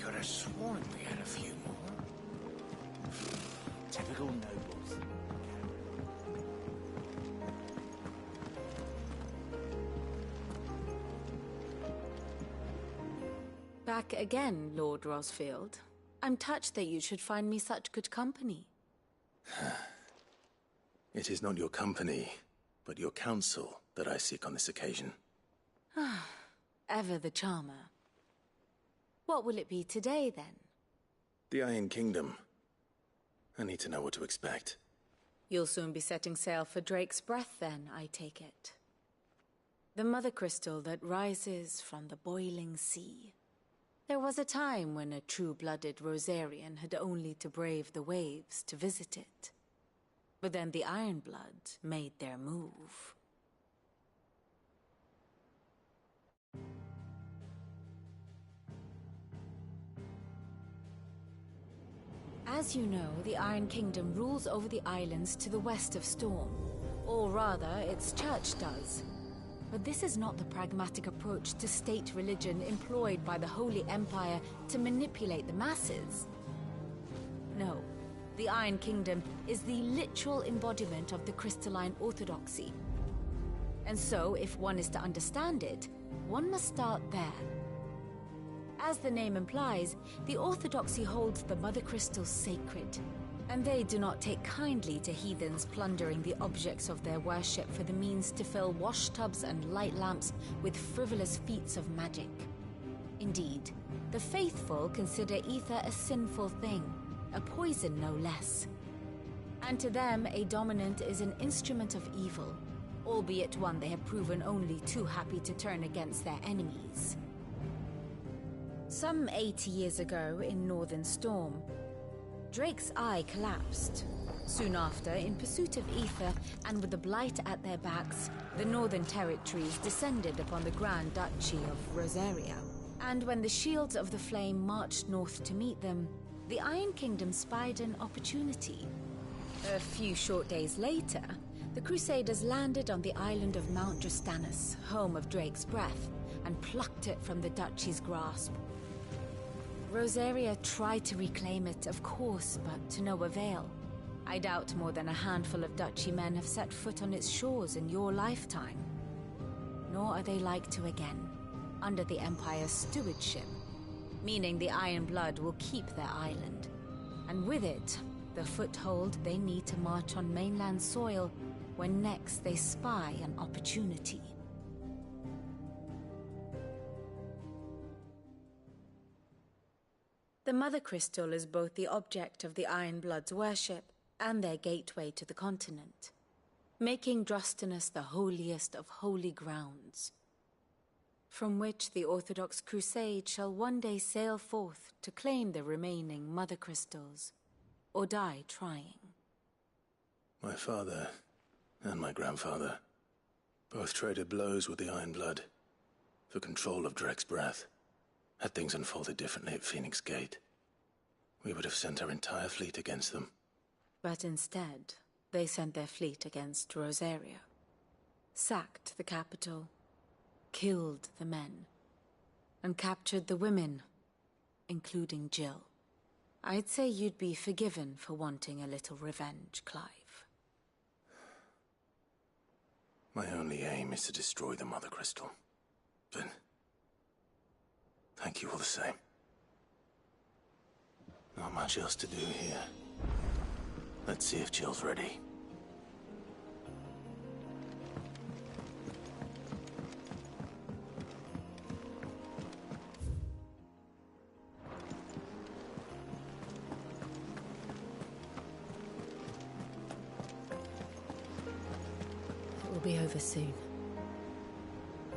could have sworn we had a few more. Typical nobles. Back again, Lord Rosfield. I'm touched that you should find me such good company. It is not your company, but your counsel that I seek on this occasion. Ever the charmer. What will it be today, then? The Iron Kingdom. I need to know what to expect. You'll soon be setting sail for Drake's Breath, then, I take it. The mother crystal that rises from the boiling sea. There was a time when a true-blooded Rosarian had only to brave the waves to visit it. But then the Ironblood made their move. As you know, the Iron Kingdom rules over the islands to the west of Storm. Or rather, its church does. But this is not the pragmatic approach to state religion employed by the Holy Empire to manipulate the masses. No, the Iron Kingdom is the literal embodiment of the crystalline orthodoxy. And so, if one is to understand it, one must start there. As the name implies, the orthodoxy holds the Mother Crystals sacred, and they do not take kindly to heathens plundering the objects of their worship for the means to fill washtubs and light lamps with frivolous feats of magic. Indeed, the faithful consider ether a sinful thing, a poison no less. And to them, a dominant is an instrument of evil, albeit one they have proven only too happy to turn against their enemies. Some 80 years ago, in Northern Storm, Drake's eye collapsed. Soon after, in pursuit of ether and with the blight at their backs, the Northern Territories descended upon the Grand Duchy of Rosaria. And when the Shields of the Flame marched north to meet them, the Iron Kingdom spied an opportunity. A few short days later, the Crusaders landed on the island of Mount Drastanus, home of Drake's Breath, and plucked it from the Duchy's grasp. Rosaria tried to reclaim it, of course, but to no avail. I doubt more than a handful of Duchy men have set foot on its shores in your lifetime. Nor are they like to again, under the Empire's stewardship, meaning the Iron Blood will keep their island, and with it, the foothold they need to march on mainland soil when next they spy an opportunity. The Mother Crystal is both the object of the Iron Blood's worship and their gateway to the continent, making Drastanus the holiest of holy grounds, from which the Orthodox Crusade shall one day sail forth to claim the remaining Mother Crystals, or die trying. My father and my grandfather both traded blows with the Iron Blood for control of Drake's Breath. Had things unfolded differently at Phoenix Gate, we would have sent our entire fleet against them. But instead, they sent their fleet against Rosaria, sacked the capital, killed the men, and captured the women, including Jill. I'd say you'd be forgiven for wanting a little revenge, Clive. My only aim is to destroy the Mother Crystal, but thank you all the same. Not much else to do here. Let's see if Jill's ready. It will be over soon.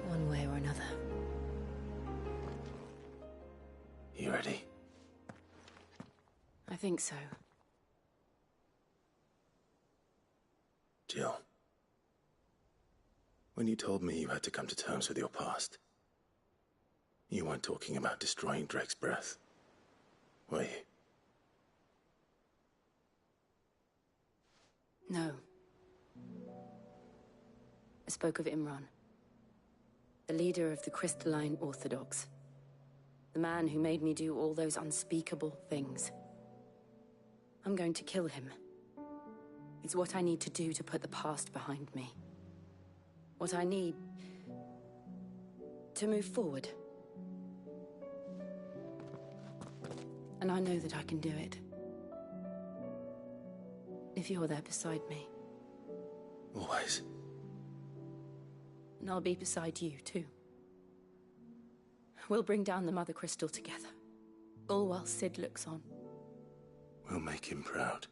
One way or another. You ready? I think so. Jill, when you told me you had to come to terms with your past, you weren't talking about destroying Drake's Breath, were you? No. I spoke of Imran, the leader of the Crystalline Orthodox. The man who made me do all those unspeakable things. I'm going to kill him. It's what I need to do to put the past behind me. What I need to move forward. And I know that I can do it. If you're there beside me. Always. And I'll be beside you, too. We'll bring down the Mother Crystal together. All while Sid looks on. We'll make him proud.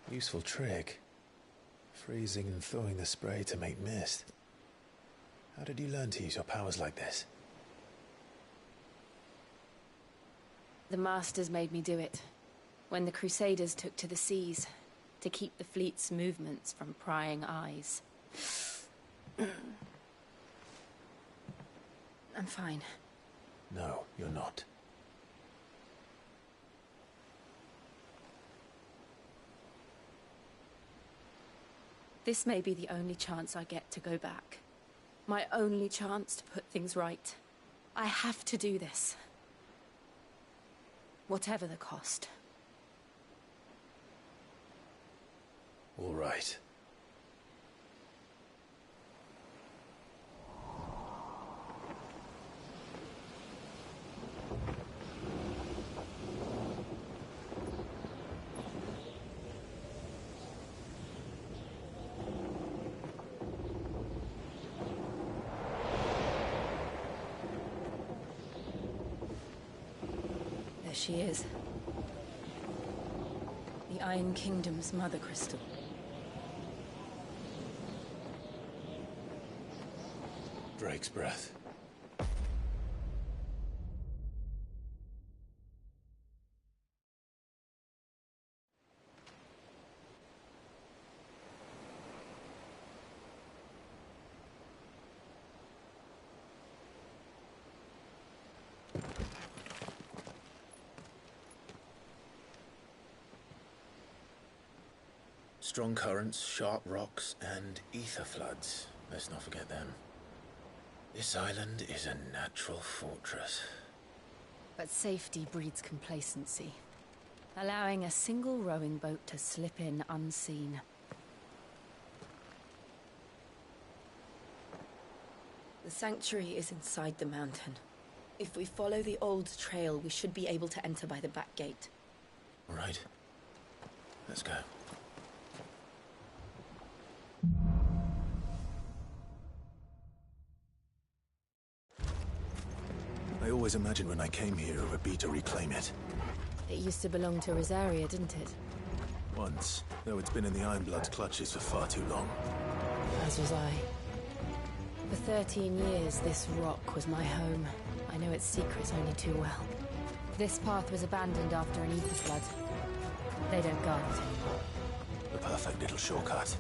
Useful trick. Freezing and thawing the spray to make mist. How did you learn to use your powers like this? The Masters made me do it. When the Crusaders took to the seas, to keep the fleet's movements from prying eyes. I'm fine. No, you're not. This may be the only chance I get to go back. My only chance to put things right. I have to do this. Whatever the cost. All right. She is. The Iron Kingdom's Mother Crystal. Drake's breath. Strong currents, sharp rocks, and ether floods. Let's not forget them. This island is a natural fortress. But safety breeds complacency. Allowing a single rowing boat to slip in unseen. The sanctuary is inside the mountain. If we follow the old trail, we should be able to enter by the back gate. All right. Let's go. I always imagined when I came here it would be to reclaim it. It used to belong to Rosaria, didn't it? Once, though it's been in the Ironblood's clutches for far too long. As was I. For 13 years, this rock was my home. I know its secrets only too well. This path was abandoned after an ether flood. They don't guard it anymore. The perfect little shortcut.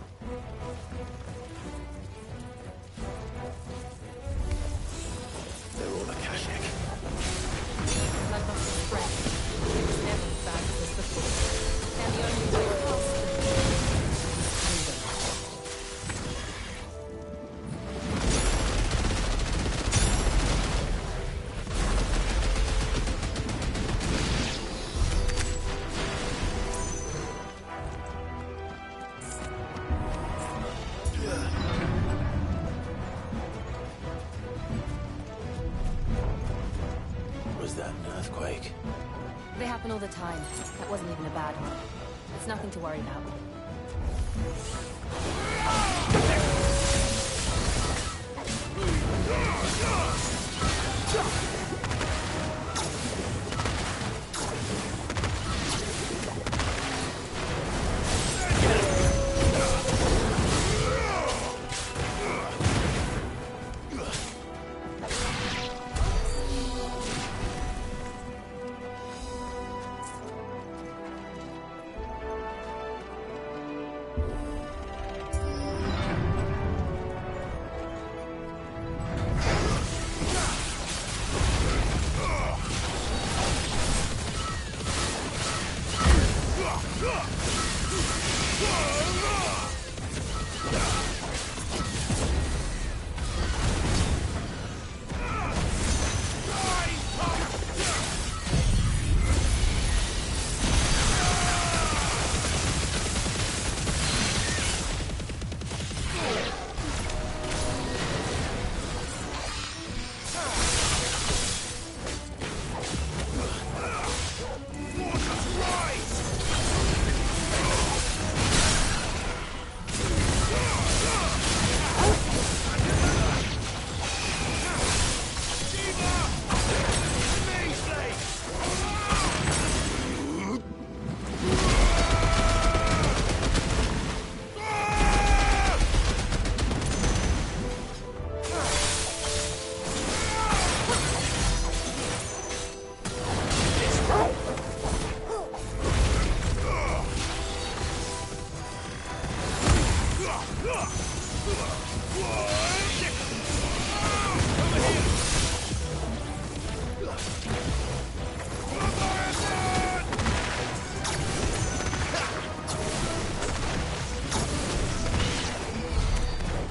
They're all Akashic. Blood must have spread. It's never as bad as this before. And the only way past them is through them. Was that an earthquake? They happen all the time. That wasn't even a bad one. It's nothing to worry about.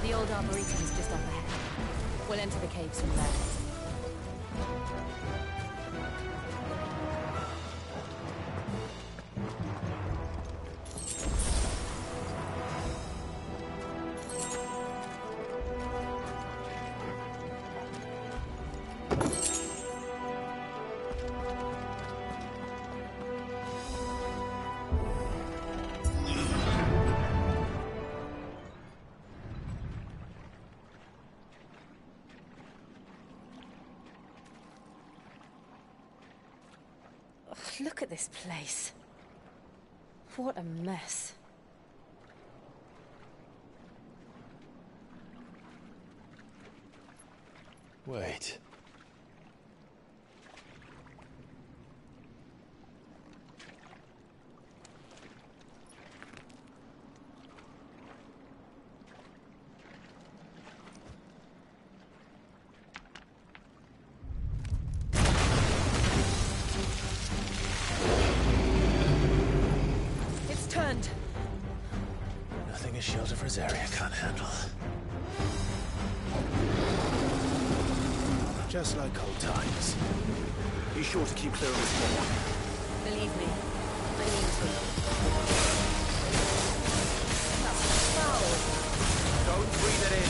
The old arboretum is just up ahead. We'll enter the caves from there. Look at this place. What a mess. Wait. It's turned. Nothing a shelter for his area can't handle. Just like old times. Be sure to keep clear of this wall. Believe me, I mean to. That's foul. Don't breathe it in.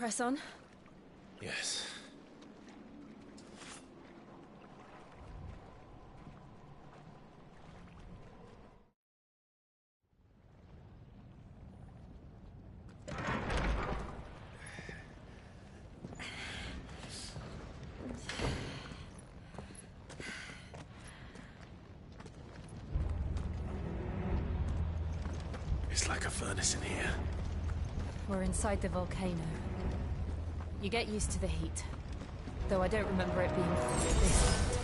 Press on. Yes. It's like a furnace in here. We're inside the volcano. You get used to the heat, though I don't remember it being this hot.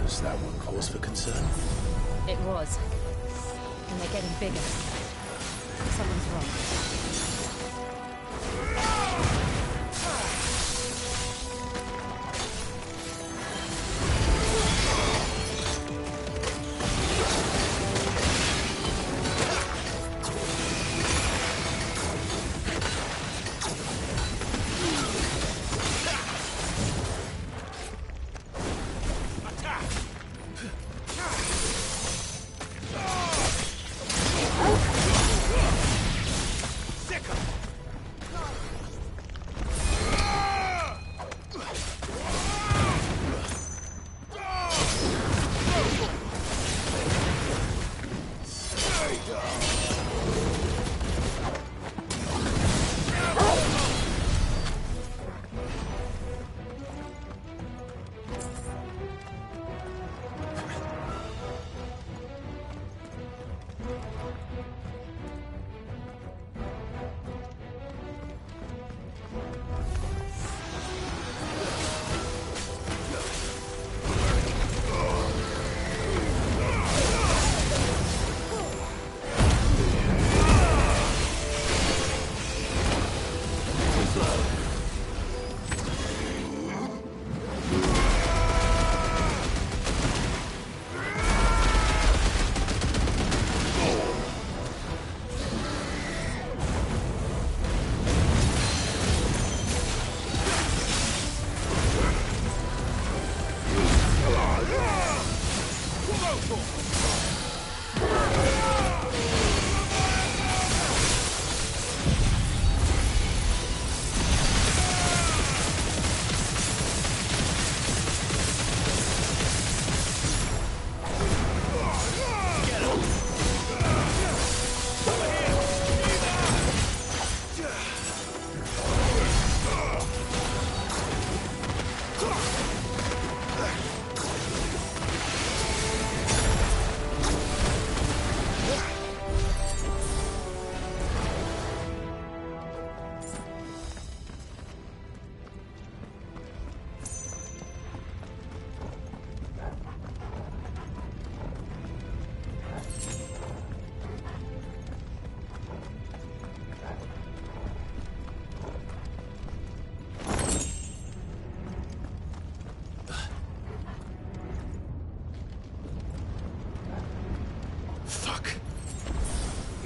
Was that one cause for concern? It was. And they're getting bigger. Something's wrong. Sick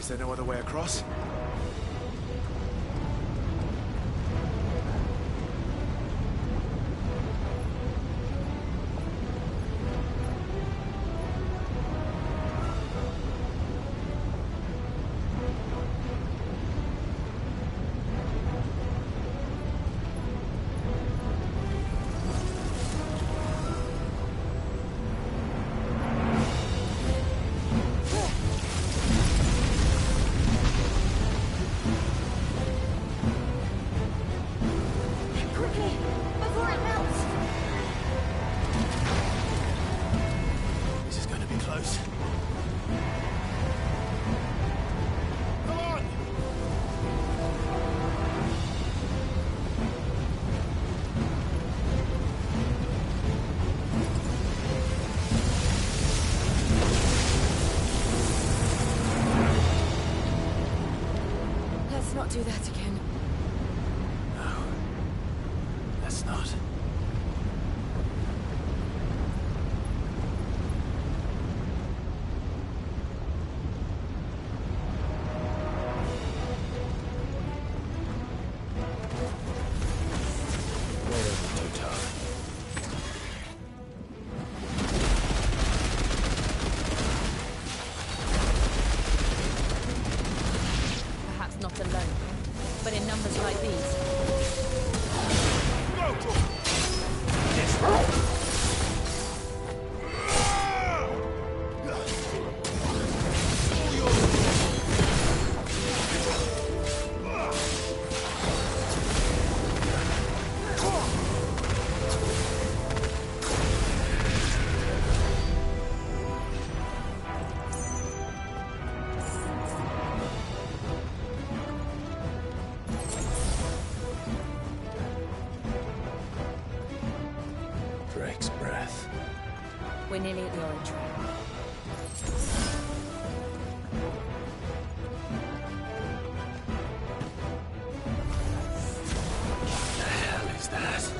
Is there no other way across? Not do that again. No. Let's not. Perhaps not alone, but in numbers like these. Drake's breath. We're nearly at the orange tree. What the hell is that?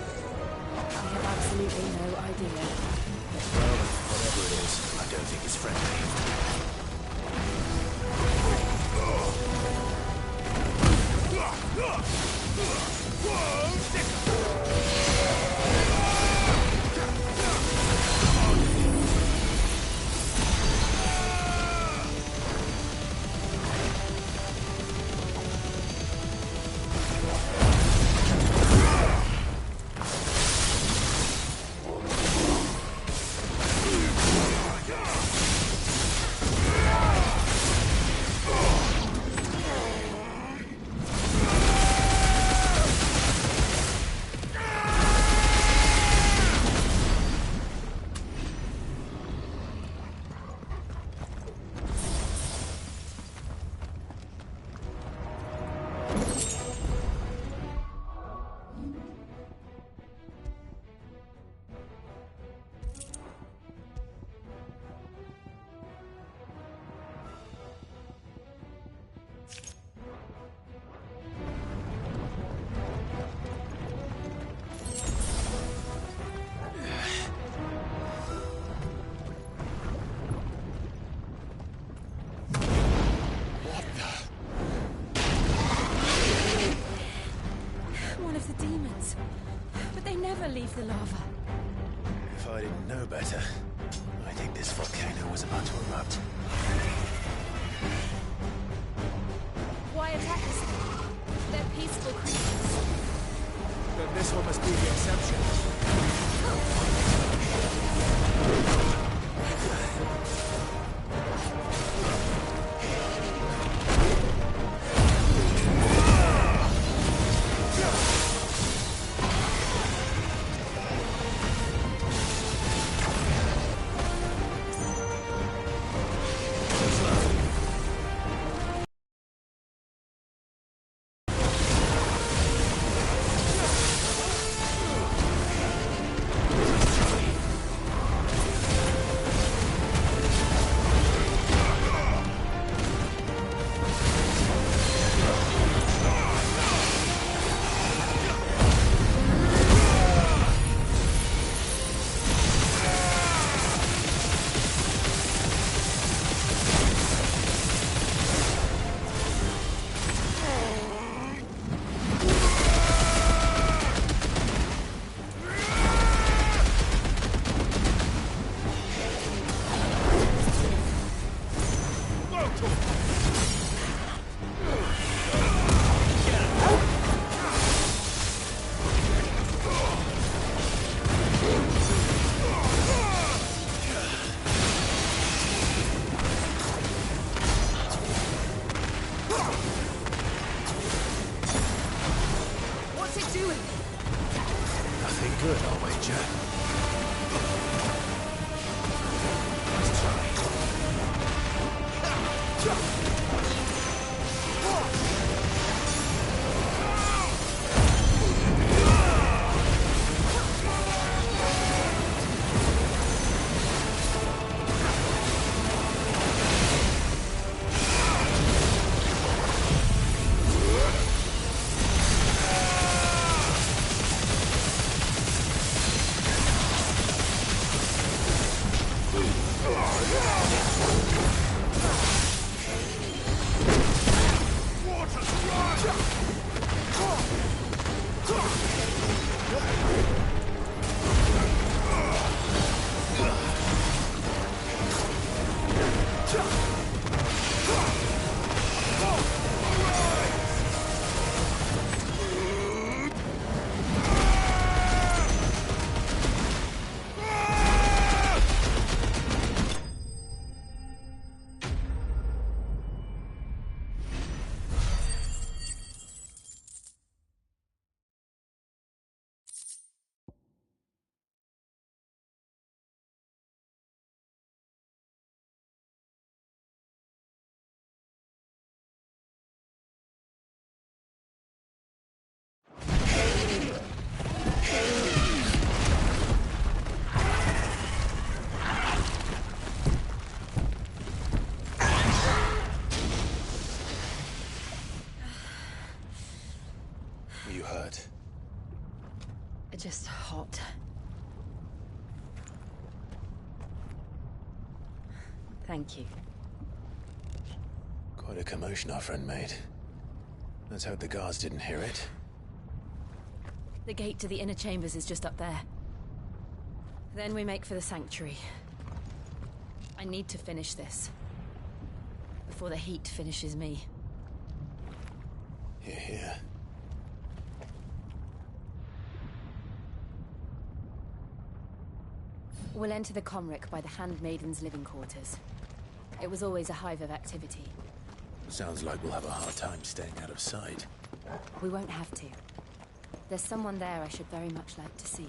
I have absolutely no idea. Well, whatever it is, I don't think it's friendly. Leave the lava. If I didn't know better, I think this volcano was about to erupt. Why attack us? They're peaceful creatures. Then this one must be the exception. Looking good, I'll wager. Let's try. You hurt? Just hot. Thank you. Quite a commotion our friend made. Let's hope the guards didn't hear it. The gate to the inner chambers is just up there. Then we make for the sanctuary. I need to finish this. Before the heat finishes me. Hear, hear. We'll enter the Comric by the Handmaiden's living quarters. It was always a hive of activity. Sounds like we'll have a hard time staying out of sight. We won't have to. There's someone there I should very much like to see.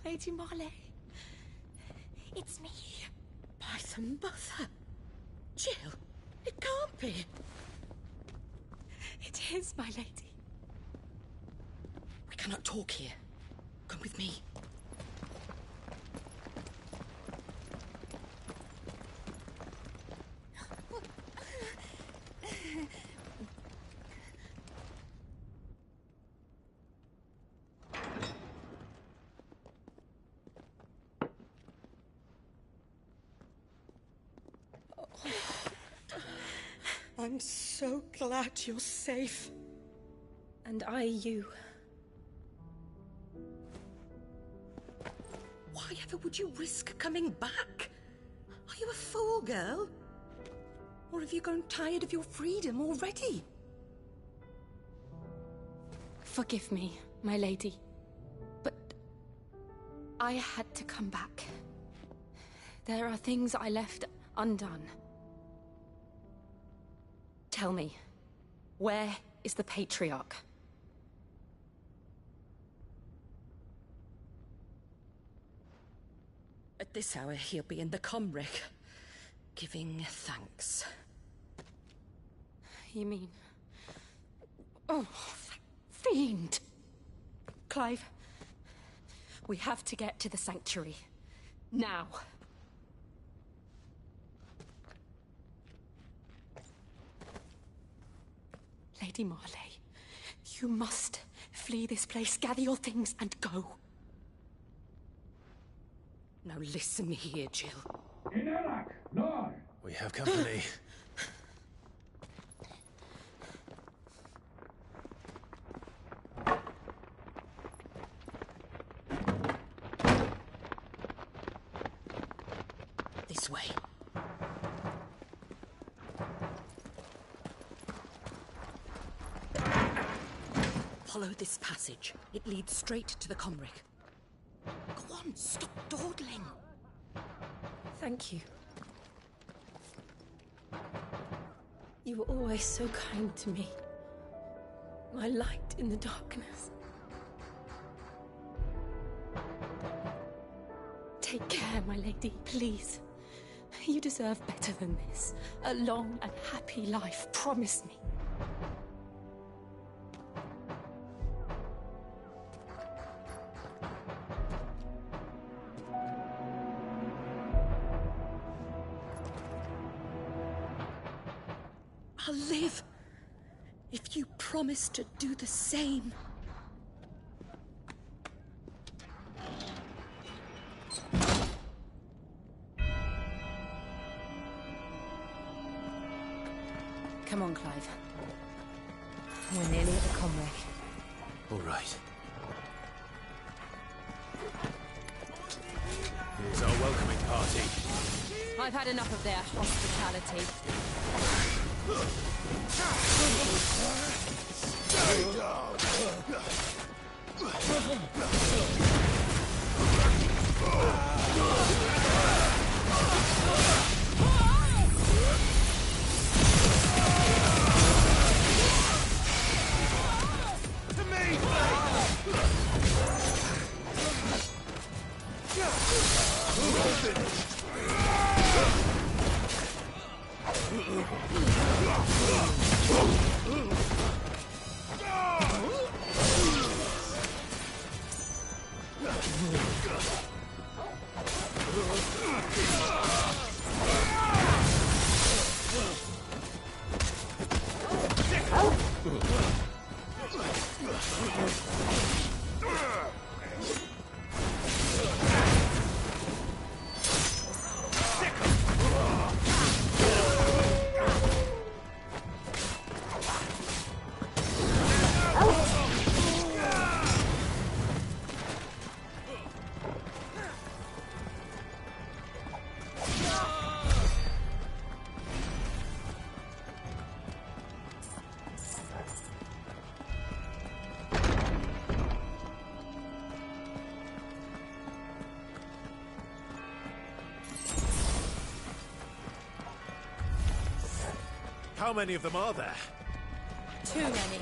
Lady Marley. It's me. Python Buffer. Jill, it can't be. It is, my lady. We cannot talk here. Come with me. I'm so glad you're safe. And I you. Why ever would you risk coming back? Are you a fool, girl? Or have you grown tired of your freedom already? Forgive me, my lady. But I had to come back. There are things I left undone. Tell me, where is the Patriarch? At this hour, he'll be in the Comric, giving thanks. You mean... Oh, that fiend! Clive, we have to get to the sanctuary. Now. Lady Marley, you must flee this place, gather your things, and go. Now listen here, Jill. We have company. This way. Follow this passage. It leads straight to the Comric. Go on, stop dawdling. Thank you. You were always so kind to me. My light in the darkness. Take care, my lady, please. You deserve better than this. A long and happy life, promise me. I'll live if you promise to do the same. Come on, Clive. We're nearly at the Comric. All right. Here's our welcoming party. I've had enough of their hospitality. How many of them are there? Too many.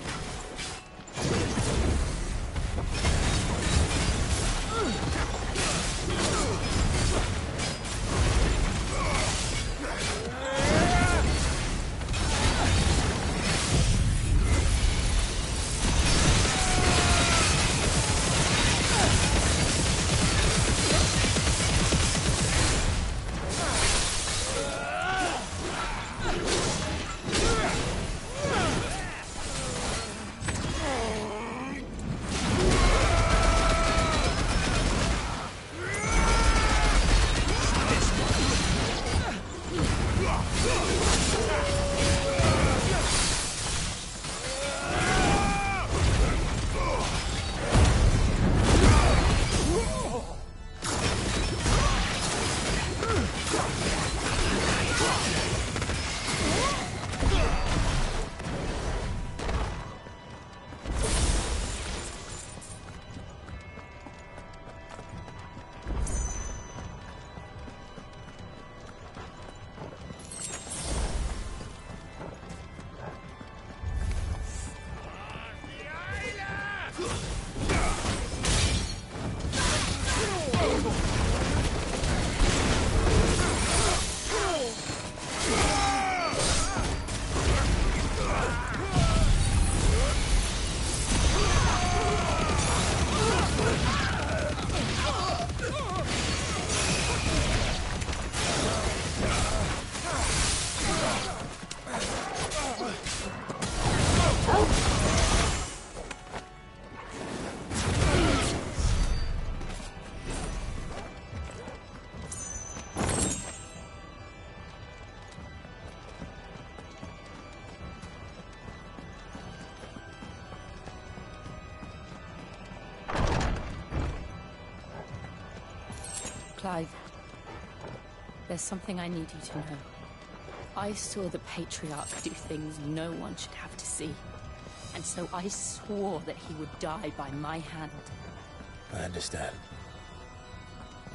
Clive, there's something I need you to know. I saw the Patriarch do things no one should have to see. And so I swore that he would die by my hand. I understand.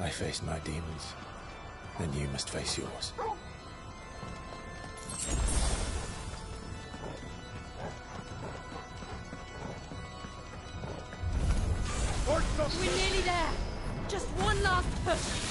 I faced my demons, and you must face yours. We're nearly there! Just one last push!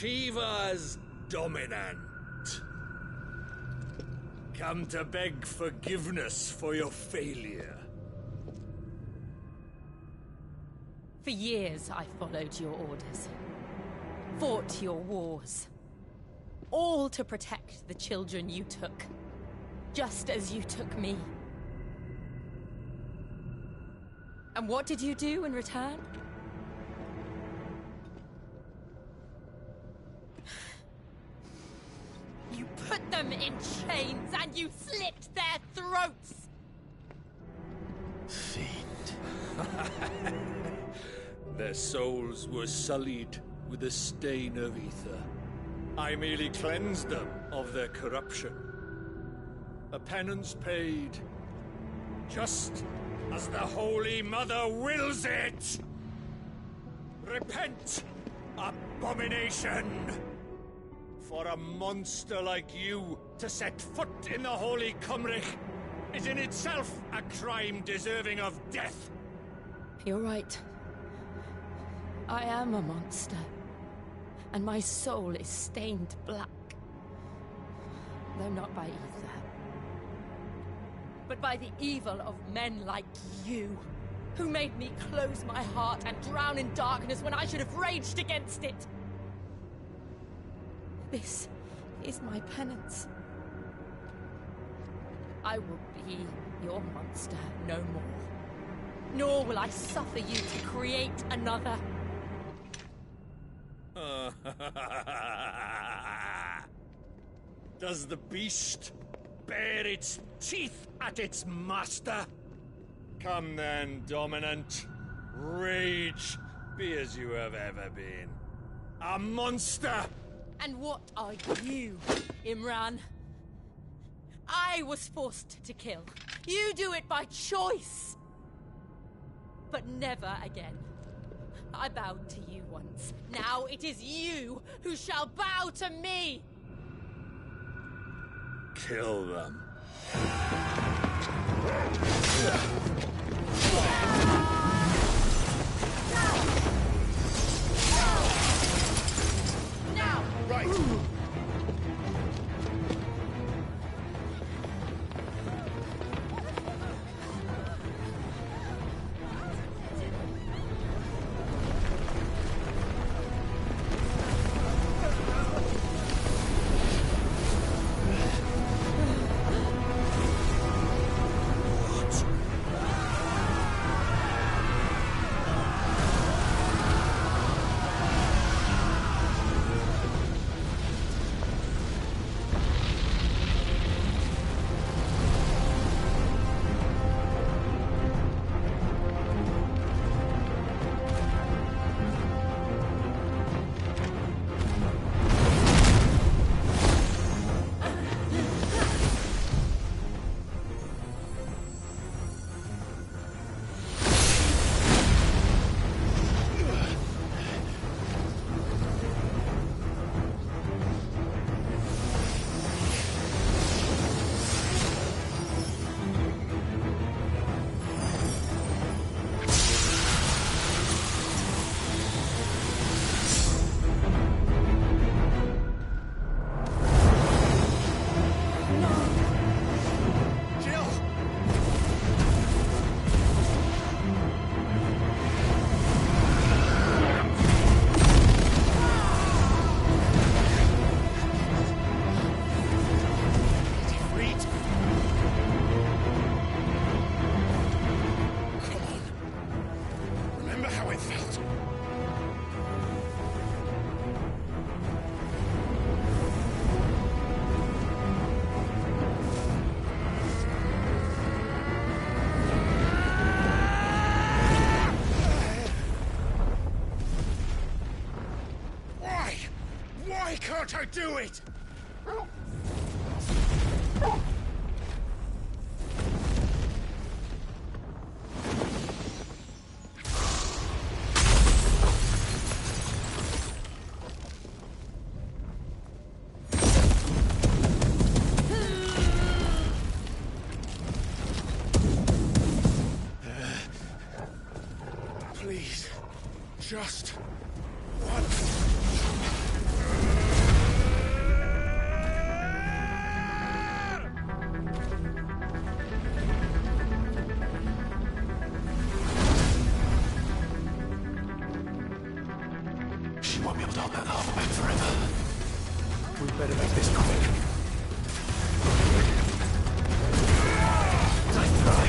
Shiva's dominant. Come to beg forgiveness for your failure. For years I followed your orders. Fought your wars. All to protect the children you took. Just as you took me. And what did you do in return? You put them in chains and you slit their throats! Fiend. Their souls were sullied with a stain of ether. I merely cleansed them of their corruption. A penance paid, just as the Holy Mother wills it! Repent Abomination! For a monster like you to set foot in the Holy Cymric is in itself a crime deserving of death. You're right. I am a monster. And my soul is stained black. Though not by either. But by the evil of men like you, who made me close my heart and drown in darkness when I should have raged against it. This is my penance. I will be your monster no more. Nor will I suffer you to create another. Does the beast bare its teeth at its master? Come then, Dominant. Rage, be as you have ever been. A monster! And what are you, Imran? I was forced to kill. You do it by choice. But never again. I bowed to you once. Now it is you who shall bow to me! Kill them. Now! Right! Can't I do it? Please, just once. She won't be able to hold that harbor back forever. We better make this quick. Don't try.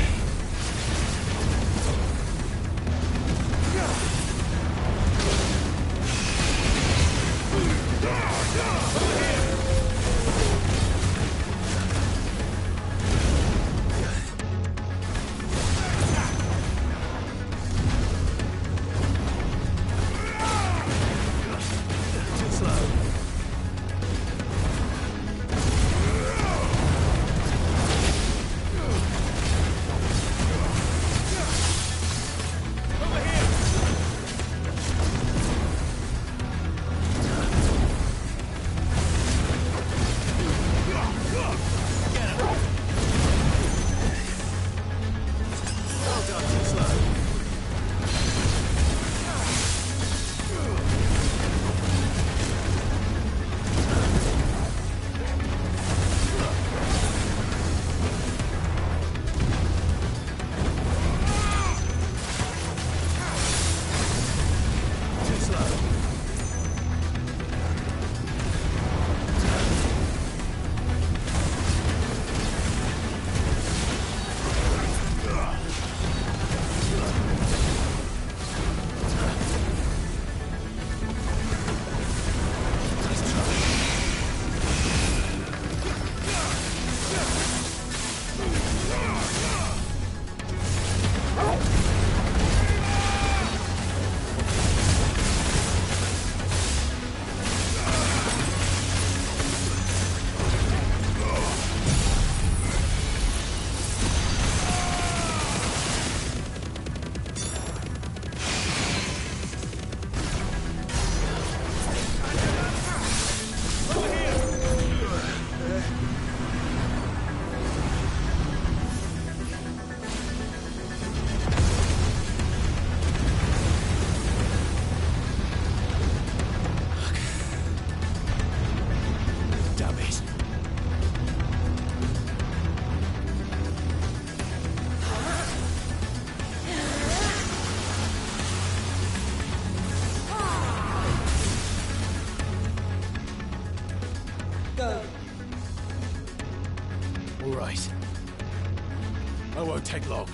I won't take long.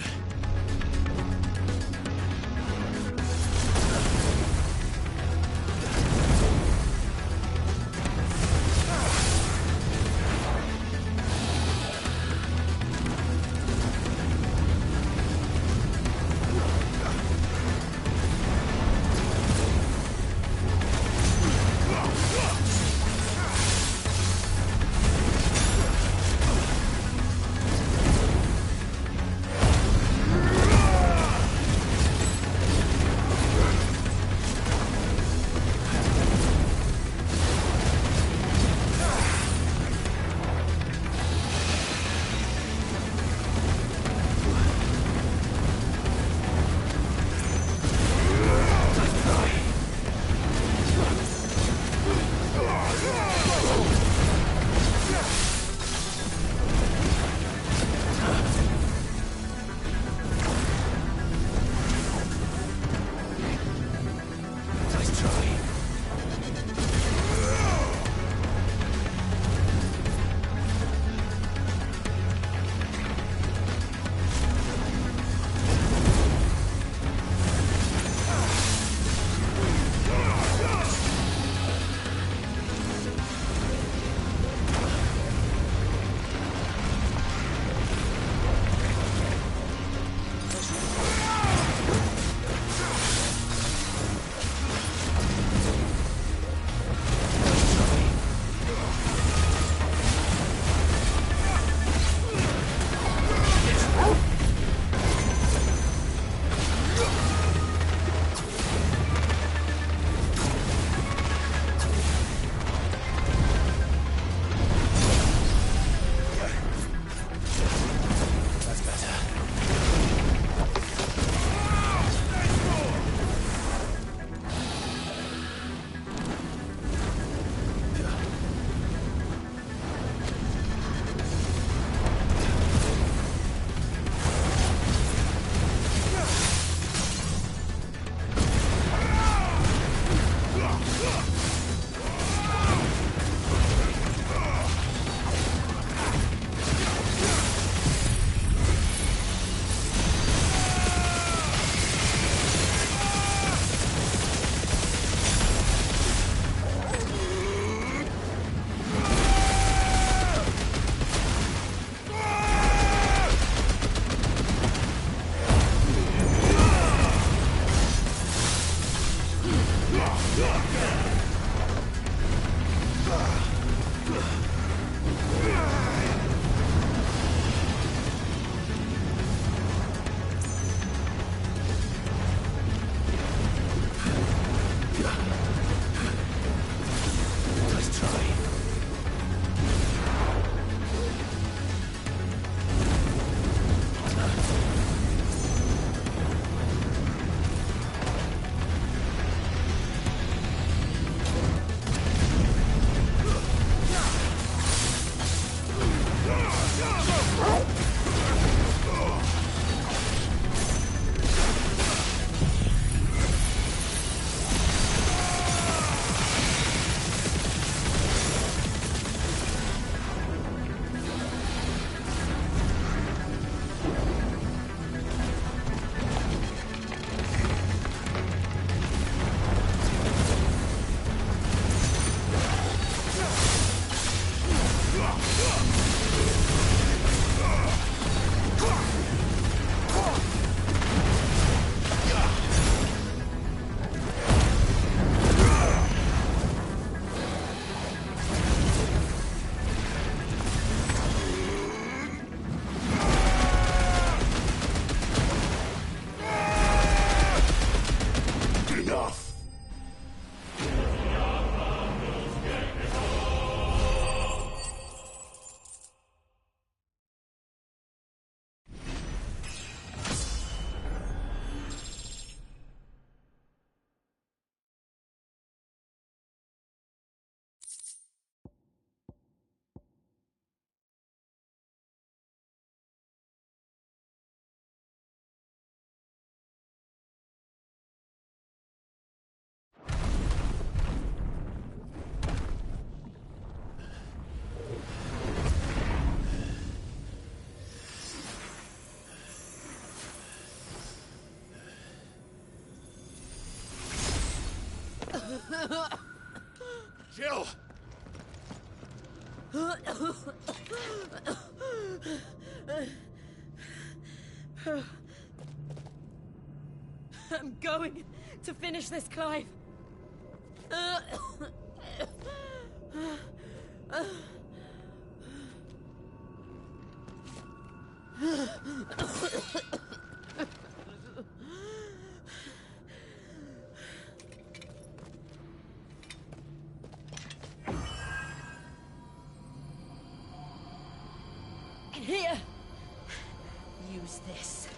Jill! I'm going to finish this, Clive. Here! Use this.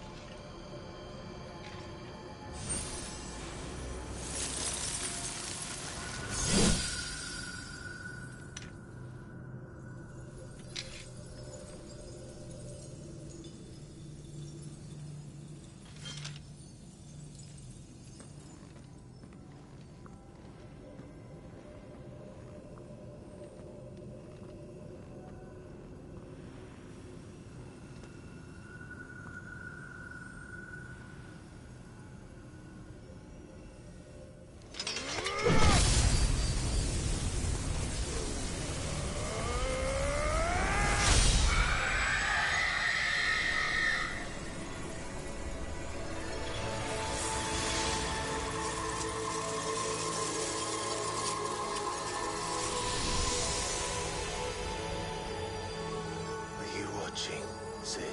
Sid.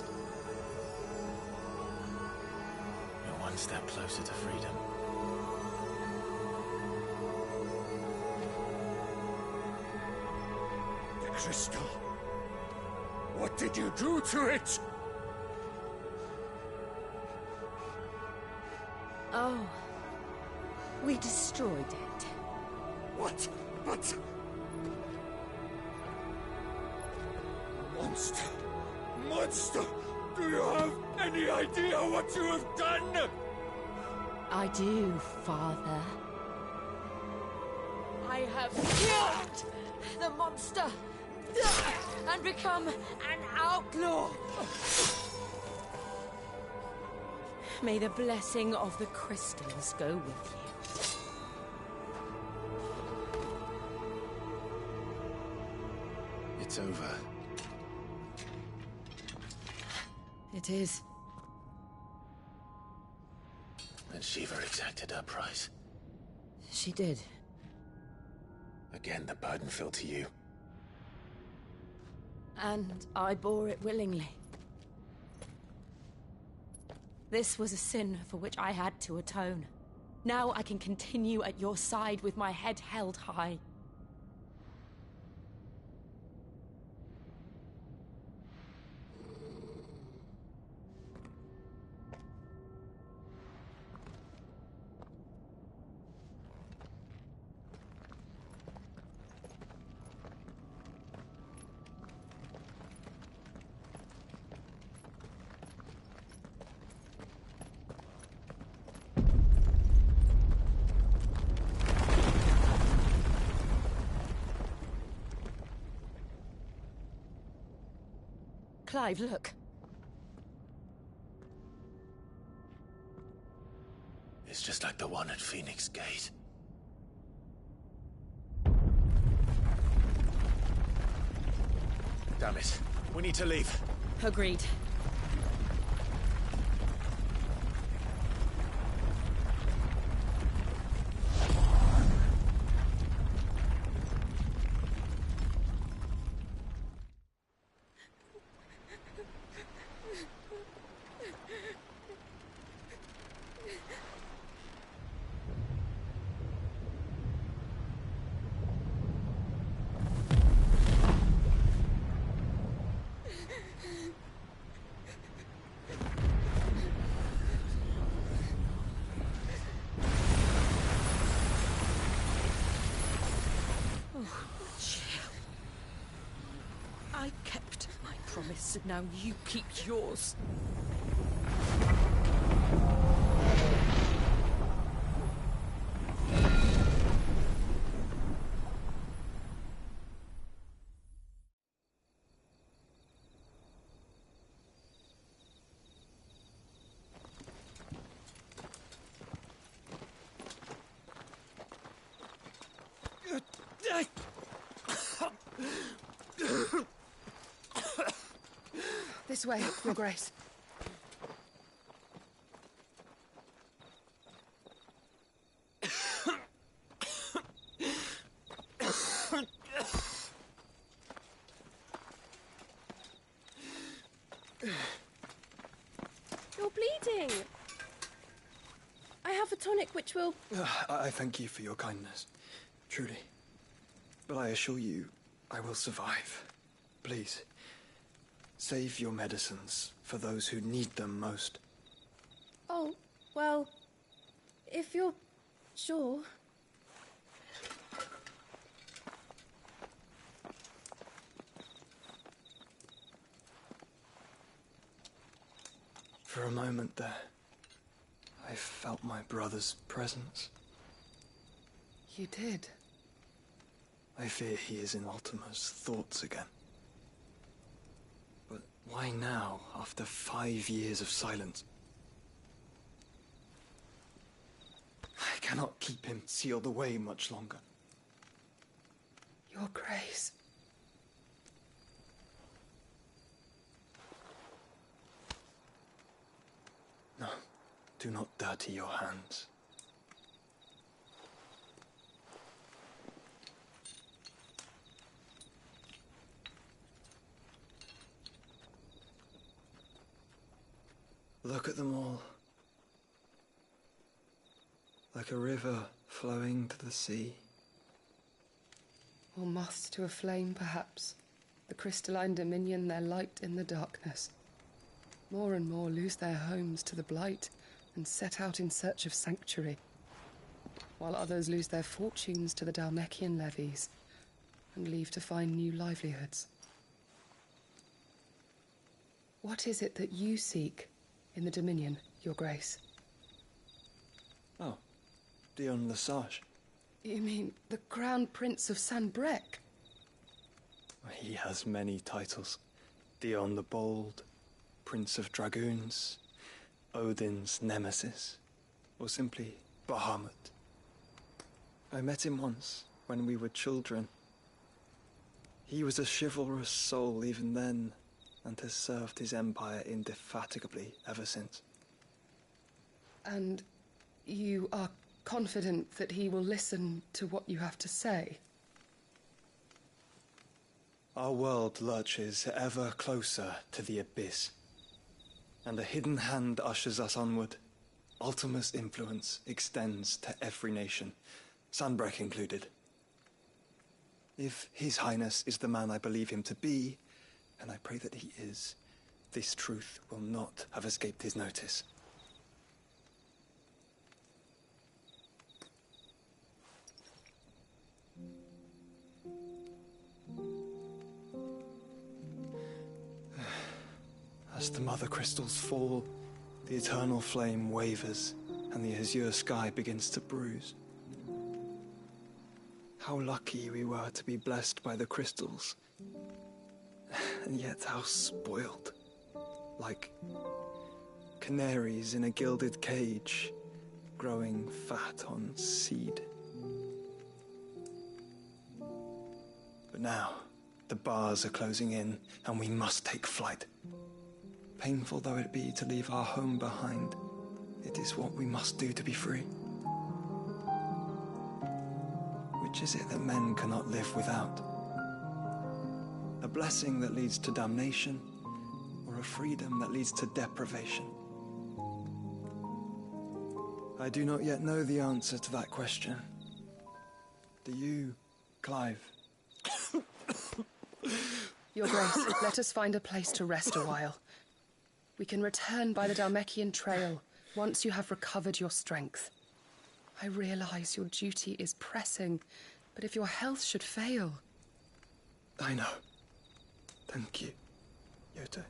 You're one step closer to freedom. The crystal. What did you do to it? Oh. We destroyed it. What? But... Monster! Monster! Do you have any idea what you have done? I do, Father. I have killed the monster and become an outlaw. May the blessing of the crystals go with you. It's over. It is. And Shiva exacted her price. She did. Again, the burden fell to you. And I bore it willingly. This was a sin for which I had to atone. Now I can continue at your side with my head held high. Clive, look. It's just like the one at Phoenix Gate. Damn it. We need to leave. Agreed. I kept my promise, and now you keep yours. This way, Your Grace. You're bleeding. I have a tonic which will... I thank you for your kindness, truly. But I assure you, I will survive. Please, save your medicines for those who need them most. Oh, well, if you're sure... For a moment there, I felt my brother's presence. You did? I fear he is in Ultima's thoughts again. But why now, after 5 years of silence? I cannot keep him sealed away much longer. Your Grace. No, do not dirty your hands. Look at them all. Like a river flowing to the sea. Or moths to a flame, perhaps. The crystalline dominion their light in the darkness. More and more lose their homes to the blight and set out in search of sanctuary, while others lose their fortunes to the Dhalmekian levies and leave to find new livelihoods. What is it that you seek in the Dominion, Your Grace? Oh, Dion Lesage. You mean the Crown Prince of Sanbreque? He has many titles. Dion the Bold, Prince of Dragoons, Odin's Nemesis, or simply Bahamut. I met him once, when we were children. He was a chivalrous soul even then, and has served his empire indefatigably ever since. And you are confident that he will listen to what you have to say? Our world lurches ever closer to the abyss, and a hidden hand ushers us onward. Ultima's influence extends to every nation, Sanbreque included. If His Highness is the man I believe him to be, and I pray that he is, this truth will not have escaped his notice. As the mother crystals fall, the eternal flame wavers, and the azure sky begins to bruise. How lucky we were to be blessed by the crystals, and yet how spoiled. Like canaries in a gilded cage, growing fat on seed. But now, the bars are closing in, and we must take flight. Painful though it be to leave our home behind, it is what we must do to be free. Which is it that men cannot live without? A blessing that leads to damnation, or a freedom that leads to deprivation? I do not yet know the answer to that question. Do you, Clive? Your Grace, let us find a place to rest a while. We can return by the Dhalmekian trail once you have recovered your strength. I realize your duty is pressing, but if your health should fail... I know. Thank you, Yote.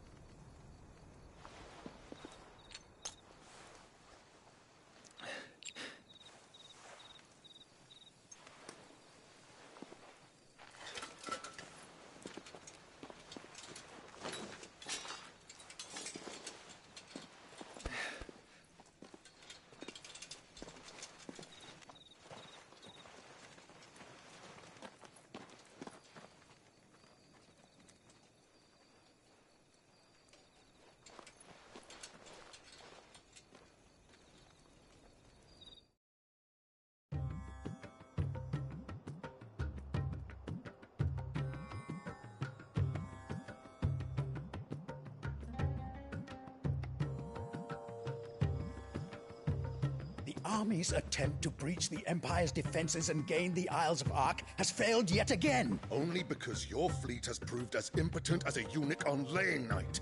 army's attempt to breach the Empire's defenses and gain the Isles of Ark has failed yet again. Only because your fleet has proved as impotent as a eunuch on laying night.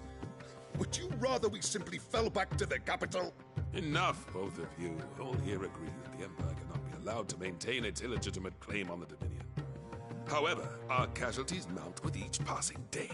Would you rather we simply fell back to the capital? Enough, both of you. All here agree that the Empire cannot be allowed to maintain its illegitimate claim on the Dominion. However, our casualties mount with each passing day.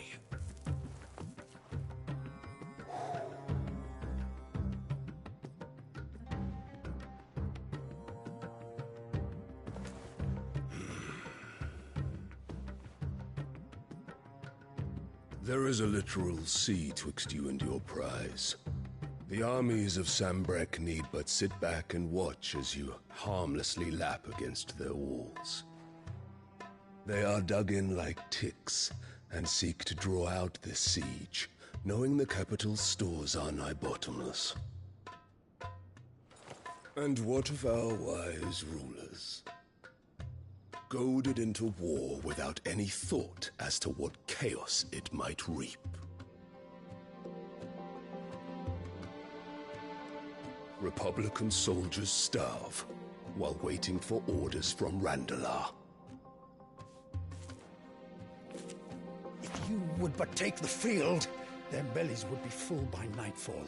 There is a literal sea twixt you and your prize. The armies of Sambrek need but sit back and watch as you harmlessly lap against their walls. They are dug in like ticks and seek to draw out this siege, knowing the capital's stores are nigh bottomless. And what of our wise rulers? Goaded into war without any thought as to what chaos it might reap. Republican soldiers starve while waiting for orders from Randalar. If you would but take the field, their bellies would be full by nightfall.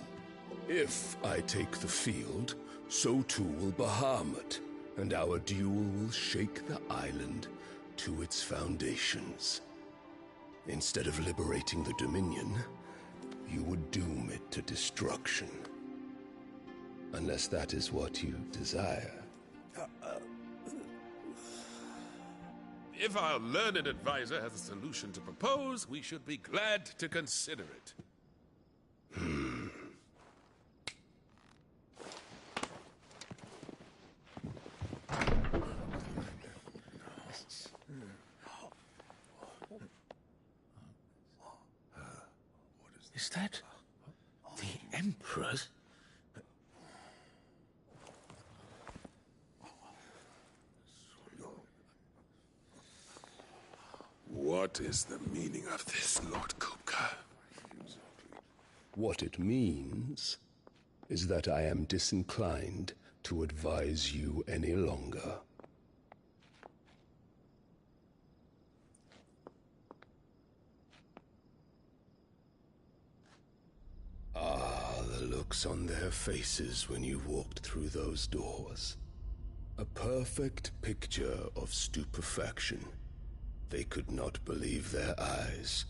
If I take the field, so too will Bahamut, and our duel will shake the island to its foundations. Instead of liberating the Dominion, you would doom it to destruction. Unless that is what you desire. If our learned advisor has a solution to propose, we should be glad to consider it. Is that the Emperor's? What is the meaning of this, Lord Kupka? What it means is that I am disinclined to advise you any longer. Ah, the looks on their faces when you walked through those doors. A perfect picture of stupefaction. They could not believe their eyes.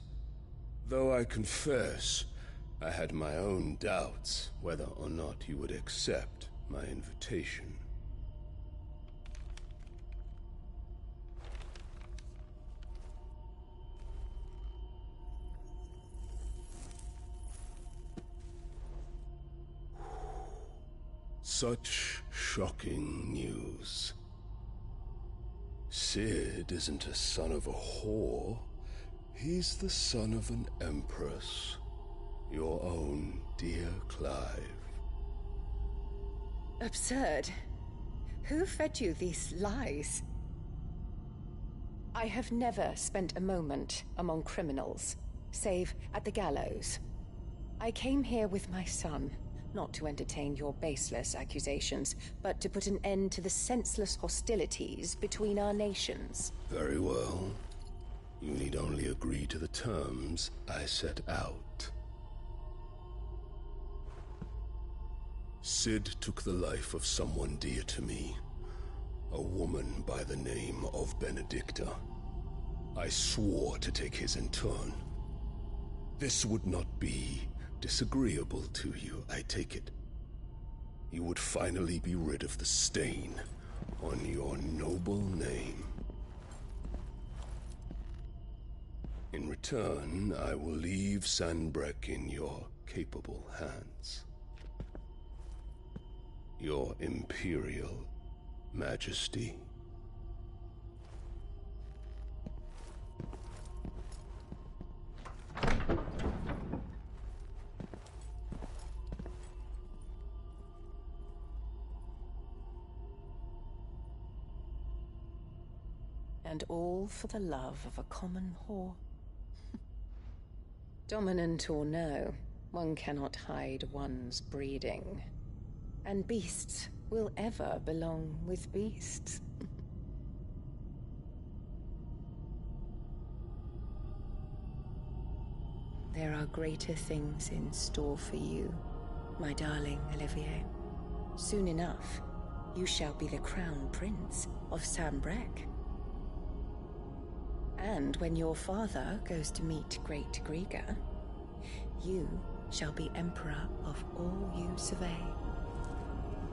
Though I confess, I had my own doubts whether or not you would accept my invitation. Such shocking news. Sid isn't a son of a whore. He's the son of an empress. Your own dear Clive. Absurd. Who fed you these lies? I have never spent a moment among criminals, save at the gallows. I came here with my son, not to entertain your baseless accusations, but to put an end to the senseless hostilities between our nations. Very well. You need only agree to the terms I set out. Sid took the life of someone dear to me, a woman by the name of Benedicta. I swore to take his in turn. This would not be disagreeable to you, I take it. You would finally be rid of the stain on your noble name. In return, I will leave Sanbreque in your capable hands. Your Imperial Majesty. And all for the love of a common whore. Dominant or no, one cannot hide one's breeding. And beasts will ever belong with beasts. There are greater things in store for you, my darling Olivier. Soon enough, you shall be the crown prince of Sambrec. And when your father goes to meet Great Grieger, you shall be emperor of all you survey.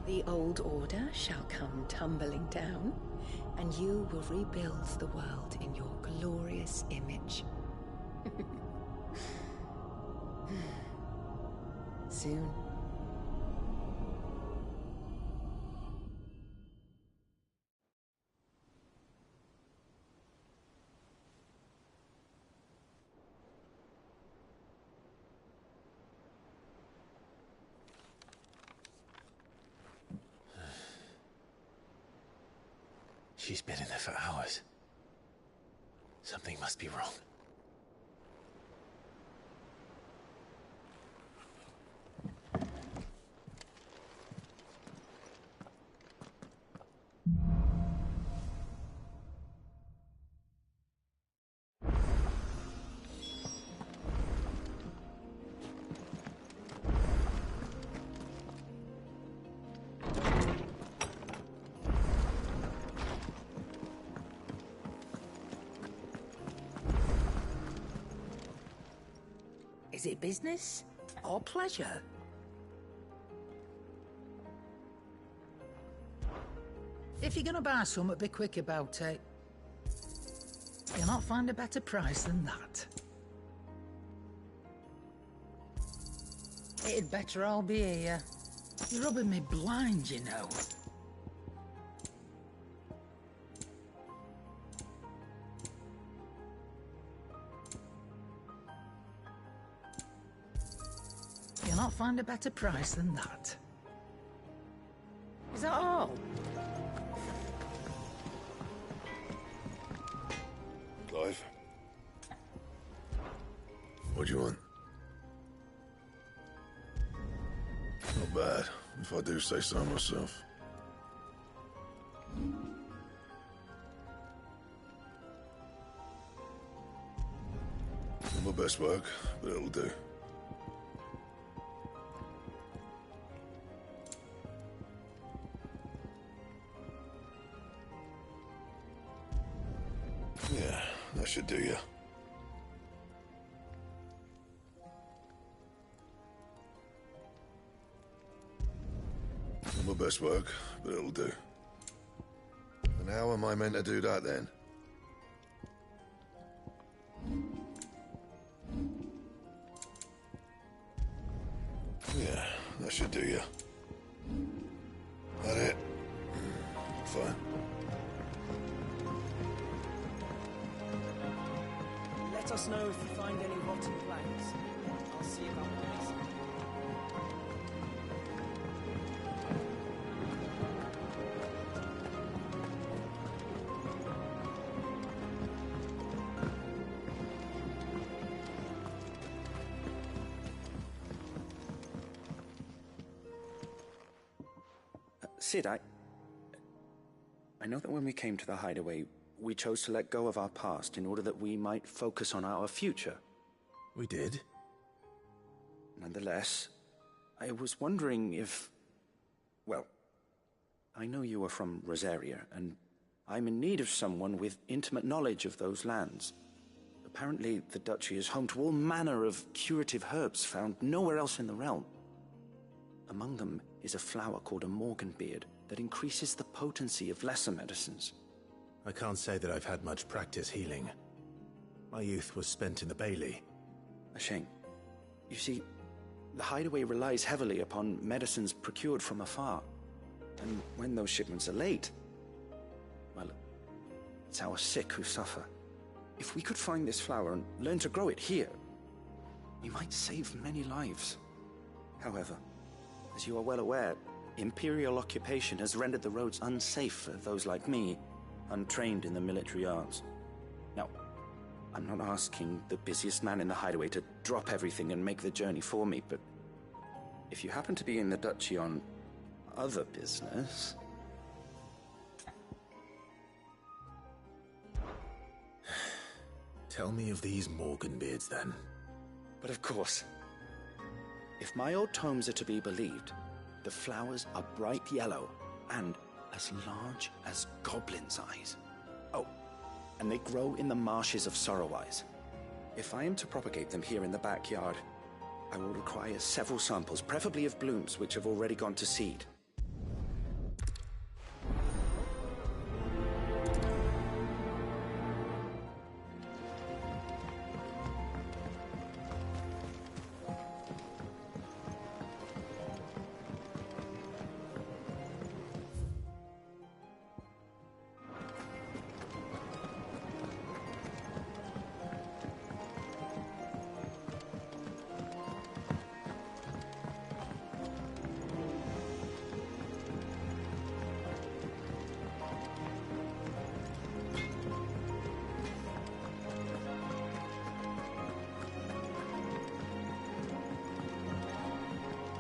The old order shall come tumbling down, and you will rebuild the world in your glorious image. Soon. She's been in there for hours. Something must be wrong. Is it business or pleasure? If you're gonna buy something, be quick about it. You'll not find a better price than that. It'd better all be here. You're rubbing me blind, you know. You'll not find a better price than that. Is that all? Clive? What do you want? Not bad, if I do say so myself. Not my best work, but it'll do. Yeah, that should do you. Not my best work, but it'll do. And how am I meant to do that then? Yeah, that should do you. That it? Fine. Let us know if you find any rotten planks. I'll see about releasing them. Sid, I know that when we came to the hideaway, we chose to let go of our past in order that we might focus on our future. We did? Nonetheless, I was wondering if... Well, I know you are from Rosaria, and I'm in need of someone with intimate knowledge of those lands. Apparently, the duchy is home to all manner of curative herbs found nowhere else in the realm. Among them is a flower called a morganbeard that increases the potency of lesser medicines. I can't say that I've had much practice healing. My youth was spent in the Bailey. A shame. You see, the hideaway relies heavily upon medicines procured from afar. And when those shipments are late, well, it's our sick who suffer. If we could find this flower and learn to grow it here, we might save many lives. However, as you are well aware, Imperial occupation has rendered the roads unsafe for those like me, untrained in the military arts. Now, I'm not asking the busiest man in the hideaway to drop everything and make the journey for me, but if you happen to be in the duchy on other business. Tell me of these Morganbeards, then. But of course, if my old tomes are to be believed, the flowers are bright yellow and as large as goblins' eyes. Oh, and they grow in the marshes of Sorrowise. If I am to propagate them here in the backyard, I will require several samples, preferably of blooms which have already gone to seed.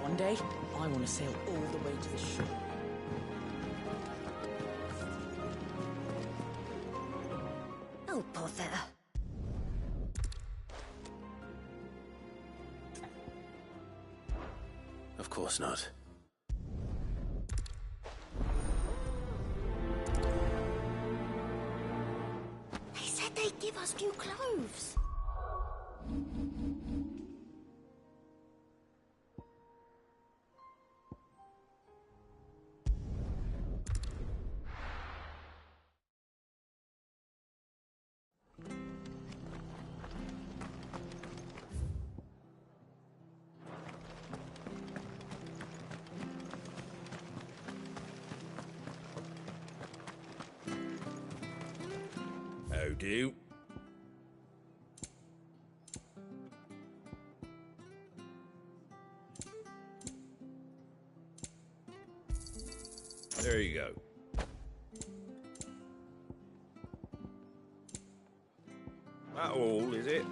One day, I want to sail all the way to the shore. Oh, bother. Of course not. They said they'd give us new clothes. How do? There you go. That all, is it?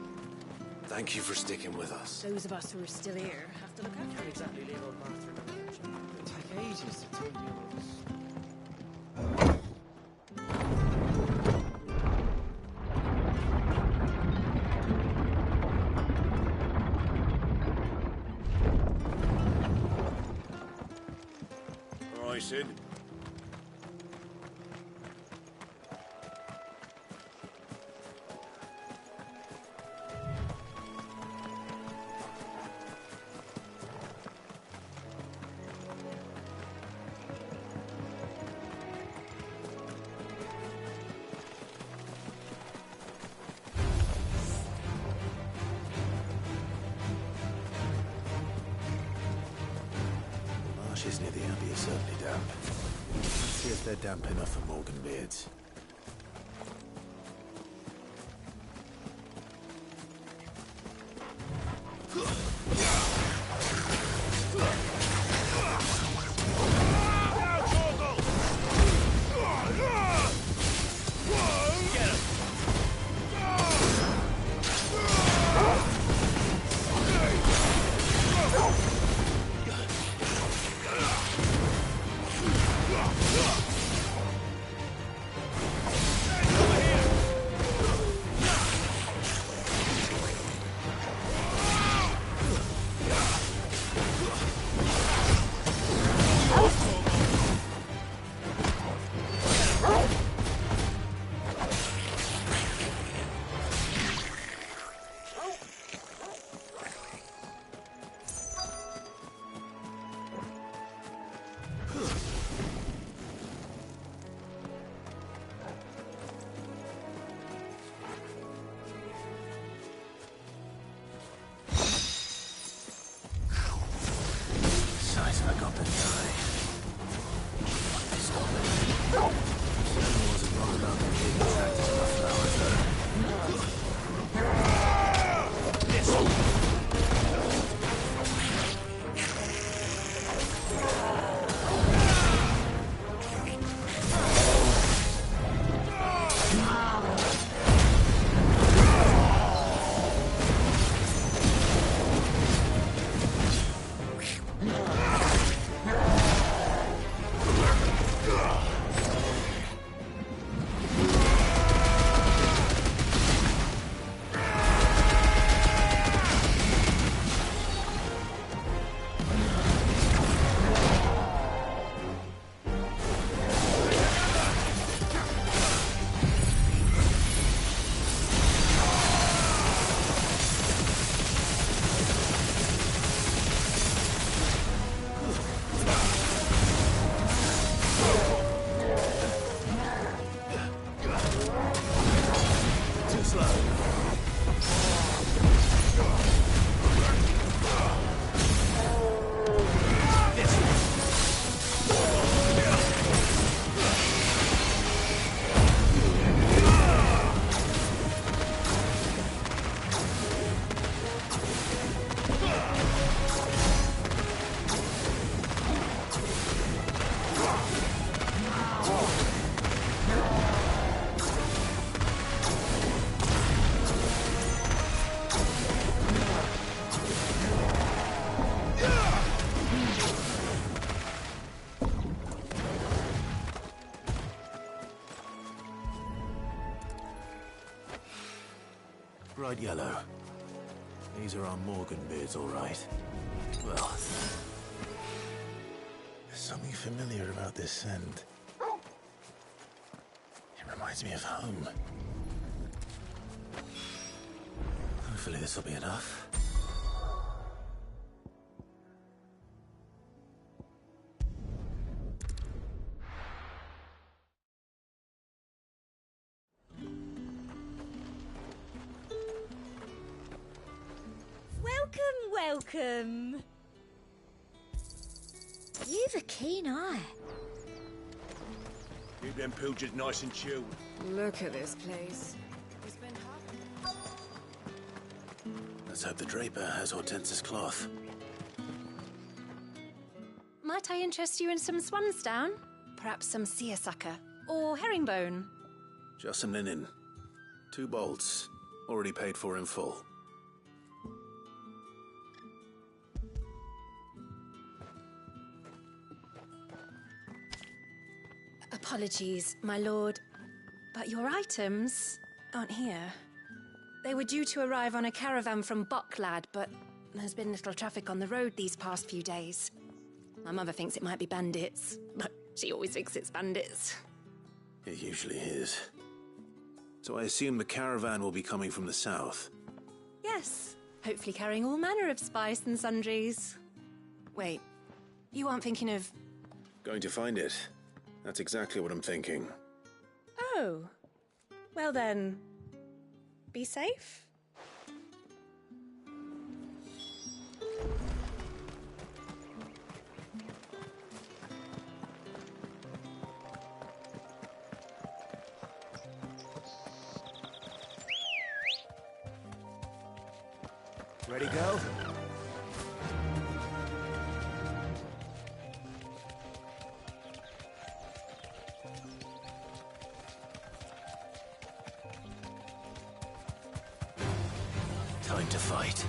Thank you for sticking with us. Those of us who are still here have to look I after can't exactly leave old Martha in a lurch. It'll take ages to tell you all this. All right, Sid. The marshes near the Abbey are certainly damp. Let's see if they're damp enough for Morganbeards. Bright yellow. These are our Morgan beards, all right. Well, there's something familiar about this scent. It reminds me of home. Hopefully this will be enough. Welcome. You've a keen eye. Keep them pilgers nice and chilled. Look at this place. Let's hope the draper has Hortense's cloth. Might I interest you in some swansdown? Perhaps some seersucker or herringbone? Just some linen. 2 bolts. Already paid for in full. Apologies, my lord, but your items aren't here. They were due to arrive on a caravan from Bucklad, but there's been little traffic on the road these past few days. My mother thinks it might be bandits, but she always thinks it's bandits. It usually is. So I assume the caravan will be coming from the south. Yes, hopefully carrying all manner of spice and sundries. Wait, you aren't thinking of... Going to find it. That's exactly what I'm thinking. Oh, well then, be safe. Ready, go? Time to fight.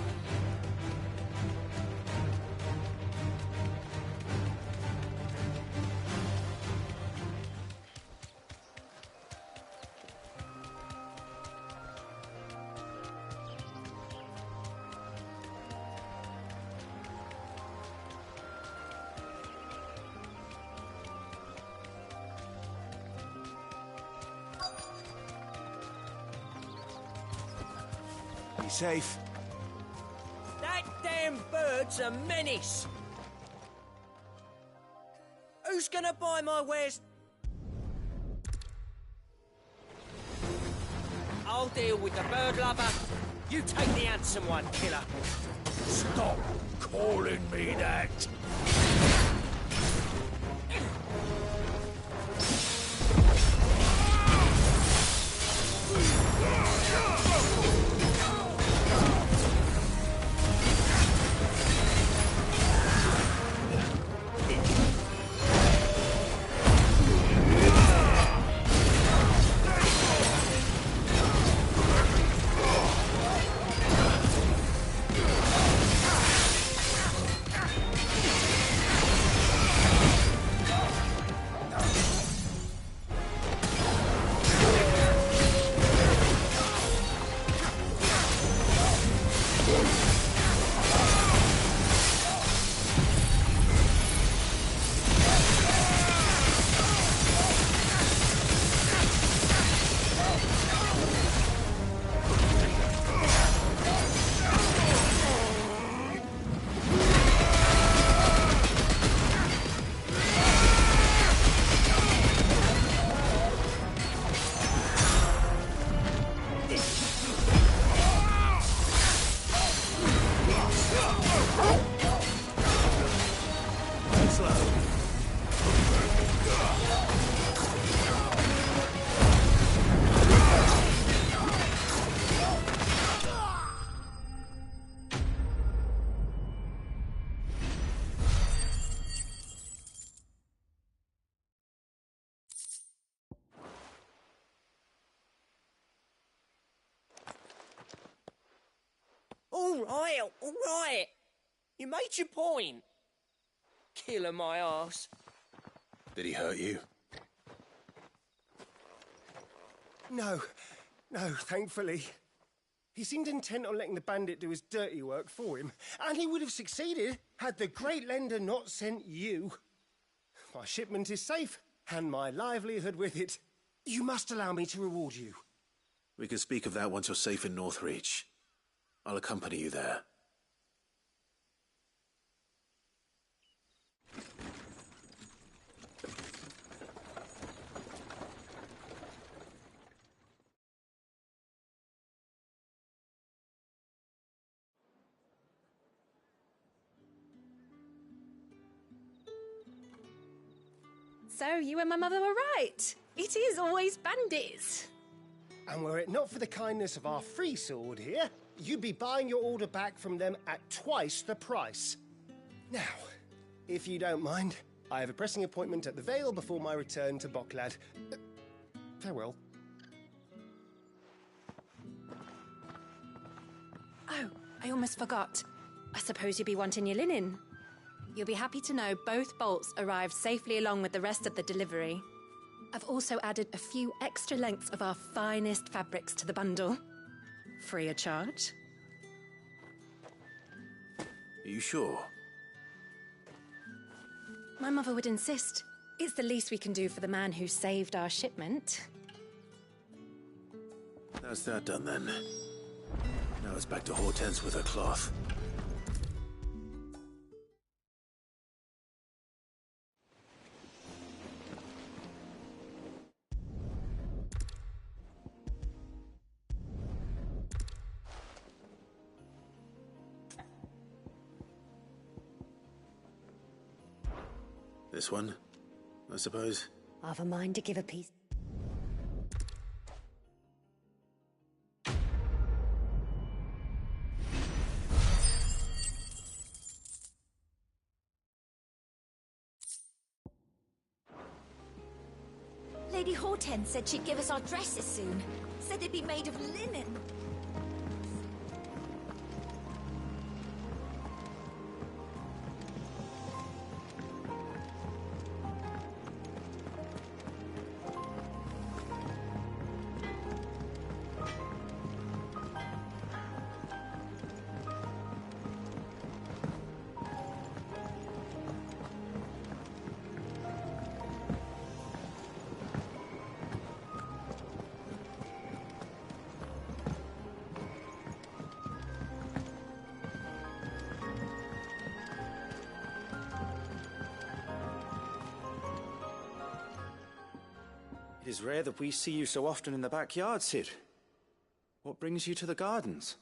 Be safe. That damn bird's a menace. Who's gonna buy my wares? I'll deal with the bird lover. You take the handsome one, killer. Stop calling me that. All right. You made your point. Killer my ass. Did he hurt you? No, thankfully. He seemed intent on letting the bandit do his dirty work for him, and he would have succeeded had the great lender not sent you. My shipment is safe, and my livelihood with it. You must allow me to reward you. We can speak of that once you're safe in Northreach. I'll accompany you there. So you and my mother were right. It is always bandits. And were it not for the kindness of our free sword here, you'd be buying your order back from them at twice the price. Now, if you don't mind, I have a pressing appointment at the Vale before my return to Boklad. Farewell. Oh, I almost forgot. I suppose you'll be wanting your linen. You'll be happy to know both bolts arrived safely along with the rest of the delivery. I've also added a few extra lengths of our finest fabrics to the bundle. Free of charge. Are you sure? My mother would insist. It's the least we can do for the man who saved our shipment. That's that done then. Now it's back to Hortense with her cloth. This one, I suppose. I've a mind to give a piece. Lady Hortense said she'd give us our dresses soon. Said they'd be made of linen. It is rare that we see you so often in the backyard, Cid. What brings you to the gardens?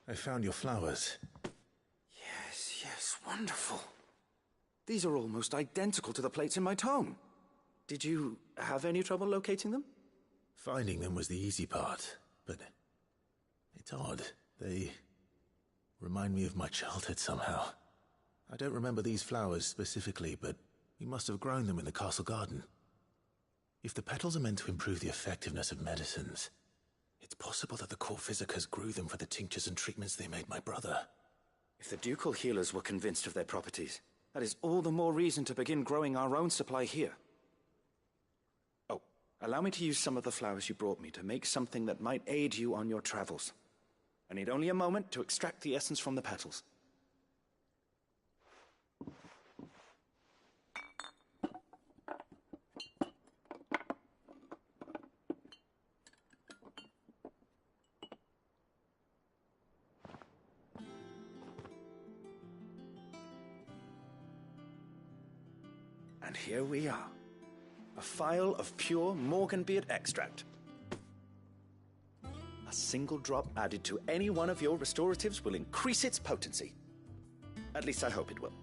I found your flowers. Yes, wonderful. These are almost identical to the plates in my tome. Did you have any trouble locating them? Finding them was the easy part, but it's odd. They remind me of my childhood somehow. I don't remember these flowers specifically, but we must have grown them in the castle garden. If the petals are meant to improve the effectiveness of medicines, it's possible that the court physicers grew them for the tinctures and treatments they made my brother. If the ducal healers were convinced of their properties, that is all the more reason to begin growing our own supply here. Oh, allow me to use some of the flowers you brought me to make something that might aid you on your travels. I need only a moment to extract the essence from the petals. And here we are. A phial of pure Morganbeard extract. A single drop added to any one of your restoratives will increase its potency. At least I hope it will.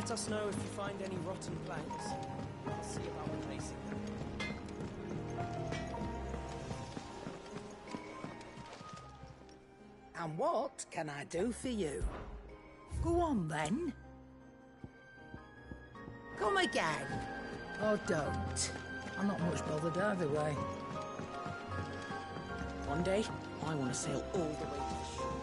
Let us know if you find any rotten planks. I'll see about replacing them. And what can I do for you? Go on then. Come again. Or don't. I'm not much bothered either way. One day, I want to sail all the way to the shore.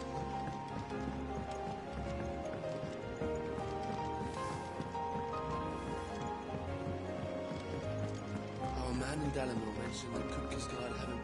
Our man in Dalamore mentioned that Kupka's guard haven't...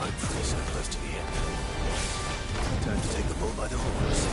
Right free so close to the end. Time to take the bull by the horns.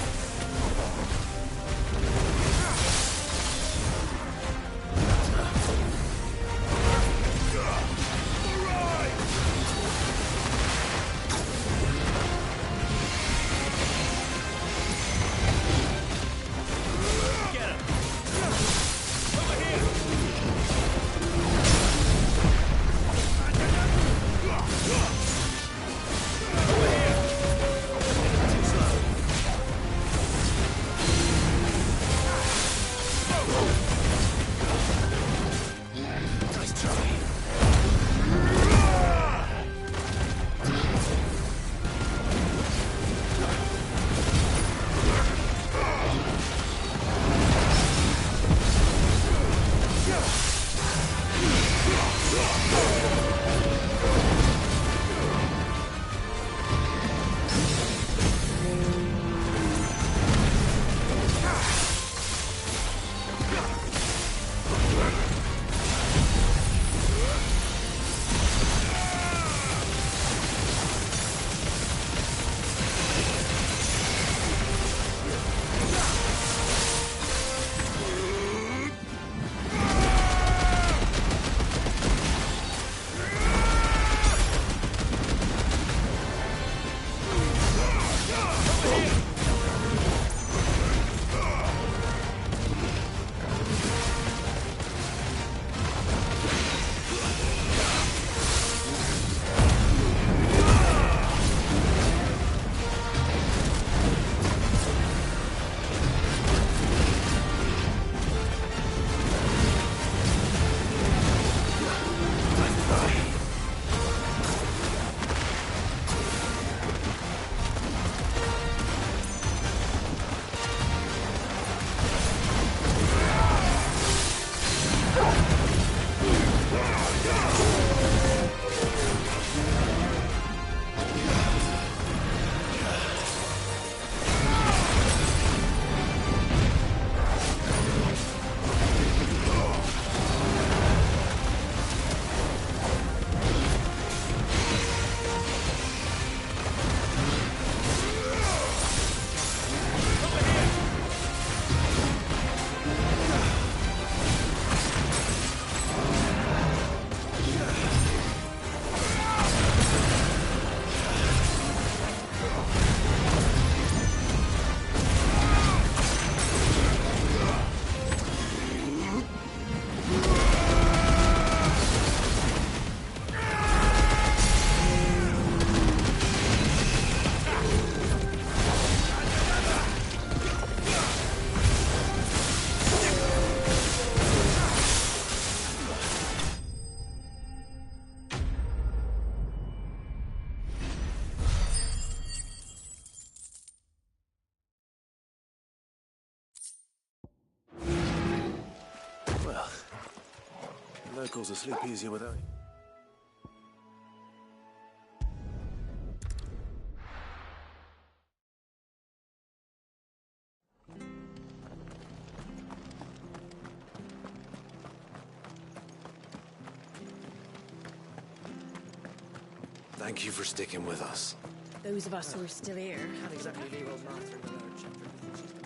Locals will sleep easier without you. Thank you for sticking with us. Those of us who are still here have Exactly leave old Martha in the lurch after everything she's done.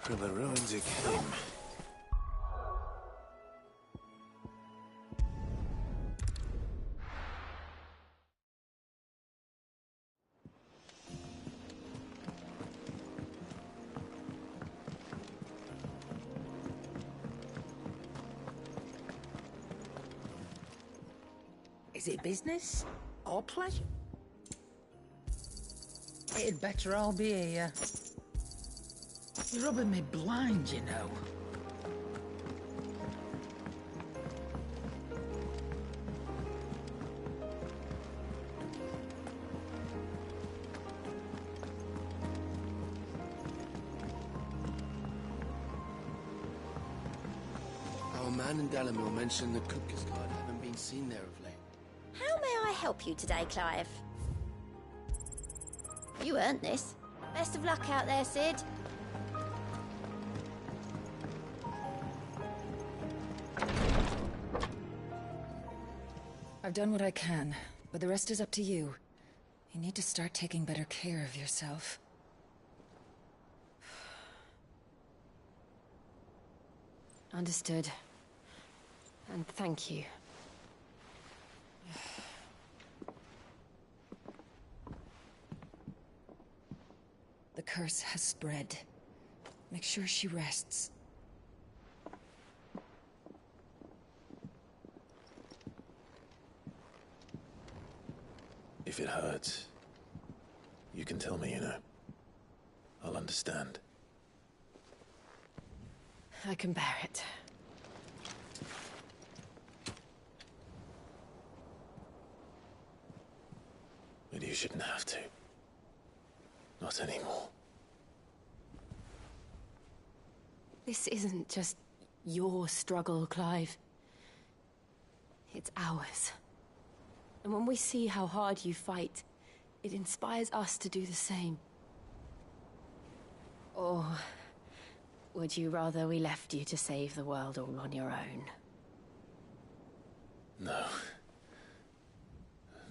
From the ruins it came. Is it business or pleasure? It'd better all be here. You're rubbing me blind, you know. man in Dalamil mentioned that Kupka's guard haven't been seen there of late. How may I help you today, Clive? You earned this. Best of luck out there, Sid. I've done what I can, but the rest is up to you. You need to start taking better care of yourself. Understood. And thank you. The curse has spread. Make sure she rests. If it hurts, you can tell me, you know. I'll understand. I can bear it. But you shouldn't have to. Not anymore. This isn't just your struggle, Clive. It's ours. And when we see how hard you fight, it inspires us to do the same. Or would you rather we left you to save the world all on your own? No.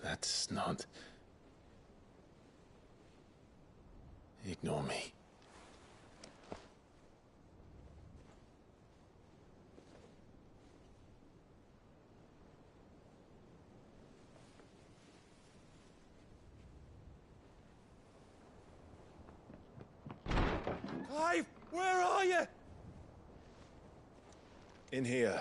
That's not... Ignore me. Clive, where are you? In here.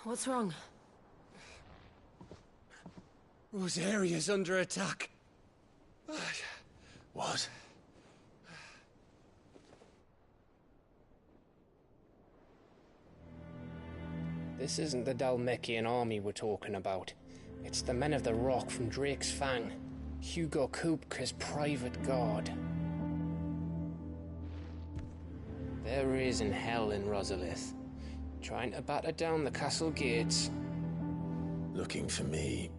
What's wrong? Rosaria's under attack. What? This isn't the Dalmekian army we're talking about. It's the men of the Rock from Drake's Fang. Hugo Kupka's private guard. There is in hell in Rosalith, trying to batter down the castle gates. Looking for me.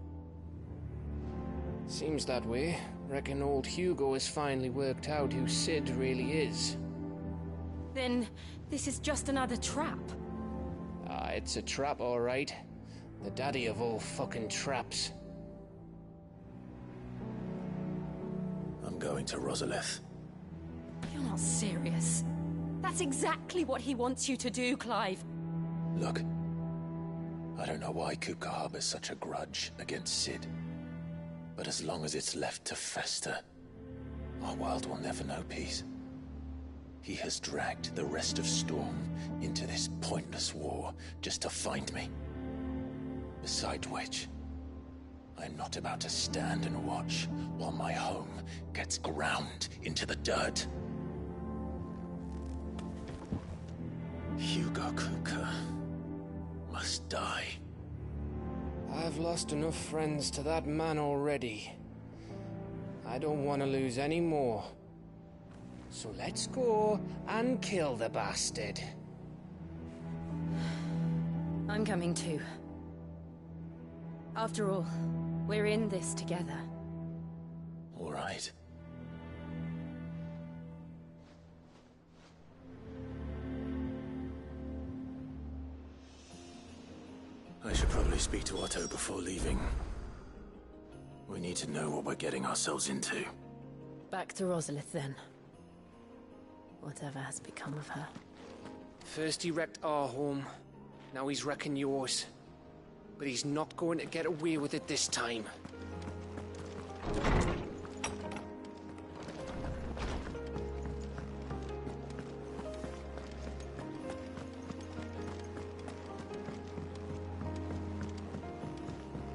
Seems that way. Reckon old Hugo has finally worked out who Sid really is. Then this is just another trap. Ah, it's a trap, all right. The daddy of all fucking traps. I'm going to Rosalith. You're not serious. That's exactly what he wants you to do, Clive. Look, I don't know why Kupka harbors such a grudge against Sid. But as long as it's left to fester, our world will never know peace. He has dragged the rest of Storm into this pointless war just to find me. Besides which, I'm not about to stand and watch while my home gets ground into the dirt. Hugo Kupka must die. I've lost enough friends to that man already. I don't want to lose any more. So let's go and kill the bastard. I'm coming too. After all, we're in this together. All right. I should probably speak to Otto before leaving. We need to know what we're getting ourselves into. Back to Rosalith, then. Whatever has become of her. First he wrecked our home, now he's wrecking yours. But he's not going to get away with it this time.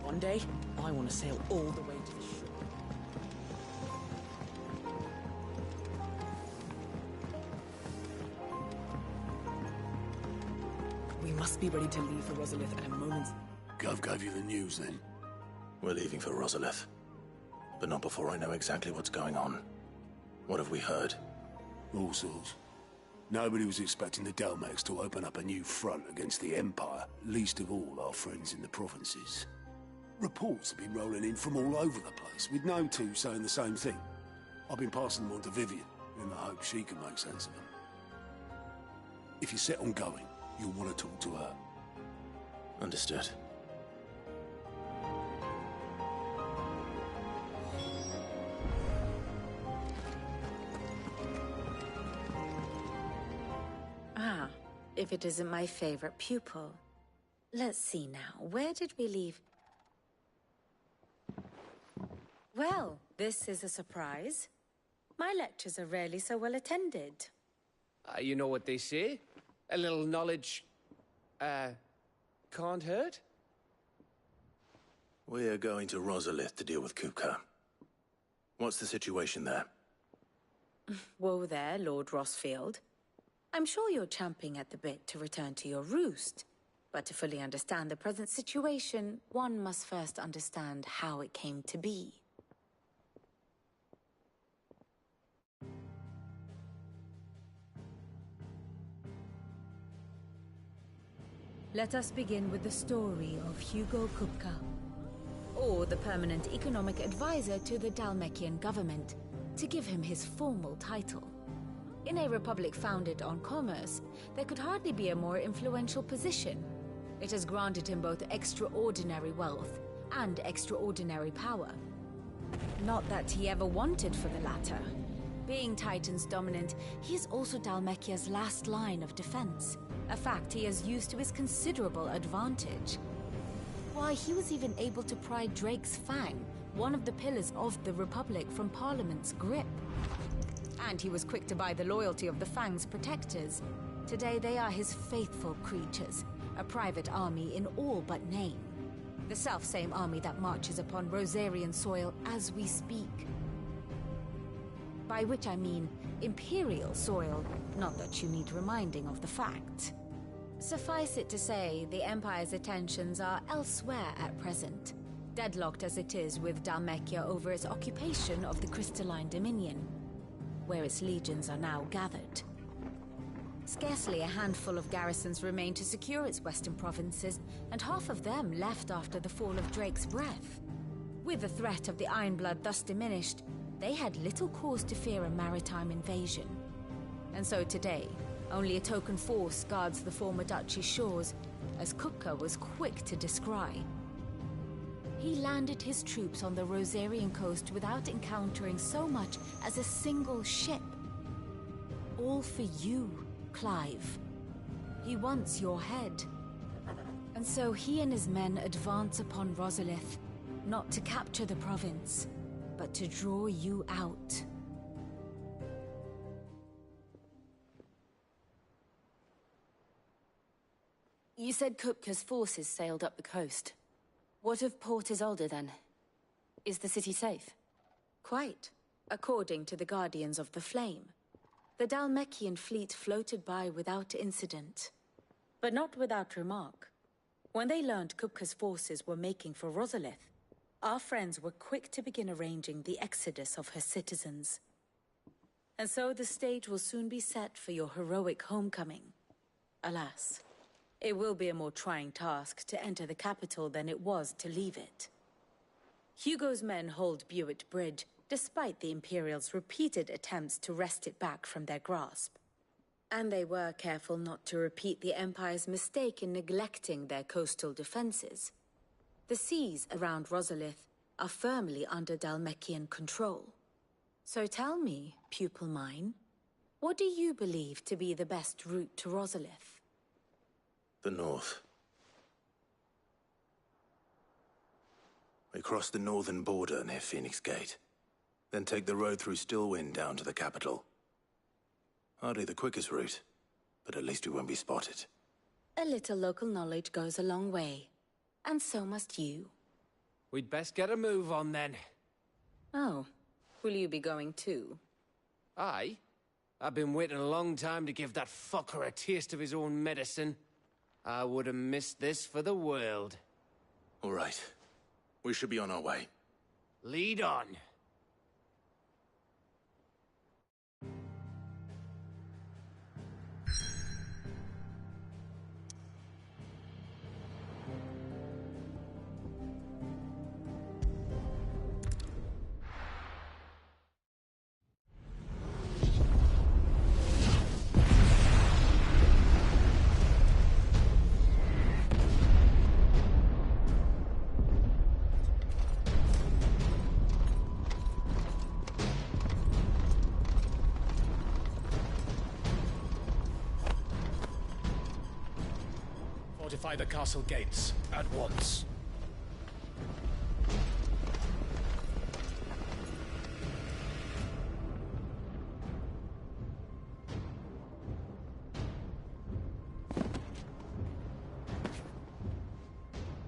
One day, I want to sail all the way to the shore. We must be ready to leave for Rosalith at a moment's... Gov gave you the news, then? We're leaving for Rosalith. But not before I know exactly what's going on. What have we heard? All sorts. Nobody was expecting the Delmex to open up a new front against the Empire, least of all our friends in the provinces. Reports have been rolling in from all over the place, with no two saying the same thing. I've been passing them on to Vivian, in the hope she can make sense of them. If you're set on going, you'll want to talk to her. Understood. Ah, if it isn't my favorite pupil. Let's see now, where did we leave? Well, this is a surprise. My lectures are rarely so well attended. You know what they say? A little knowledge, can't hurt? We're going to Rosalith to deal with Kupka. What's the situation there? Whoa there, Lord Rossfield. I'm sure you're champing at the bit to return to your roost. But to fully understand the present situation, one must first understand how it came to be. Let us begin with the story of Hugo Kupka, or the permanent economic advisor to the Dalmekian government, to give him his formal title. In a republic founded on commerce, there could hardly be a more influential position. It has granted him both extraordinary wealth and extraordinary power. Not that he ever wanted for the latter. Being Titan's dominant, he is also Dalmekia's last line of defense, a fact he has used to his considerable advantage. Why, he was even able to pry Drake's Fang, one of the pillars of the Republic, from Parliament's grip. And he was quick to buy the loyalty of the Fang's protectors. Today they are his faithful creatures, a private army in all but name. The self-same army that marches upon Rosarian soil as we speak. By which I mean Imperial soil, not that you need reminding of the fact. Suffice it to say, the Empire's attentions are elsewhere at present, deadlocked as it is with Dalmekia over its occupation of the Crystalline Dominion, where its legions are now gathered. Scarcely a handful of garrisons remain to secure its western provinces, and half of them left after the fall of Drake's Breath. With the threat of the Ironblood thus diminished, they had little cause to fear a maritime invasion. And so today, only a token force guards the former duchy's shores, as Kupka was quick to descry. He landed his troops on the Rosarian coast without encountering so much as a single ship. All for you, Clive. He wants your head. And so he and his men advance upon Rosalith, not to capture the province, but to draw you out. You said Kupka's forces sailed up the coast. What of Port Isolde, then? Is the city safe? Quite, according to the Guardians of the Flame. The Dalmekian fleet floated by without incident. But not without remark. When they learned Kupka's forces were making for Rosalith, our friends were quick to begin arranging the exodus of her citizens. And so the stage will soon be set for your heroic homecoming. Alas, it will be a more trying task to enter the capital than it was to leave it. Hugo's men hold Buett Bridge, despite the Imperials' repeated attempts to wrest it back from their grasp. And they were careful not to repeat the Empire's mistake in neglecting their coastal defenses. The seas around Rosalith are firmly under Dalmekian control. So tell me, pupil mine, what do you believe to be the best route to Rosalith? The north. We cross the northern border near Phoenix Gate, then take the road through Stillwind down to the capital. Hardly the quickest route, but at least we won't be spotted. A little local knowledge goes a long way, and so must you. We'd best get a move on then. Oh, will you be going too? Aye. I've been waiting a long time to give that fucker a taste of his own medicine. I would have missed this for the world. All right. We should be on our way. Lead on. Fortify the castle gates at once.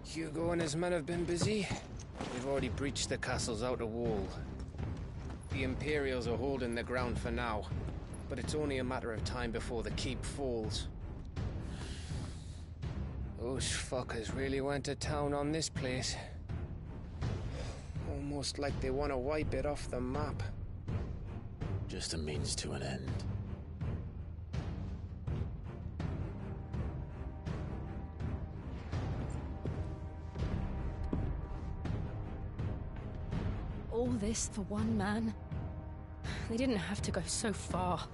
Hugo and his men have been busy. They've already breached the castle's outer wall. The Imperials are holding the ground for now, but it's only a matter of time before the keep falls. Those fuckers really went to town on this place. Almost like they want to wipe it off the map. Just a means to an end. All this for one man? They didn't have to go so far.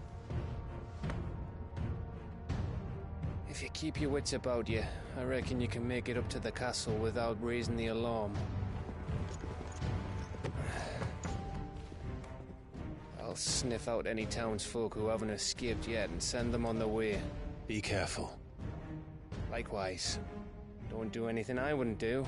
If you keep your wits about you, I reckon you can make it up to the castle without raising the alarm. I'll sniff out any townsfolk who haven't escaped yet and send them on their way. Be careful. Likewise. Don't do anything I wouldn't do.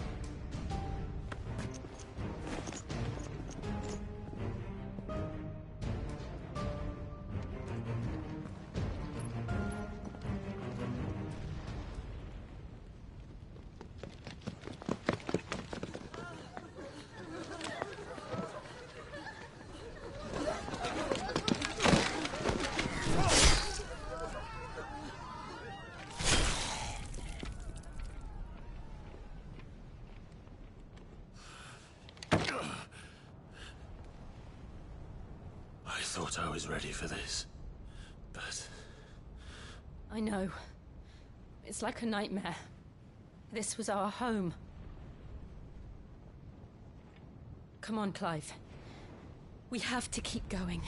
I thought I was ready for this, but... I know. It's like a nightmare. This was our home. Come on, Clive. We have to keep going.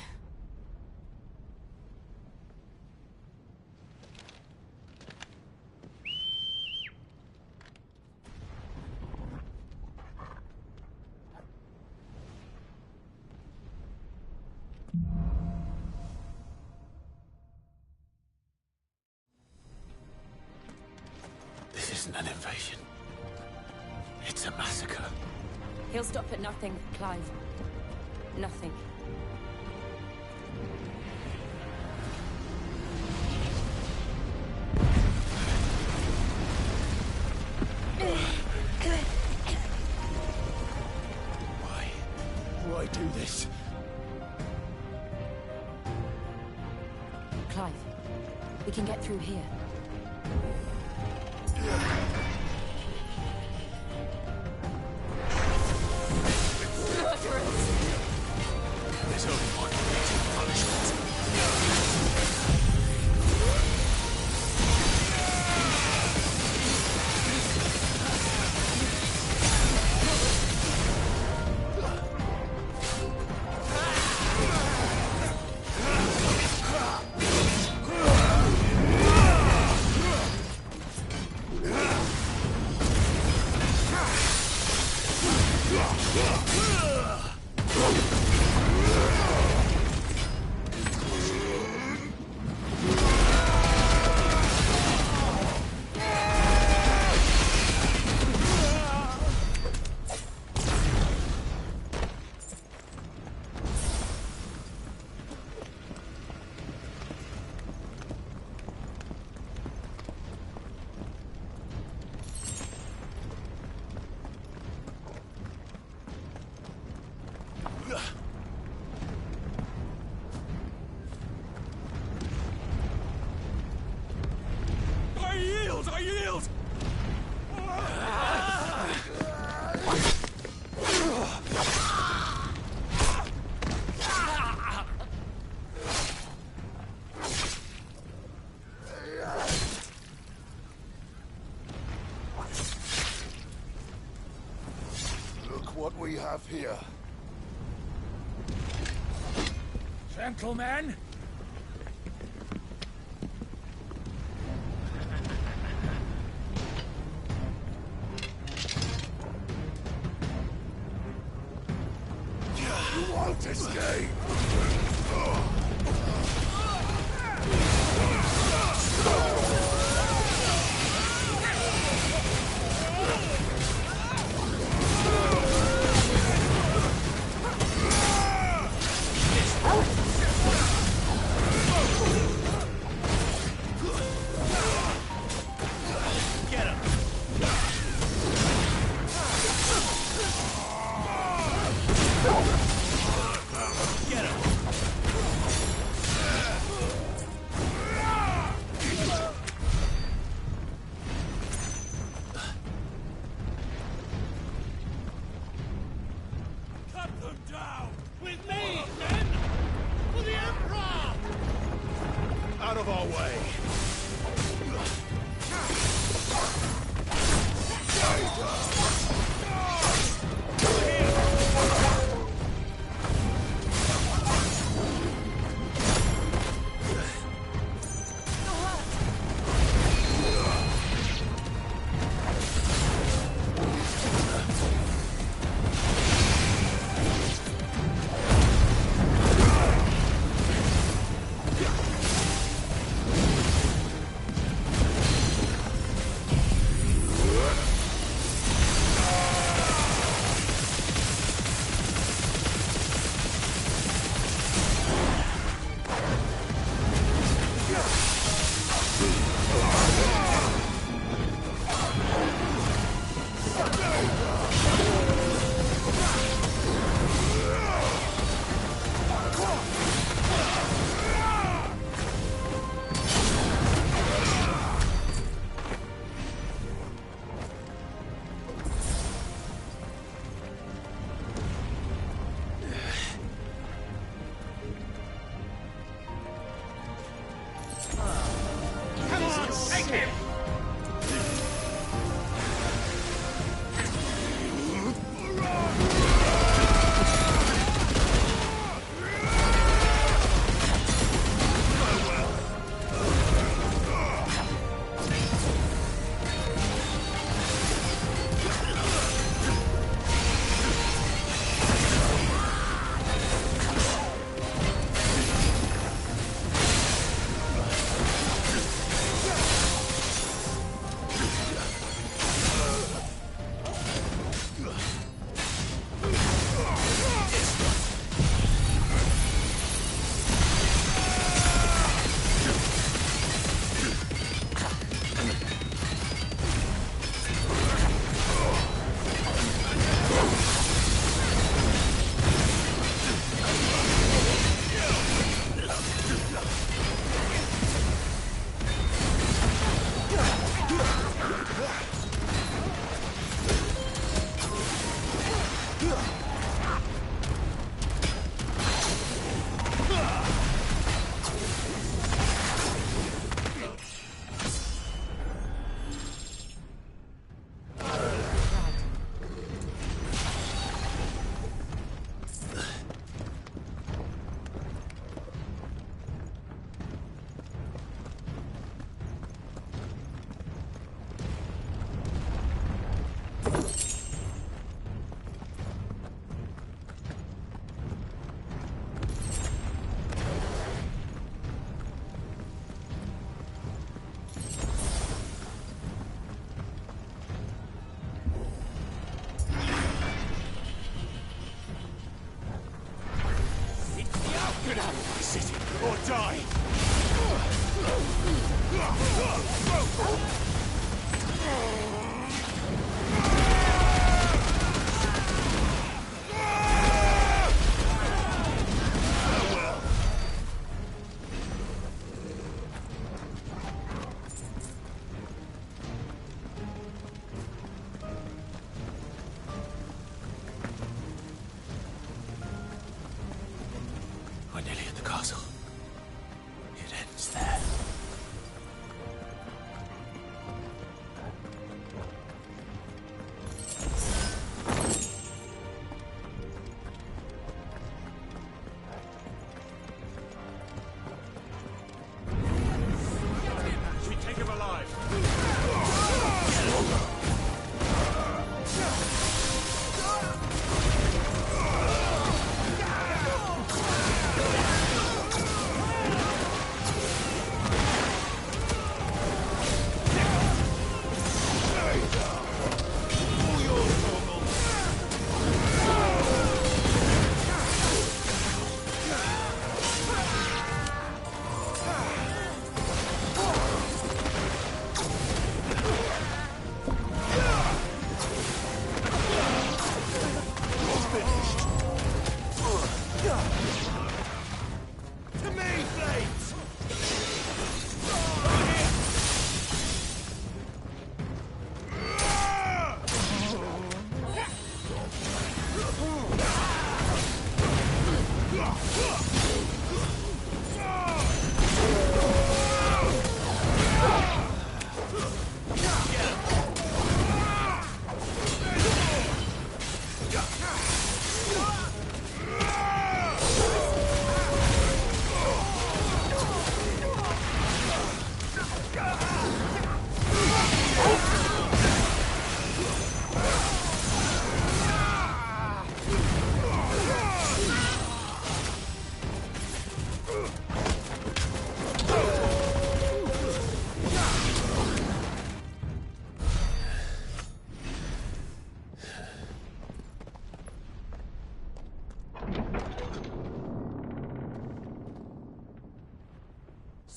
This isn't an invasion. It's a massacre. He'll stop at nothing, Clive. Nothing. Why do this? Clive, we can get through here. There's only one way to punishment. I yield! Look what we have here. Gentlemen! You won't escape! our way.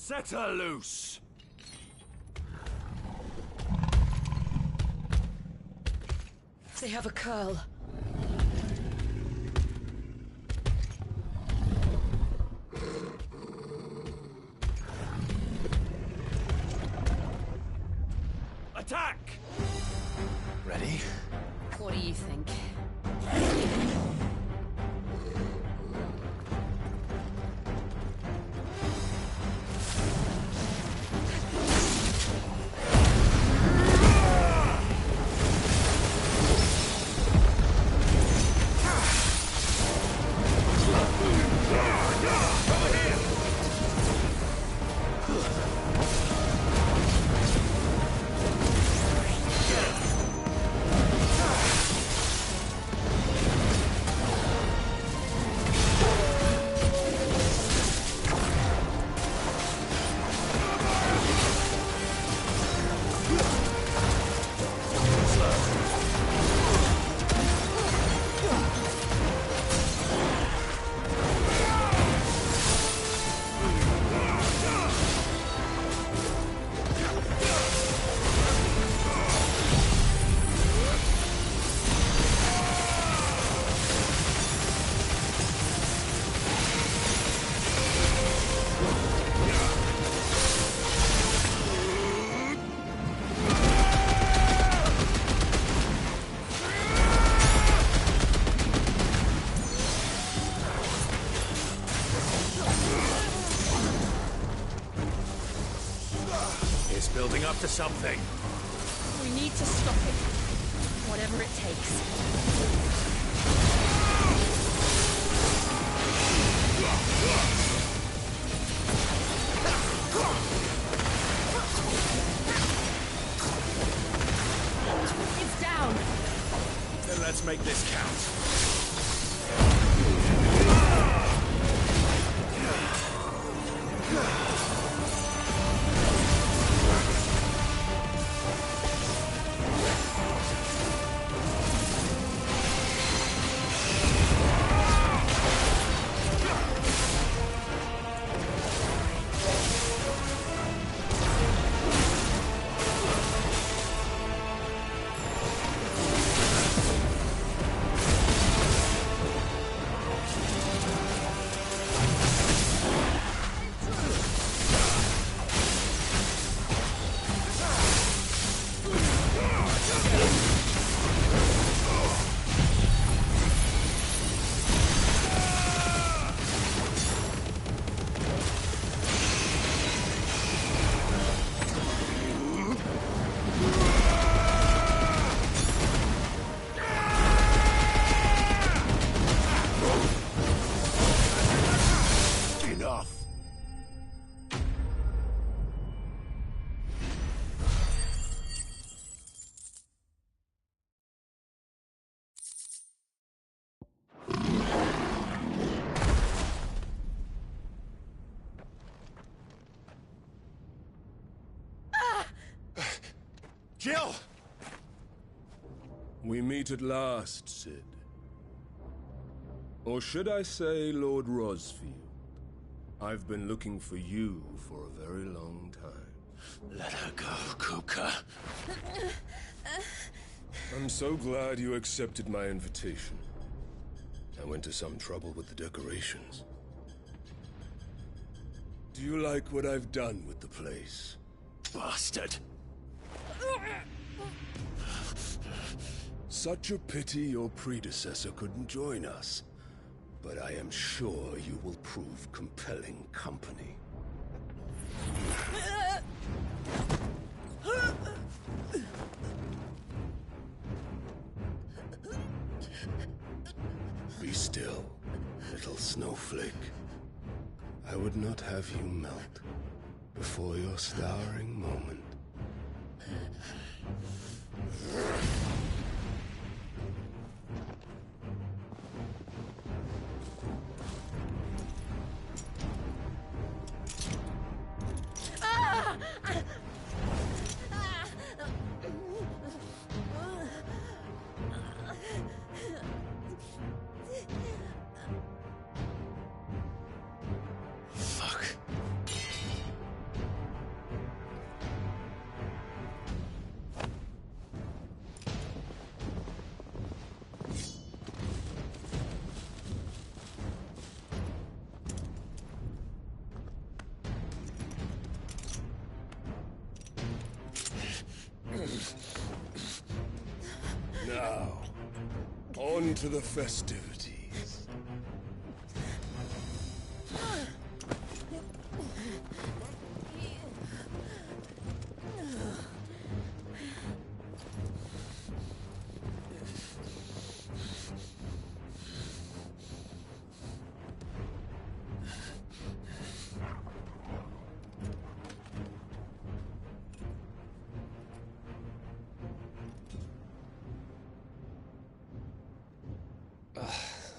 Set her loose! They have a curl. Attack! Ready? What do you think? It's building up to something. We need to stop it. Whatever it takes. It's down. Then let's make this count. Jill! We meet at last, Sid. Or should I say, Lord Rosfield? I've been looking for you for a very long time. Let her go, Kuka. I'm so glad you accepted my invitation. I went to some trouble with the decorations. Do you like what I've done with the place? Bastard! Such a pity your predecessor couldn't join us. But I am sure you will prove compelling company. Be still, little snowflake. I would not have you melt before your starring moment. On to the festivities.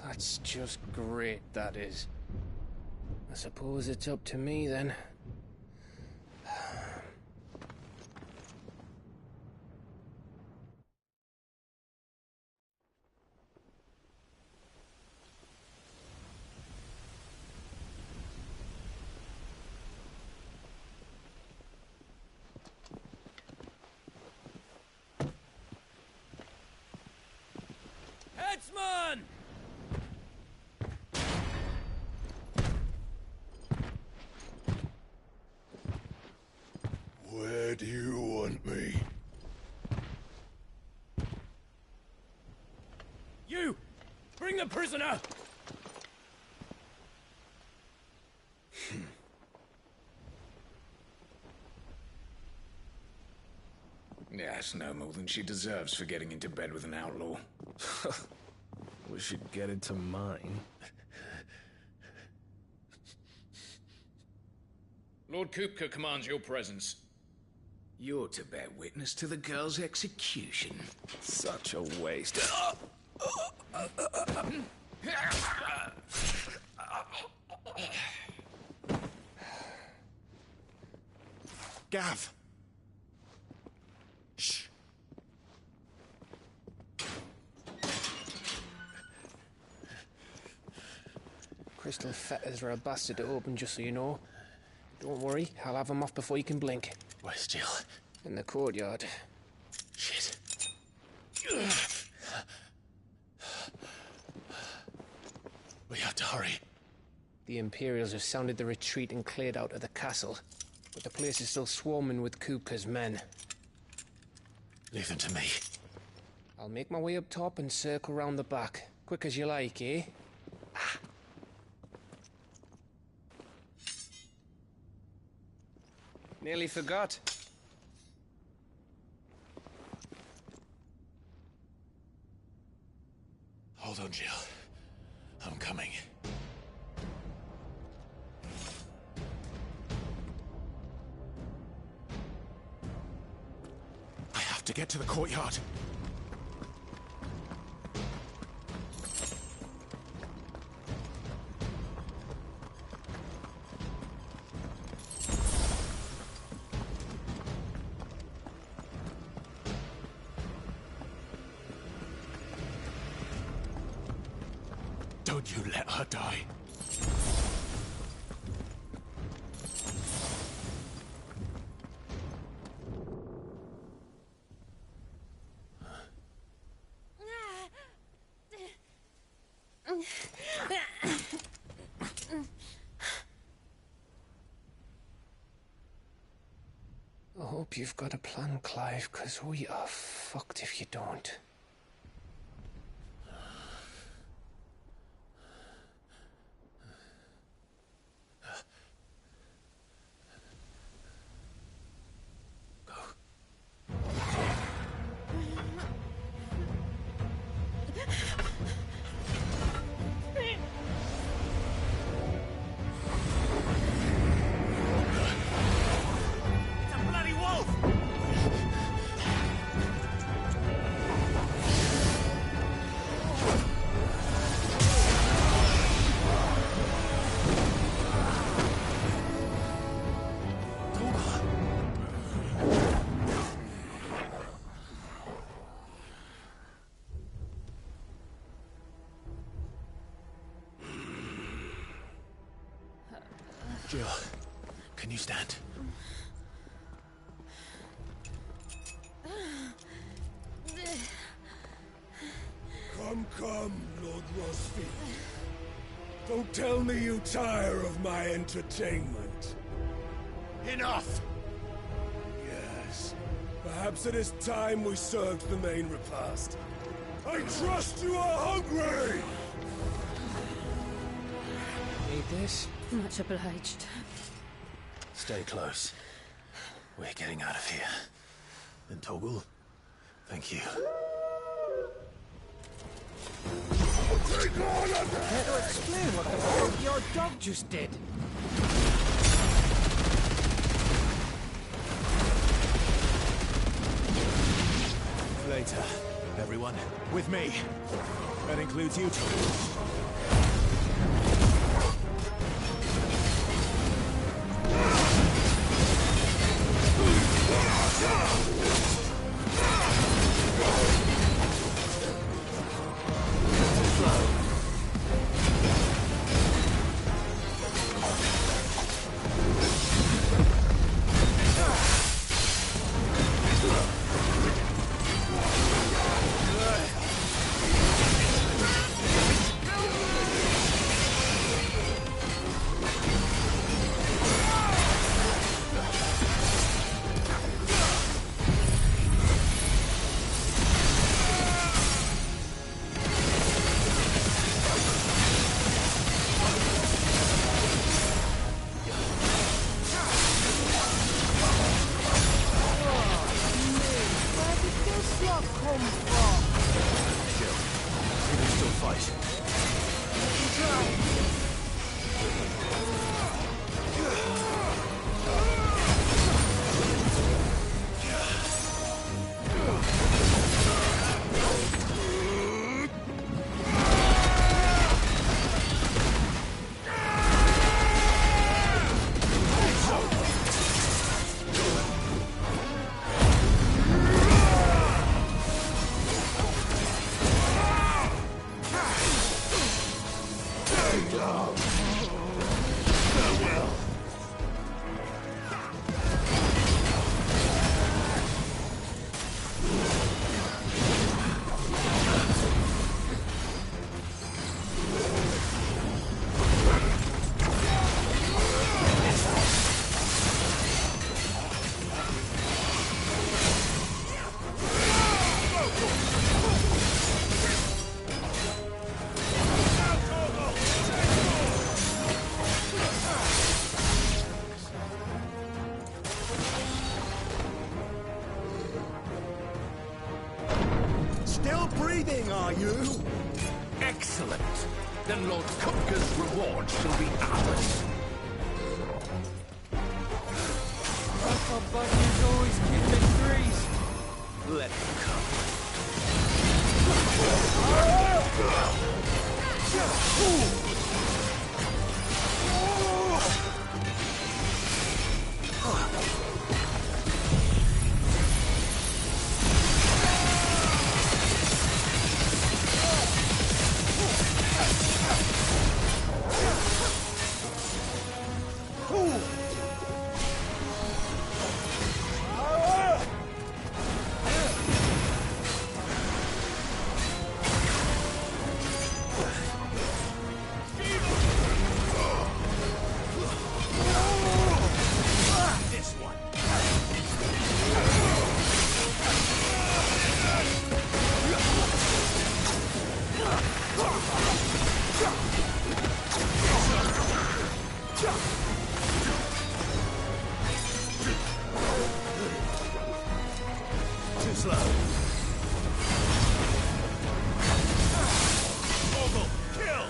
That's just great, that is. I suppose it's up to me, then. Headsman! Where do you want me? You! Bring the prisoner! Yes, no more than she deserves for getting into bed with an outlaw. We should get into mine. Lord Kupka commands your presence. You're to bear witness to the girl's execution. Such a waste. Gav! Shh. Crystal fetters are a bastard to open, just so you know. Don't worry, I'll have them off before you can blink. Where's Jill? In the courtyard. Shit. We have to hurry. The Imperials have sounded the retreat and cleared out of the castle, but the place is still swarming with Kupka's men. Leave them to me. I'll make my way up top and circle round the back. Quick as you like, eh? Nearly forgot. Hold on, Jill. I'm coming. I have to get to the courtyard. Don't you let her die. I hope you've got a plan, Clive, 'cause we are fucked if you don't. Jill, can you stand? Come, Lord Rosfield. Don't tell me you tire of my entertainment. Enough! Yes. Perhaps it is time we served the main repast. I trust you are hungry! Need this? Much obliged. Stay close. We're getting out of here. And Toggle, thank you. Take all of them! Care to explain what the fuck your dog just did? Later, everyone. With me. That includes you two. Still breathing, are you? Excellent. Then Lord Kupka's reward shall be ours. Papa Bunny's always keeping it threes. Let him come. Too slow. Ogle, kill!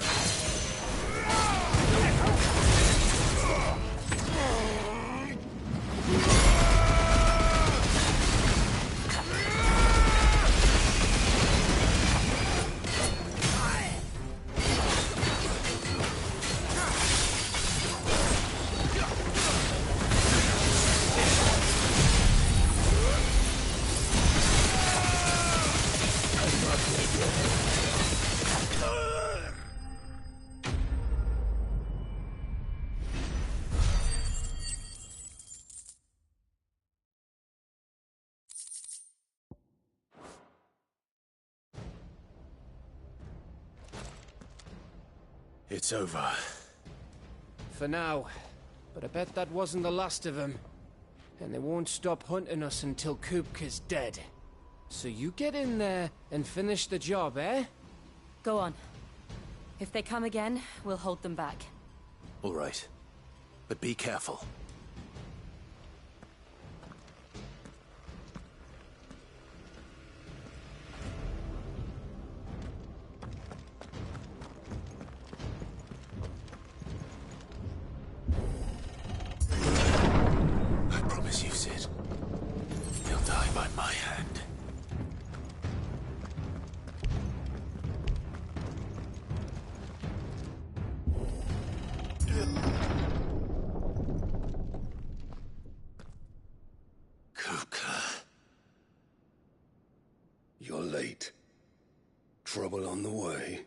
It's over. For now. But I bet that wasn't the last of them. And they won't stop hunting us until Kupka's dead. So you get in there and finish the job, eh? Go on. If they come again, we'll hold them back. All right. But be careful. I promise you, Sid. He'll die by my hand. Kupka. You're late. Trouble on the way.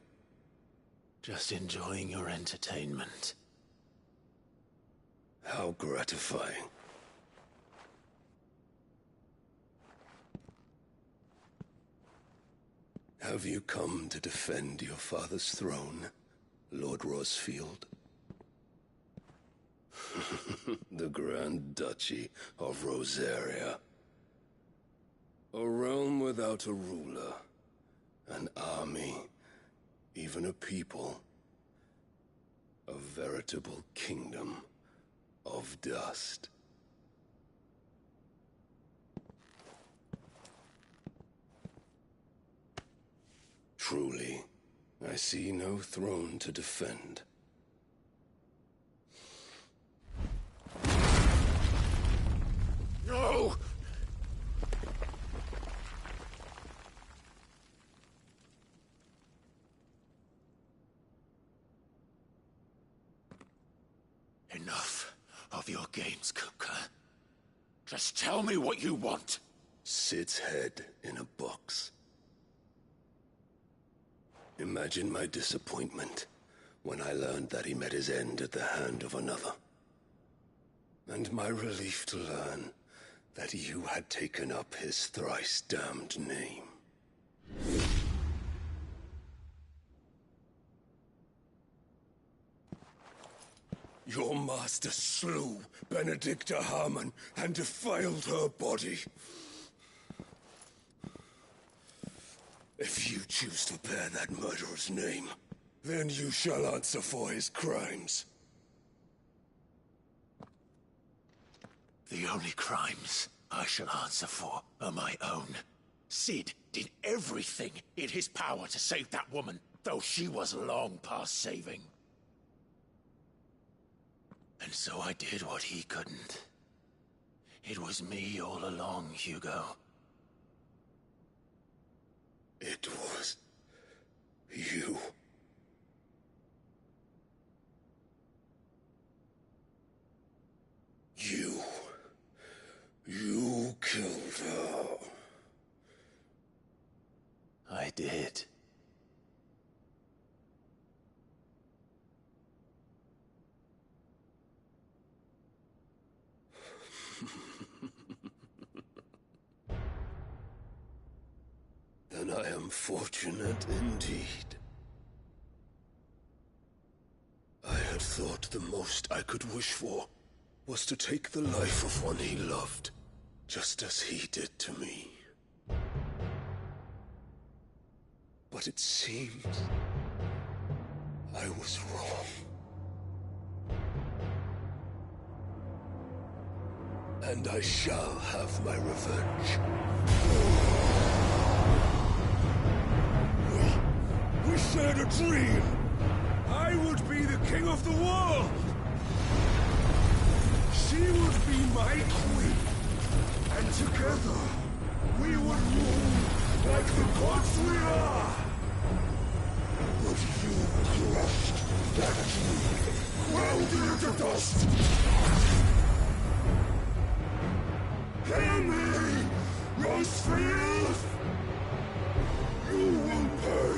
Just enjoying your entertainment. How gratifying. Have you come to defend your father's throne, Lord Rosfield? The Grand Duchy of Rosaria. A realm without a ruler, an army, even a people. A veritable kingdom of dust. Truly, I see no throne to defend. No! Enough of your games, Kupka. Just tell me what you want. Sid's head in a box. Imagine my disappointment when I learned that he met his end at the hand of another. And my relief to learn that you had taken up his thrice-damned name. Your master slew Benedicta Harmon and defiled her body. If you choose to bear that murderer's name, then you shall answer for his crimes. The only crimes I shall answer for are my own. Sid did everything in his power to save that woman, though she was long past saving. And so I did what he couldn't. It was me all along, Hugo. It was you. You killed her. I did. Then I am fortunate indeed. I had thought the most I could wish for was to take the life of one he loved, just as he did to me. But it seems I was wrong. And I shall have my revenge. We shared a dream! I would be the king of the world! She would be my queen! And together, we would rule like the gods we are! But you crushed that dream, ground it into dust! Hear me, Rosefield! You will pay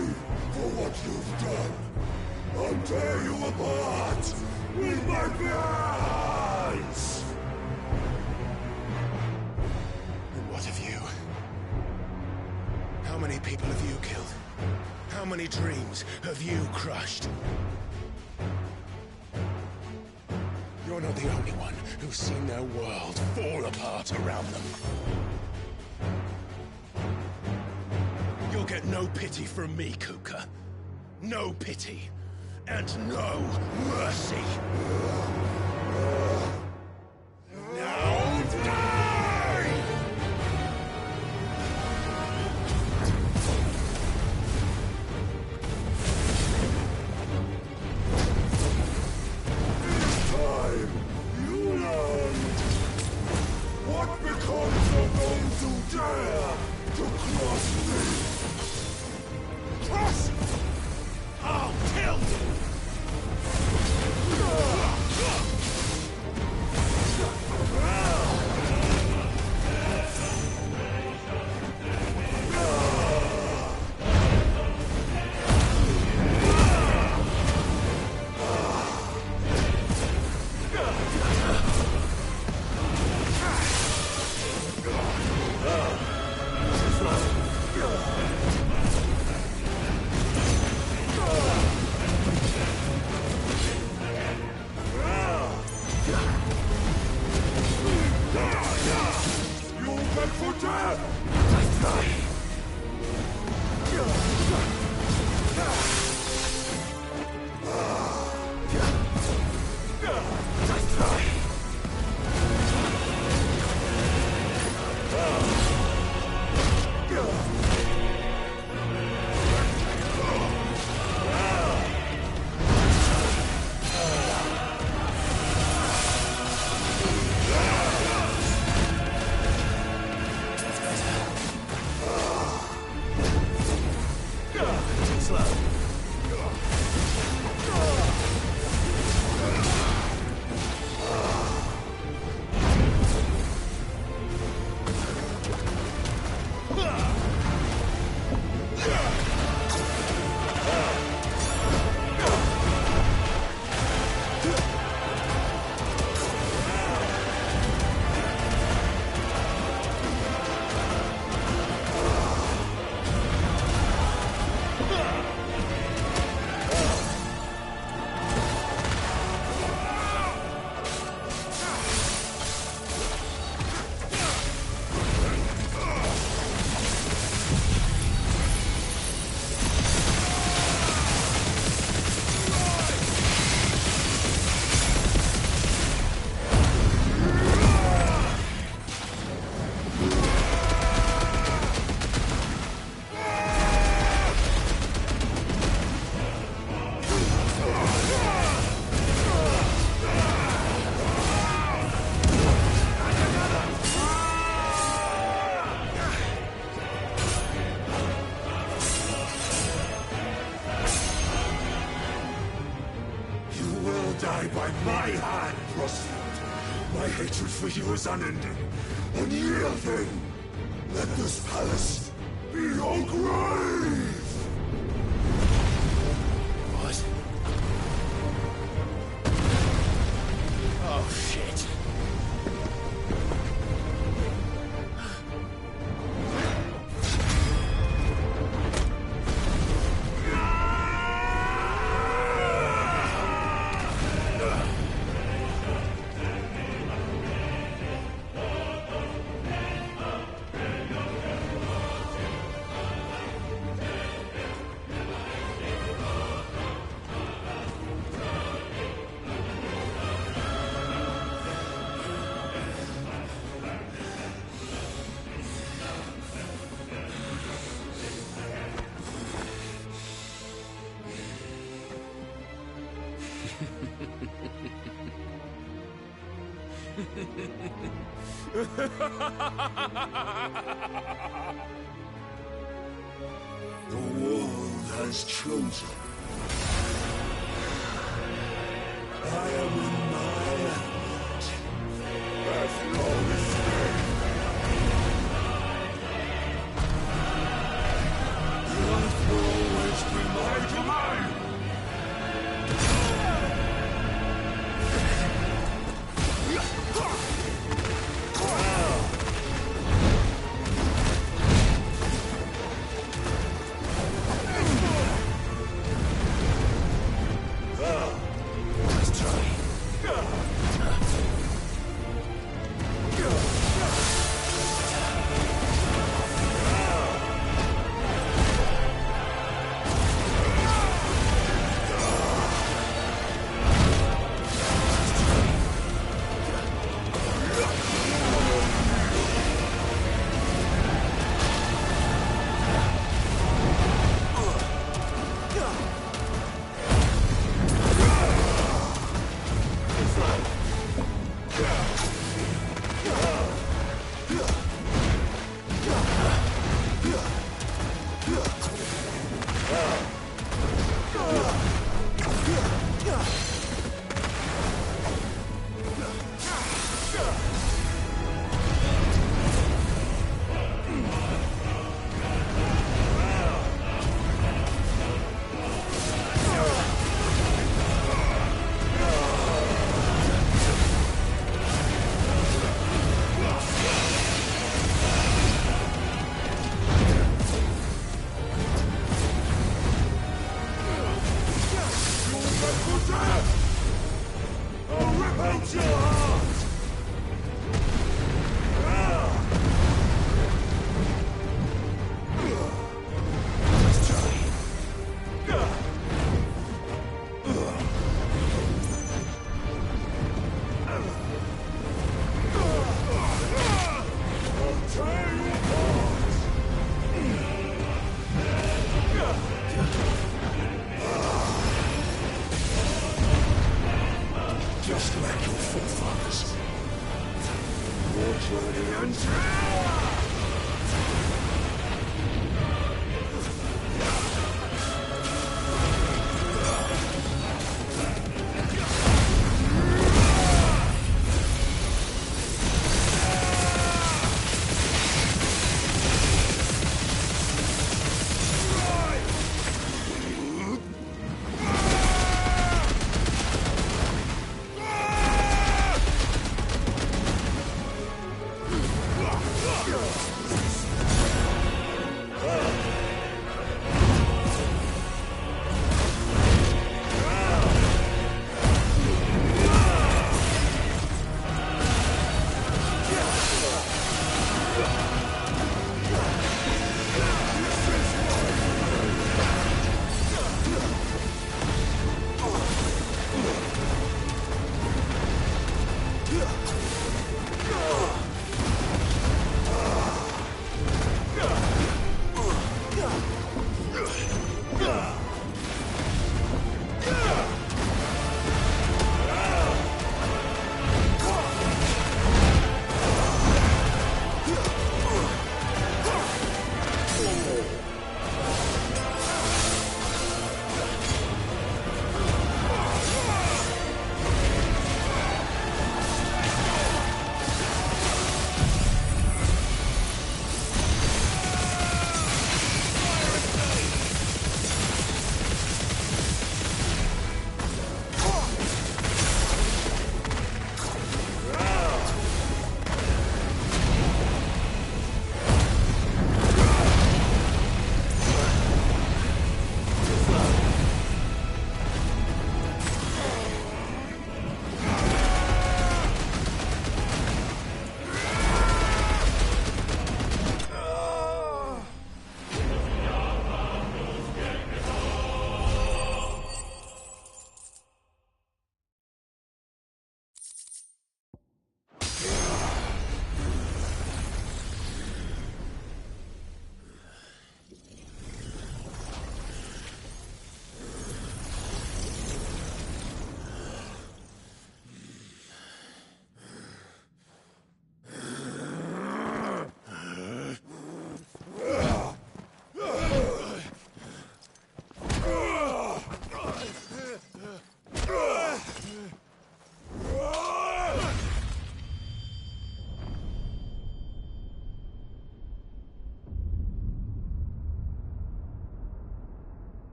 for what you've done. I'll tear you apart with my bare hands! And what of you? How many people have you killed? How many dreams have you crushed? You're not the only one who's seen their world fall apart around them. You'll get no pity from me, Kuka. No pity. And no mercy. Now die! This time, you learn what becomes of those who dare to cross me. Cross! I'll kill you! For you is unending, unyielding. Let this palace be your grave! What? Oh, shit. The world has chosen. I am in my element. There's no escape. The earth will always be my domain.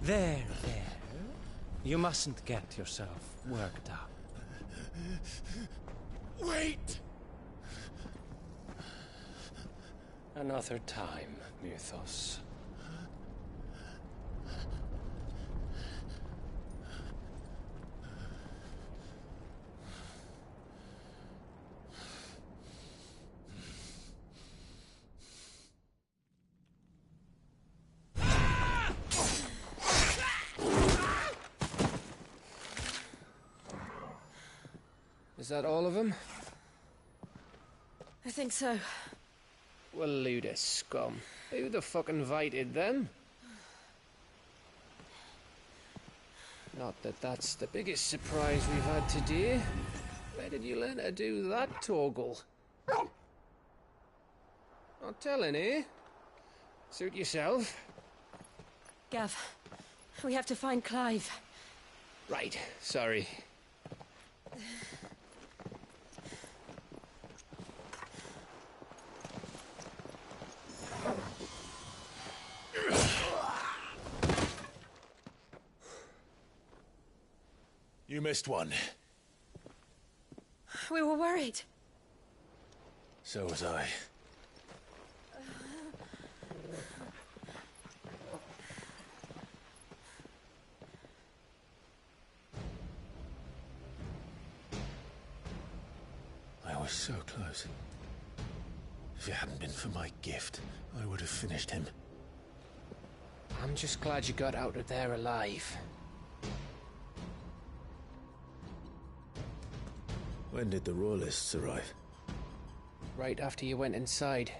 There. You mustn't get yourself worked up. Wait! Another time, Mythos. Is that all of them? I think so. Well, load of scum. Who the fuck invited them? Not that that's the biggest surprise we've had today. Where did you learn to do that, Torgal? Not telling, eh? Suit yourself. Gav, we have to find Clive. Right, sorry. You missed one. We were worried. So was I. I was so close. If it hadn't been for my gift, I would have finished him. I'm just glad you got out of there alive. When did the Royalists arrive? Right after you went inside.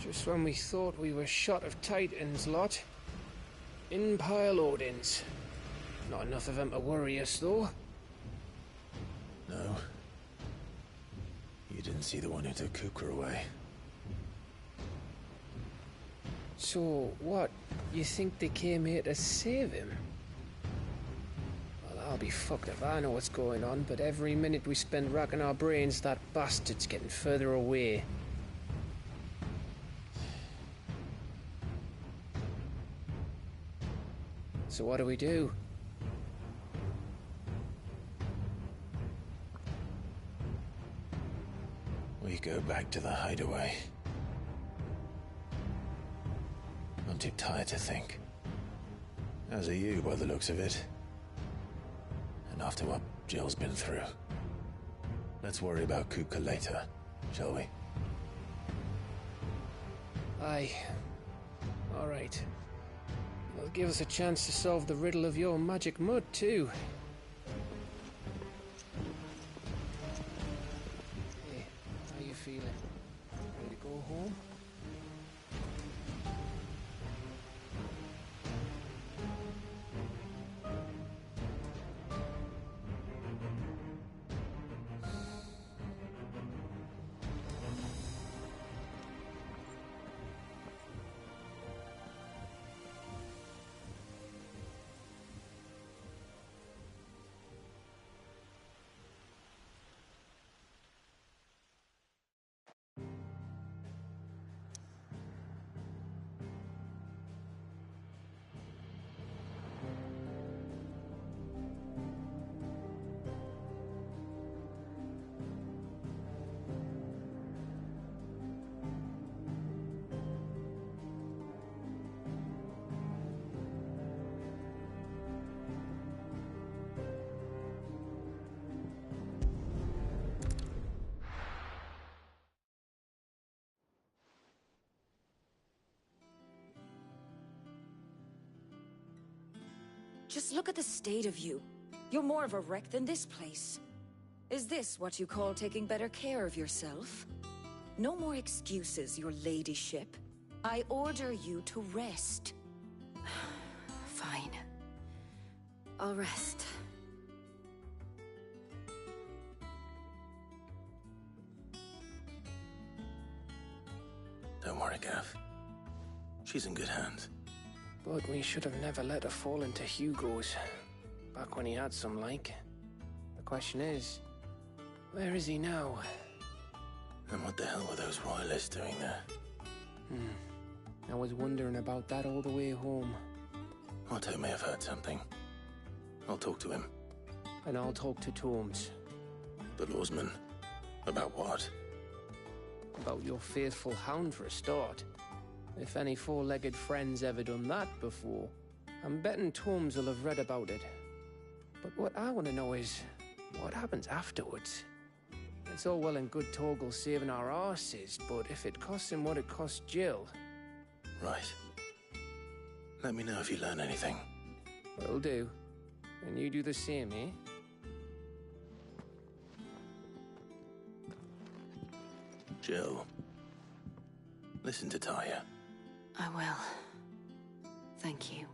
Just when we thought we were shot of Titans, lot. In pile Odins. Not enough of them to worry us, though. No. You didn't see the one who took Kukra away. So, what? You think they came here to save him? Well, I'll be fucked if I know what's going on, but every minute we spend racking our brains, that bastard's getting further away. So what do we do? We go back to the hideaway. I'm too tired to think. As are you, by the looks of it. And after what Jill's been through. Let's worry about Kuka later, shall we? Aye. All right. It'll give us a chance to solve the riddle of your magic mud, too. Hey, how you feeling? Ready to go home? Just look at the state of you. You're more of a wreck than this place. Is this what you call taking better care of yourself? No more excuses, your ladyship. I order you to rest. Fine. I'll rest. Don't worry, Gav. She's in good hands. But we should have never let her fall into Hugo's. Back when he had some like. The question is, where is he now? And what the hell were those royalists doing there? I was wondering about that all the way home. Otto may have heard something. I'll talk to him. And I'll talk to Torms. The lawsman? About what? About your faithful hound for a start. If any four-legged friend's ever done that before, I'm betting Torms will have read about it. But what I want to know is, what happens afterwards? It's all well and good Torgal saving our arses, but if it costs him what it cost Jill... Right. Let me know if you learn anything. Will do. And you do the same, eh? Jill. Listen to Taya. I will. Thank you.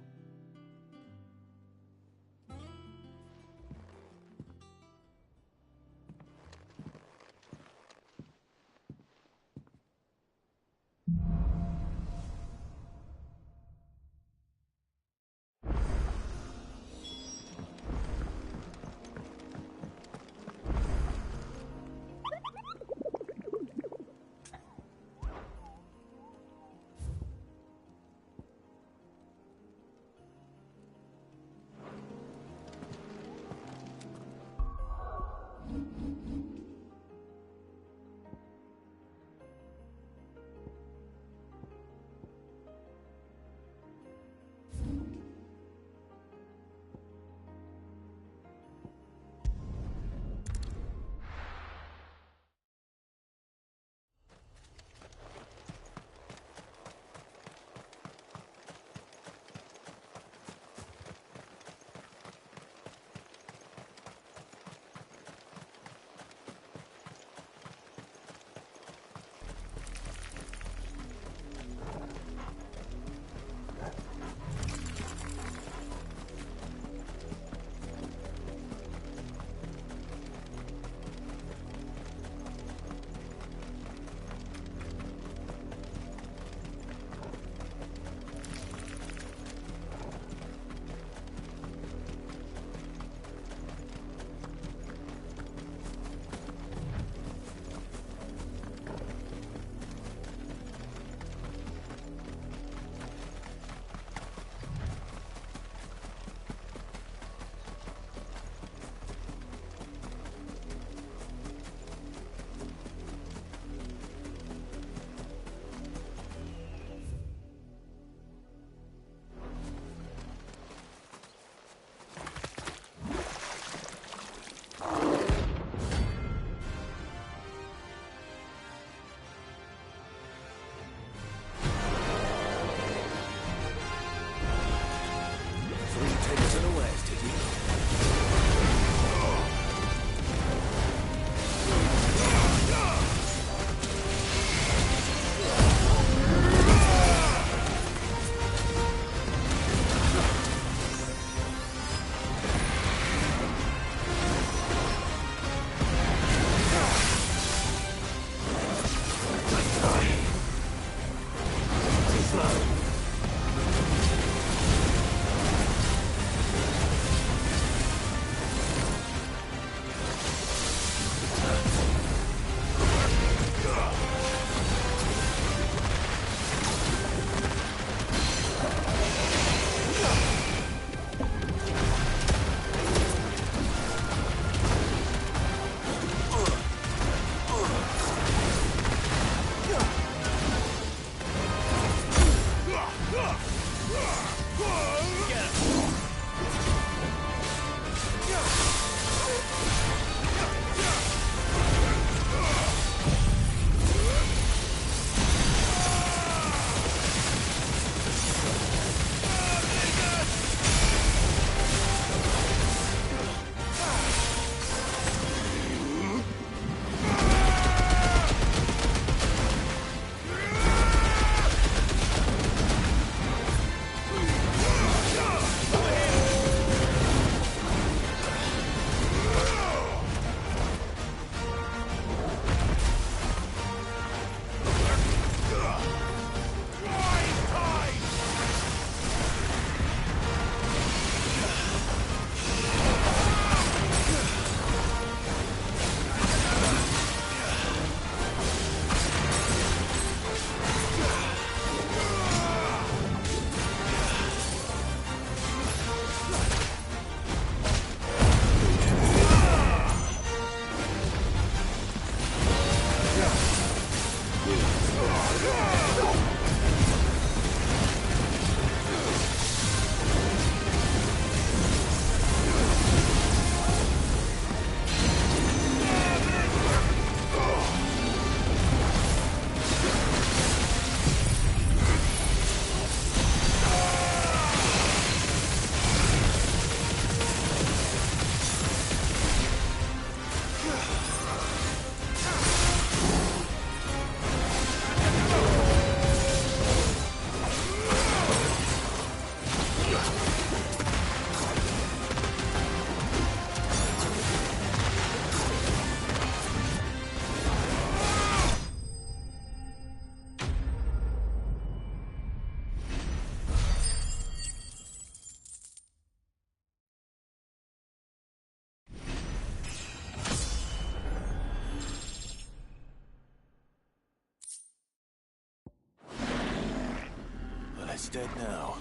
dead now.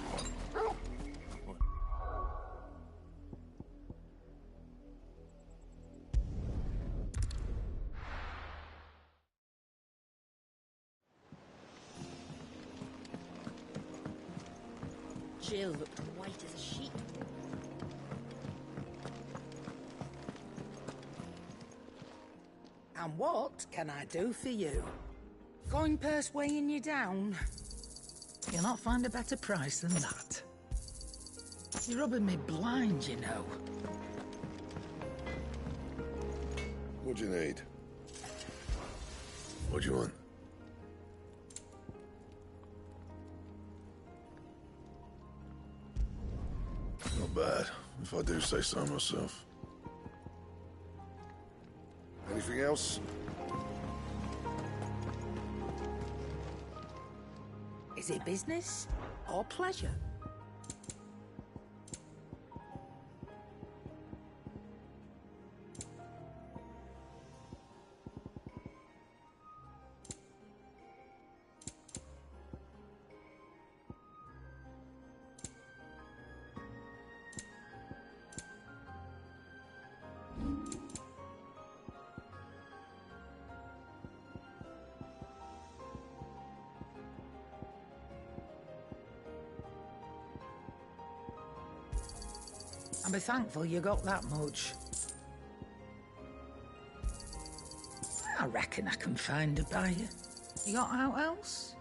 Jill looked white as a sheet. And what can I do for you? Coin purse weighing you down? You'll not find a better price than that. You're rubbing me blind, you know. What do you need? What do you want? Not bad, if I do say so myself. Anything else? Is it business or pleasure? And be thankful you got that much. I reckon I can find a buyer. You got out else?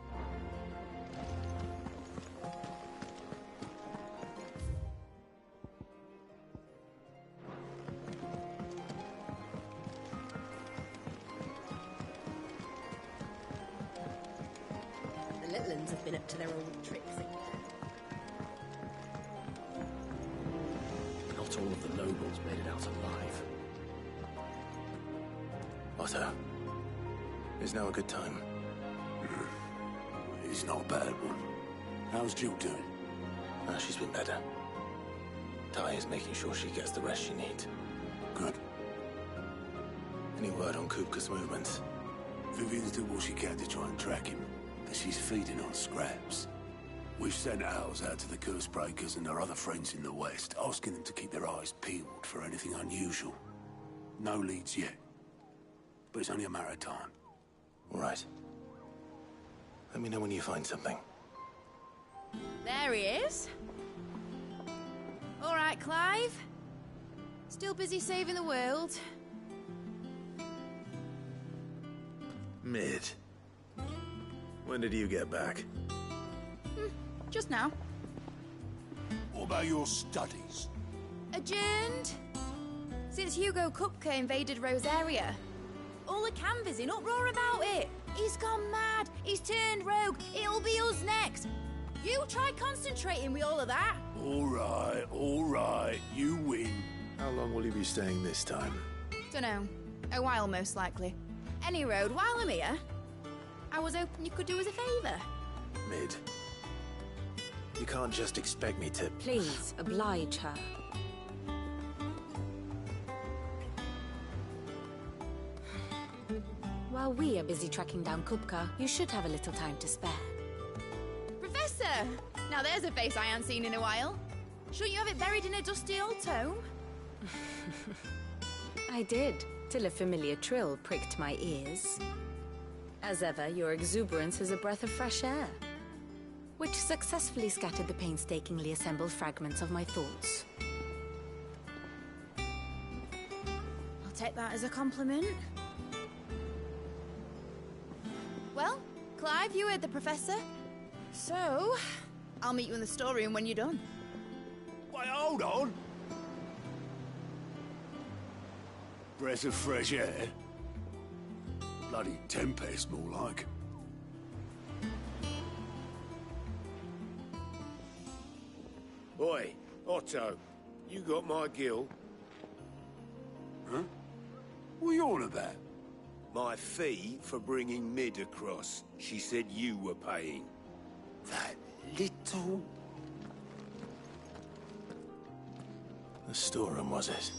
The little uns have been up to their old tricks again. Not all of the nobles made it out alive. Otto, is now a good time? It's not a bad one. How's Jill doing? She's been better. Ty is making sure she gets the rest she needs. Good. Any word on Kupka's movements? Vivian's doing what she can to try and track him, but she's feeding on scraps. We've sent ours out to the Curse Breakers and our other friends in the West, asking them to keep their eyes peeled for anything unusual. No leads yet, but it's only a matter of time. All right. Let me know when you find something. There he is. All right, Clive. Still busy saving the world. Mid. When did you get back? Just now. What about your studies? Adjourned. Since Hugo Kupka invaded Rosaria. All the canvassing in uproar about it. He's gone mad. He's turned rogue. It'll be us next. You try concentrating with all of that. All right. You win. How long will you be staying this time? Dunno. A while, most likely. Any road, while I'm here, I was hoping you could do us a favour. Mid. You can't just expect me to... Please, oblige her. While we are busy tracking down Kupka, you should have a little time to spare. Professor! Now there's a face I haven't seen in a while. Shouldn't you have it buried in a dusty old tome? I did, till a familiar trill pricked my ears. As ever, your exuberance is a breath of fresh air, which successfully scattered the painstakingly assembled fragments of my thoughts. I'll take that as a compliment. Well, Clive, you heard the Professor. So, I'll meet you in the storeroom when you're done. Wait, hold on. Breath of fresh air. Bloody tempest, more like. Oi, Otto, you got my gill? Huh? What are you on about? My fee for bringing Mid across. She said you were paying. That little... The storeroom, was it?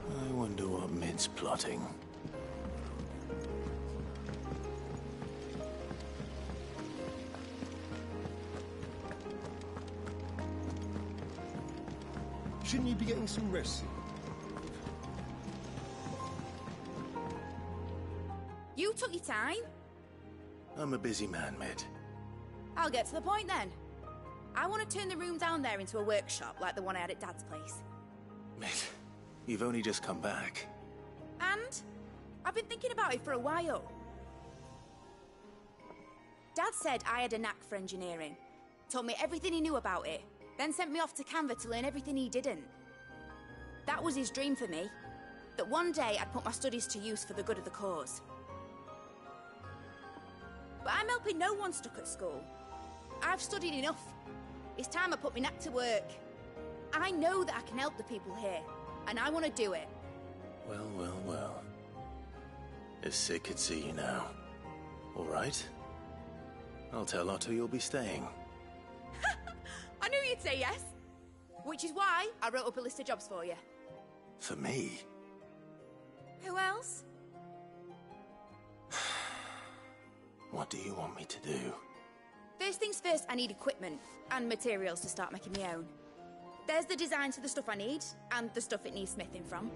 I wonder what Mid's plotting. be getting some rest soon. You took your time. I'm a busy man, Mid. I'll get to the point then. I want to turn the room down there into a workshop like the one I had at Dad's place. Mid, you've only just come back. And I've been thinking about it for a while. Dad said I had a knack for engineering. Told me everything he knew about it, then sent me off to Canva to learn everything he didn't. That was his dream for me. That one day I'd put my studies to use for the good of the cause. But I'm helping no one stuck at school. I've studied enough. It's time I put my knack to work. I know that I can help the people here, and I want to do it. Well, well, well. If Sid could see you now. All right. I'll tell Otto you'll be staying. I knew you'd say yes. Which is why I wrote up a list of jobs for you. For me? Who else? What do you want me to do? First things first, I need equipment and materials to start making my own. There's the designs for the stuff I need, and the stuff it needs smithing from.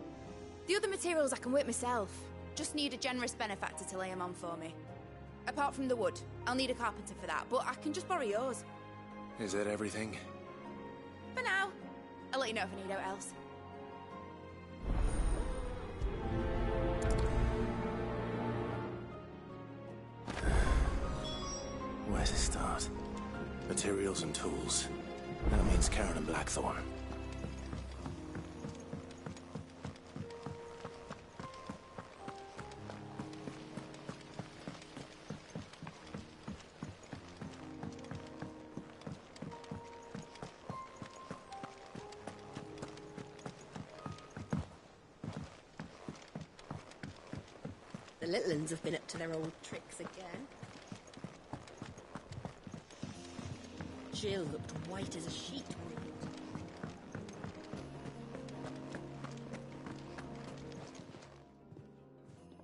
The other materials I can work myself. Just need a generous benefactor to lay them on for me. Apart from the wood, I'll need a carpenter for that, but I can just borrow yours. Is that everything? For now. I'll let you know if I need out else. Where to start? Materials and tools. That means Karen and Blackthorn. The little uns have been up to their old tricks again. Jill looked white as a sheet.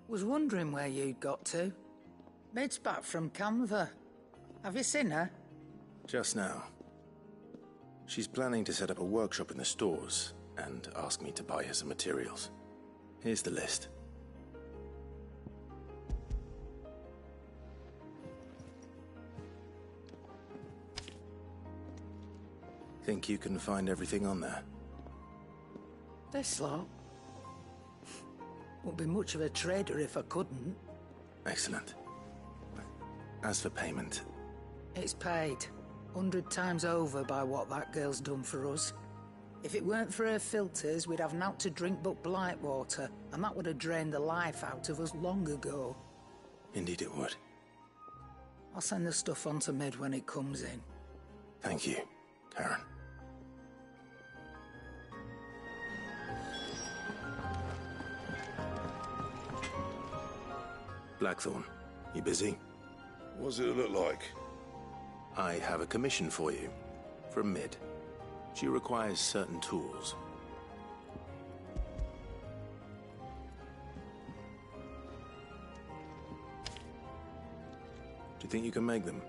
Was wondering where you'd got to. Mid's back from Canva. Have you seen her? Just now. She's planning to set up a workshop in the stores and ask me to buy her some materials. Here's the list. Think you can find everything on there? This lot? Wouldn't be much of a trader if I couldn't. Excellent. As for payment... It's paid. 100 times over by what that girl's done for us. If it weren't for her filters, we'd have naught to drink but blight water, and that would have drained the life out of us long ago. Indeed it would. I'll send the stuff on to Mid when it comes in. Thank you, Karen. Blackthorn, you busy? What's it look like? I have a commission for you. From Mid. She requires certain tools. Do you think you can make them?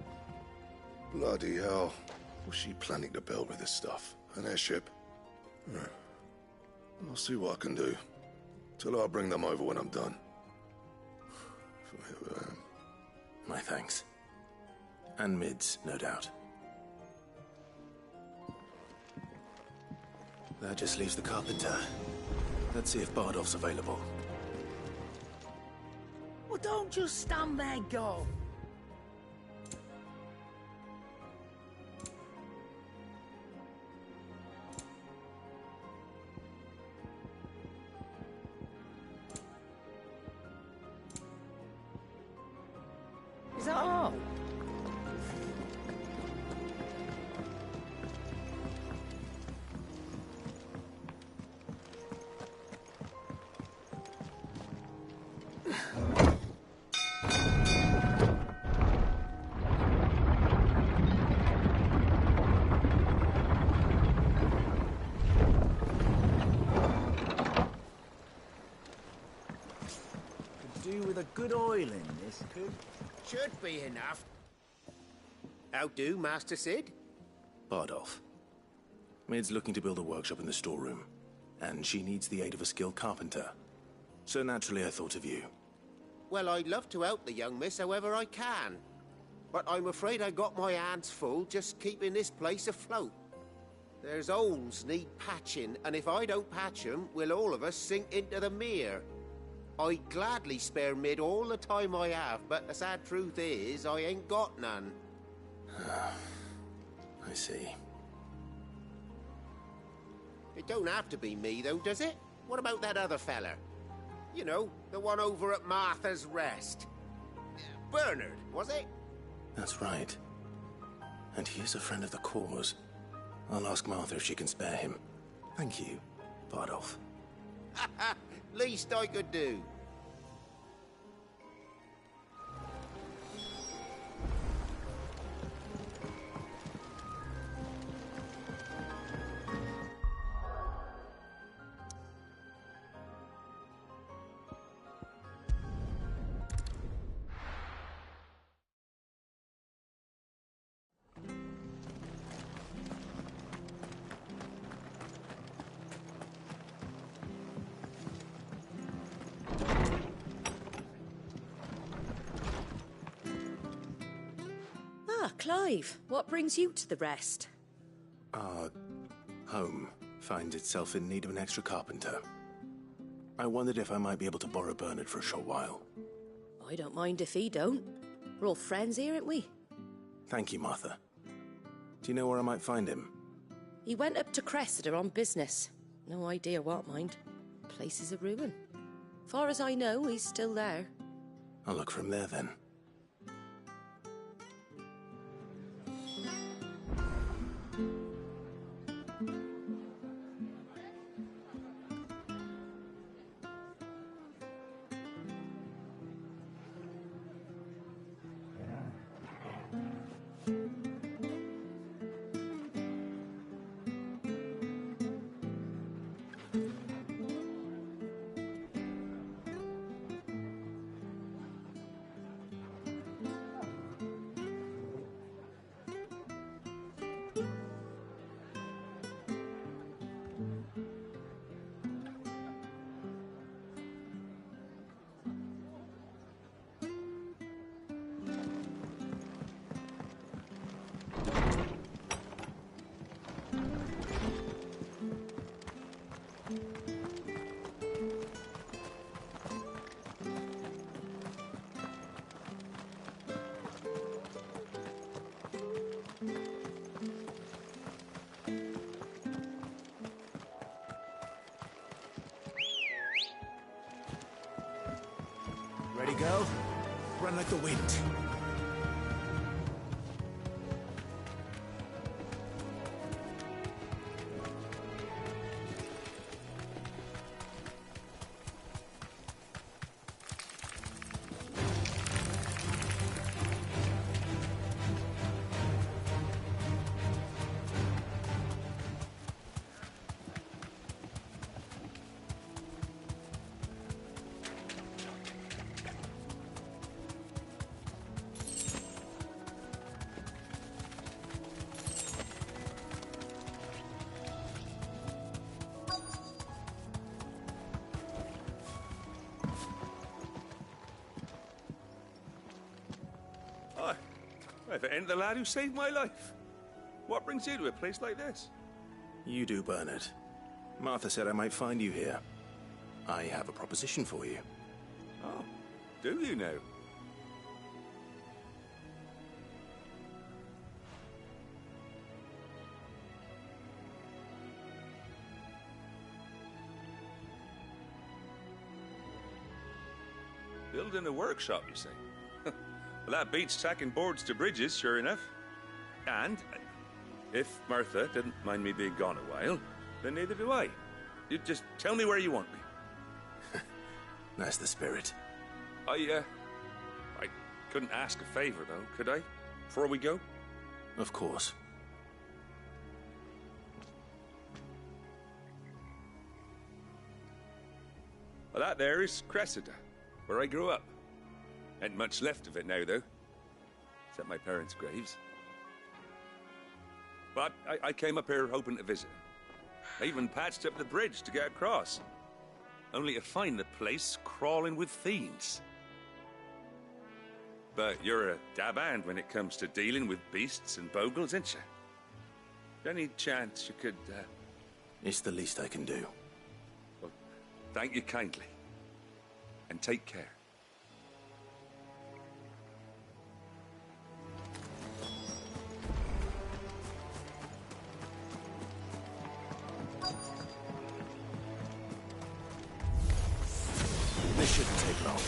Bloody hell. What's she planning to build with this stuff? An airship? I'll see what I can do. Tell her I'll bring them over when I'm done. My thanks. And Mid's, no doubt. That just leaves the carpenter. Let's see if Bardolph's available. Well, don't just stand there, go. Is that all? Could do with a good oil in this, could. Should be enough. How do, Master Sid? Bardolph. Mid's looking to build a workshop in the storeroom. and she needs the aid of a skilled carpenter. So naturally I thought of you. Well, I'd love to help the young miss however I can. But I'm afraid I got my hands full just keeping this place afloat. There's holes need patching, and if I don't patch them, we'll all of us sink into the mere. I'd gladly spare Mid all the time I have, but the sad truth is, I ain't got none. I see. It don't have to be me, though, does it? What about that other fella? You know, the one over at Martha's Rest. Bernard, was it? That's right. And he is a friend of the cause. I'll ask Martha if she can spare him. Thank you, Bardolph. Least I could do. Clive, what brings you to the Rest? Our home finds itself in need of an extra carpenter. I wondered if I might be able to borrow Bernard for a short while. I don't mind if he don't. We're all friends here, aren't we? Thank you, Martha. Do you know where I might find him? He went up to Cressida on business. No idea what, mind. Place is a ruin. Far as I know, he's still there. I'll look for him there, then. Ready, girl? Run like the wind. If it ain't the lad who saved my life. What brings you to a place like this? You do, Bernard. Martha said I might find you here. I have a proposition for you. Oh, do you now? Building a workshop, you say? Well, that beats tacking boards to bridges, sure enough. And if Martha didn't mind me being gone a while, then neither do I. You just tell me where you want me. That's the spirit. I couldn't ask a favor, though, could I? Before we go? Of course. Well, that there is Cressida, where I grew up. Ain't much left of it now, though. Except my parents' graves. But I came up here hoping to visit. I even patched up the bridge to get across. Only to find the place crawling with fiends. But you're a dab hand when it comes to dealing with beasts and bogles, ain't you? Any chance you could, It's the least I can do. Well, thank you kindly. And take care. This shouldn't take long.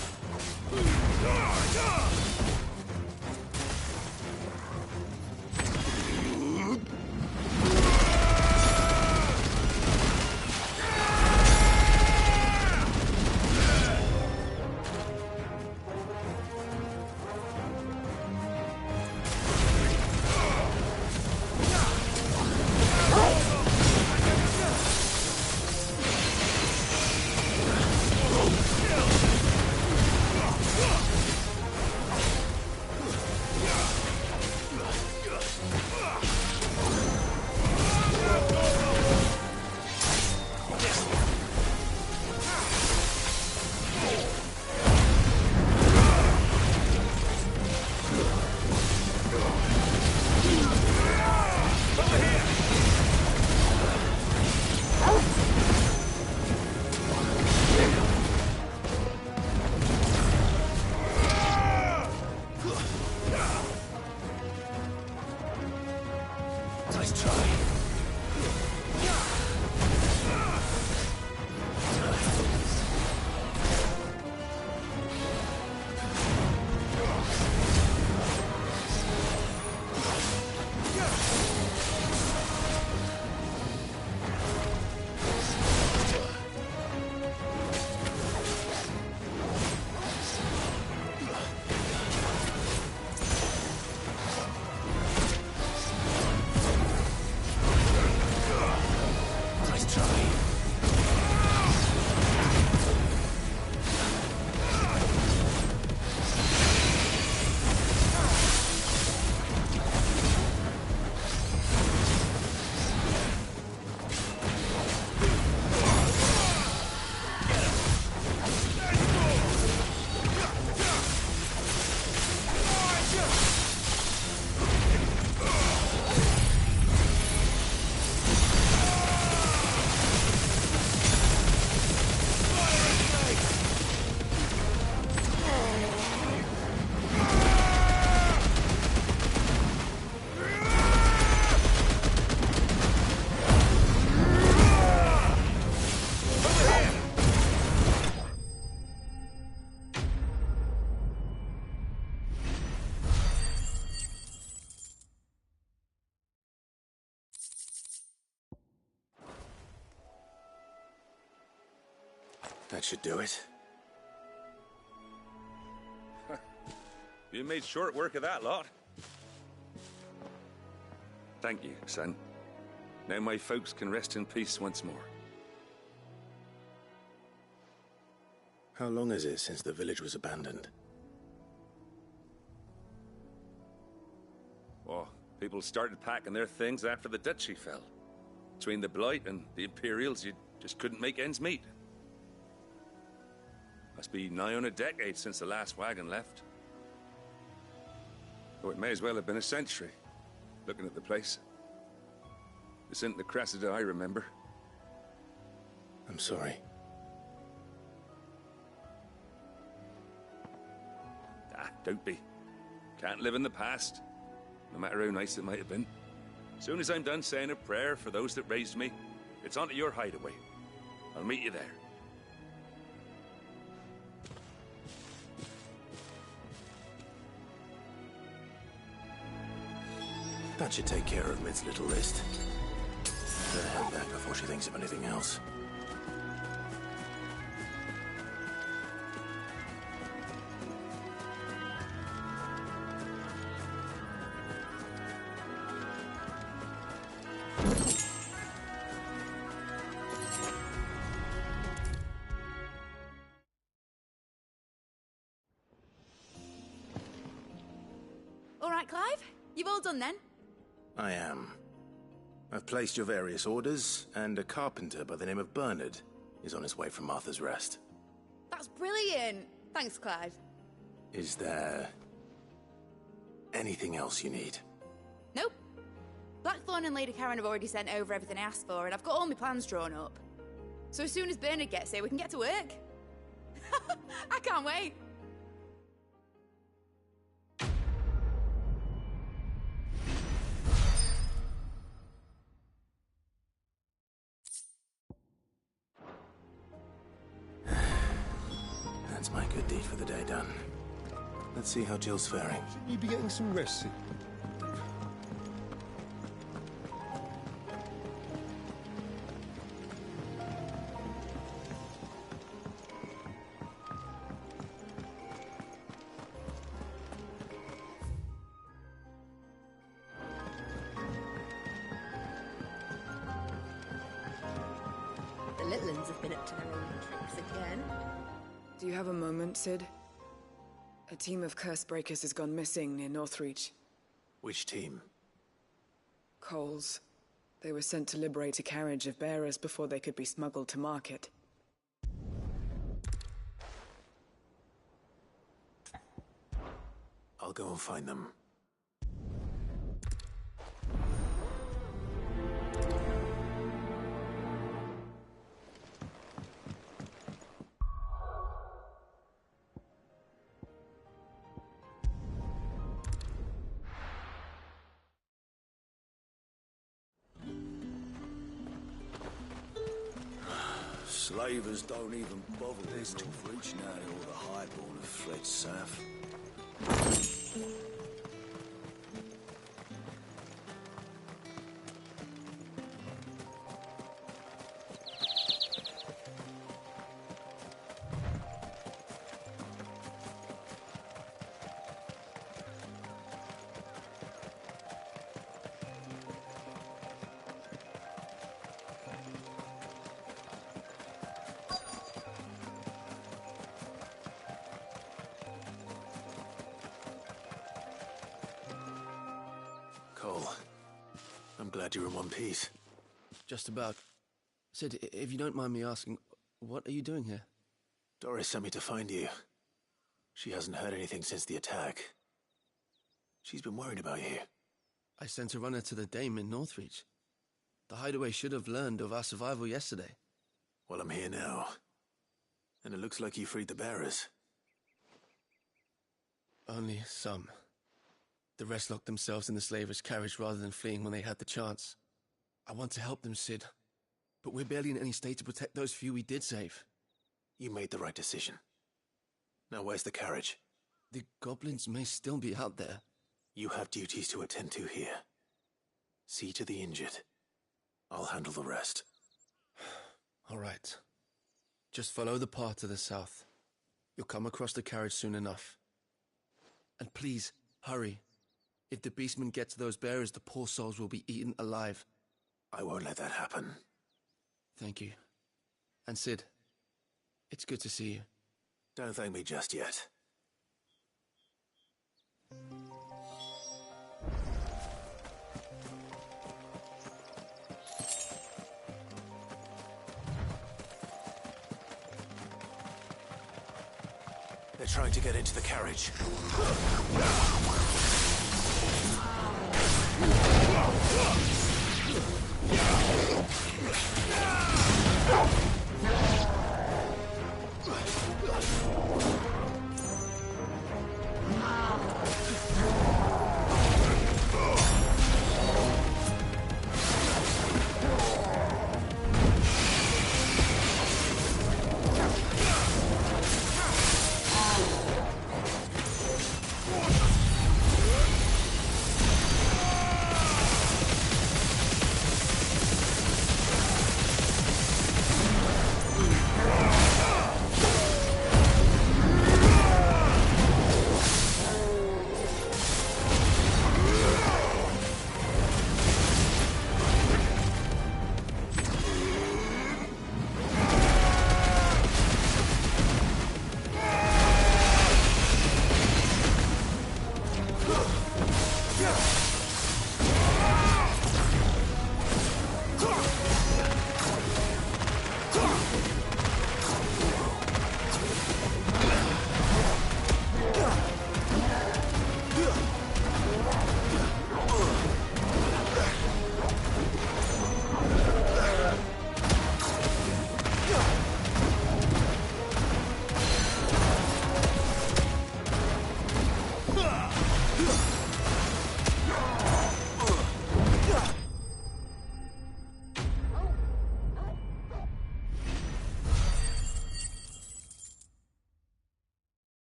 That should do it. You made short work of that lot. Thank you, son. Now my folks can rest in peace once more. How long is it since the village was abandoned? Oh, people started packing their things after the duchy fell. Between the Blight and the Imperials, you just couldn't make ends meet. Must be nigh on a decade since the last wagon left. Oh, it may as well have been a century, looking at the place. This isn't the Cressida I remember. I'm sorry. Don't be. Can't live in the past, no matter how nice it might have been. As soon as I'm done saying a prayer for those that raised me, it's on to your hideaway. I'll meet you there. That should take care of Mid's little list. Better head back before she thinks of anything else. All right, Clive? You've all done then? I am. I've placed your various orders, and a carpenter by the name of Bernard is on his way from Martha's Rest. That's brilliant! Thanks, Clyde. Is there anything else you need? Nope. Blackthorn and Lady Karen have already sent over everything I asked for, and I've got all my plans drawn up. So as soon as Bernard gets here, we can get to work. I can't wait. That's my good deed for the day done. Let's see how Jill's faring. Shouldn't you be getting some rest, Sid? The little ones have been up to their old tricks again. Do you have a moment, Sid? A team of curse breakers has gone missing near Northreach. Which team? Coles. They were sent to liberate a carriage of bearers before they could be smuggled to market. I'll go and find them. Slavers don't even bother. There's Northreach now, or the highborn have fled south. Cole, I'm glad you're in one piece. Just about. Sid, if you don't mind me asking, what are you doing here? Doris sent me to find you. She hasn't heard anything since the attack. She's been worried about you. I sent a runner to the Dame in Northreach. The hideaway should have learned of our survival yesterday. Well, I'm here now. And it looks like you freed the bearers. Only some. The rest locked themselves in the slaver's carriage rather than fleeing when they had the chance. I want to help them, Sid. But we're barely in any state to protect those few we did save. You made the right decision. Now where's the carriage? The goblins may still be out there. You have duties to attend to here. See to the injured. I'll handle the rest. All right. Just follow the path to the south. You'll come across the carriage soon enough. And please, hurry. If the beastmen get to those bearers, the poor souls will be eaten alive. I won't let that happen. Thank you. And Sid, it's good to see you. Don't thank me just yet. They're trying to get into the carriage.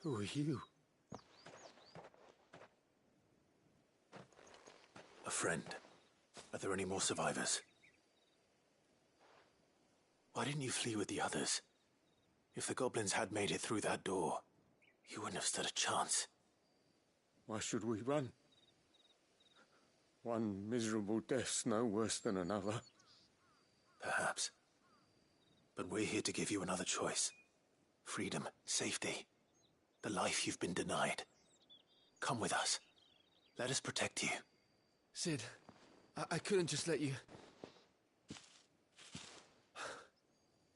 Who are you? A friend. Are there any more survivors? Why didn't you flee with the others? If the goblins had made it through that door, you wouldn't have stood a chance. Why should we run? One miserable death's no worse than another. Perhaps. But we're here to give you another choice. Freedom, safety, the life you've been denied. Come with us. Let us protect you. Sid, I couldn't just let you...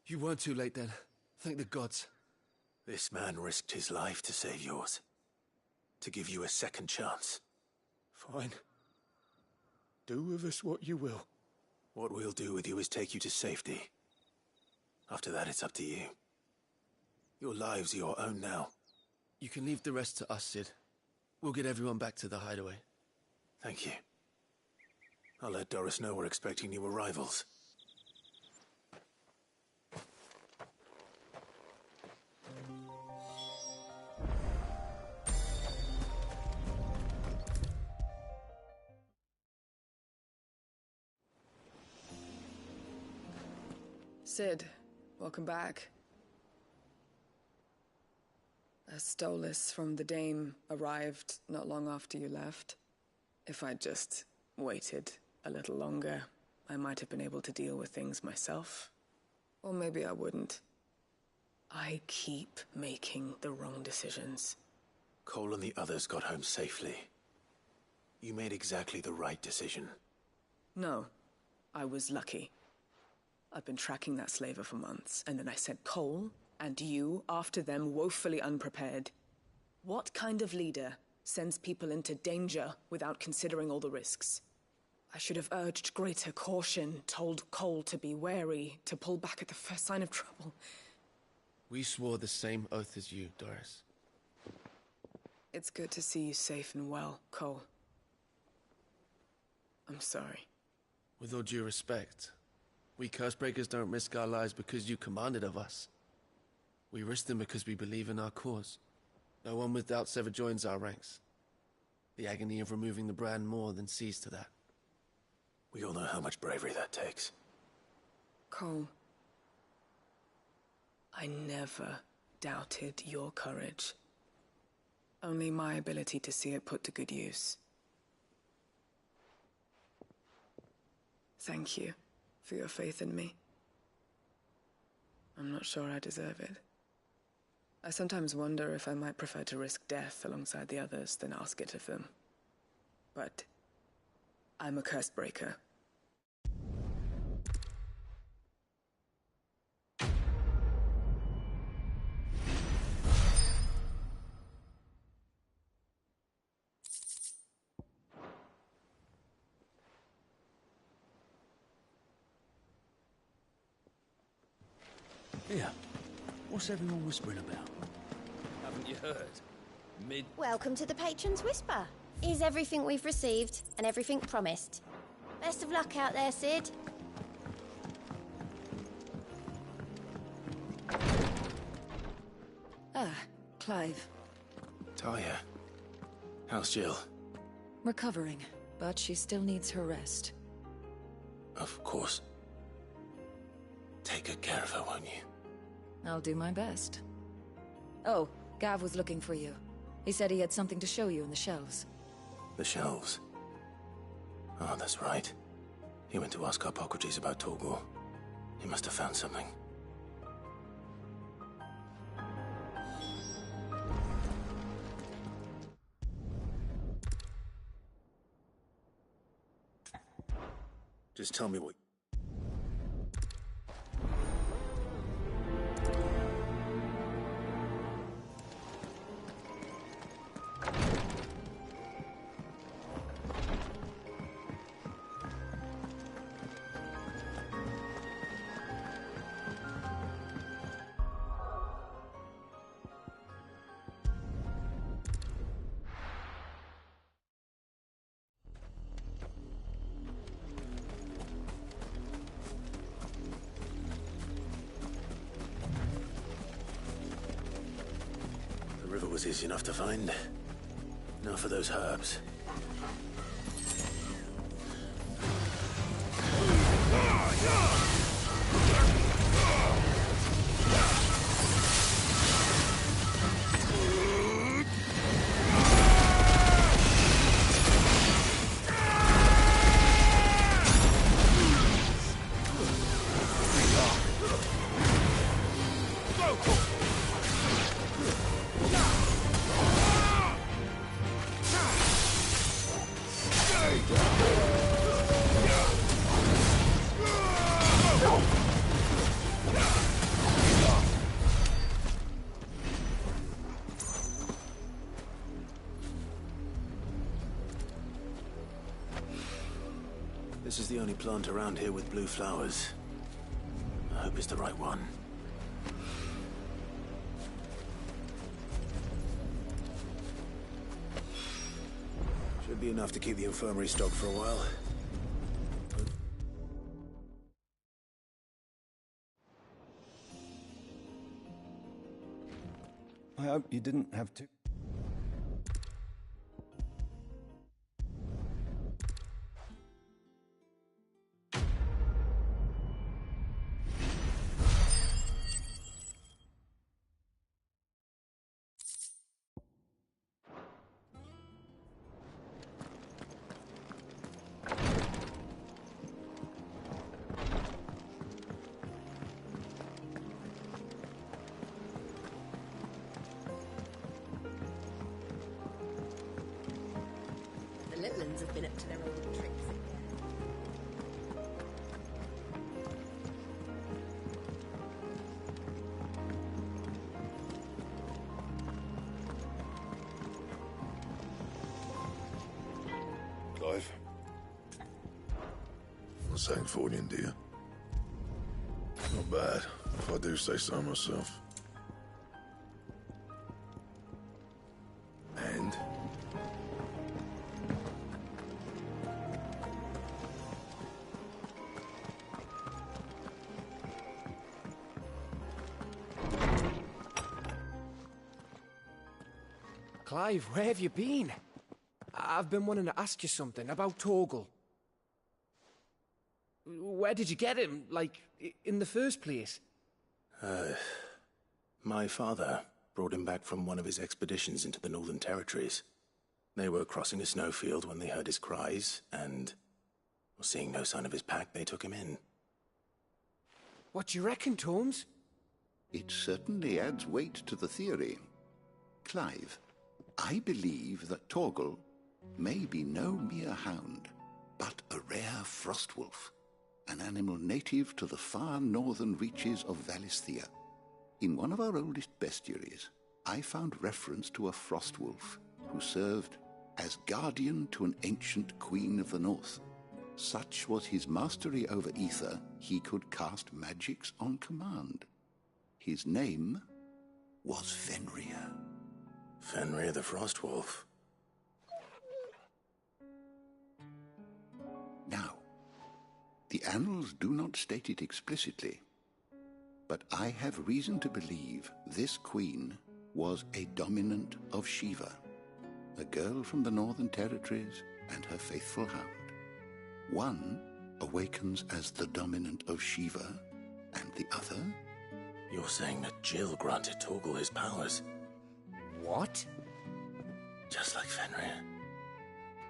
You weren't too late then. Thank the gods. This man risked his life to save yours. To give you a second chance. Fine. Do with us what you will. What we'll do with you is take you to safety. After that, it's up to you. Your lives are your own now. You can leave the rest to us, Sid. We'll get everyone back to the hideaway. Thank you. I'll let Doris know we're expecting new arrivals. Sid, welcome back. A Stolas from the Dame arrived not long after you left. If I'd just waited a little longer, I might have been able to deal with things myself. Or maybe I wouldn't. I keep making the wrong decisions. Cole and the others got home safely. You made exactly the right decision. No, I was lucky. I've been tracking that slaver for months, and then I sent Cole and you after them woefully unprepared. What kind of leader sends people into danger without considering all the risks? I should have urged greater caution, told Cole to be wary, to pull back at the first sign of trouble. We swore the same oath as you, Doris. It's good to see you safe and well, Cole. I'm sorry. With all due respect, we Cursebreakers don't risk our lives because you commanded of us. We risk them because we believe in our cause. No one with doubts ever joins our ranks. The agony of removing the brand more than sees to that. We all know how much bravery that takes. Cole, I never doubted your courage. Only my ability to see it put to good use. Thank you for your faith in me. I'm not sure I deserve it. I sometimes wonder if I might prefer to risk death alongside the others than ask it of them. But I'm a Cursebreaker. Here, what's everyone whispering about? Haven't you heard? Welcome to the Patron's Whisper. Here's everything we've received and everything promised. Best of luck out there, Sid. Ah, Clive. Talia. How's Jill? Recovering, but she still needs her rest. Of course. Take good care of her, won't you? I'll do my best. Oh, Gav was looking for you. He said he had something to show you in the shelves. The shelves? Oh, that's right. He went to ask Hippocrates about Torgor. He must have found something. Just tell me what... clover was easy enough to find. Now for those herbs. This is the only plant around here with blue flowers. I hope it's the right one. Should be enough to keep the infirmary stocked for a while. I hope you didn't have to. The Litlands have been up to their old tricks again. Clive? Not saying Fordian, do you? Not bad, if I do say so myself. And? Clive, where have you been? I've been wanting to ask you something about Torgal. Where did you get him, like, in the first place? My father brought him back from one of his expeditions into the Northern Territories. They were crossing a snowfield when they heard his cries, and, seeing no sign of his pack, they took him in. What do you reckon, Tomes? It certainly adds weight to the theory. Clive, I believe that Torgal may be no mere hound, but a rare frostwolf, an animal native to the far northern reaches of Valisthea. In one of our oldest bestiaries, I found reference to a frostwolf who served as guardian to an ancient queen of the north. Such was his mastery over ether, he could cast magics on command. His name was Fenrir. Fenrir the Frostwolf. Now, the annals do not state it explicitly, but I have reason to believe this queen was a dominant of Shiva, a girl from the Northern Territories and her faithful hound. One awakens as the dominant of Shiva, and the other... You're saying that Jill granted Torgal his powers? What? Just like Fenrir.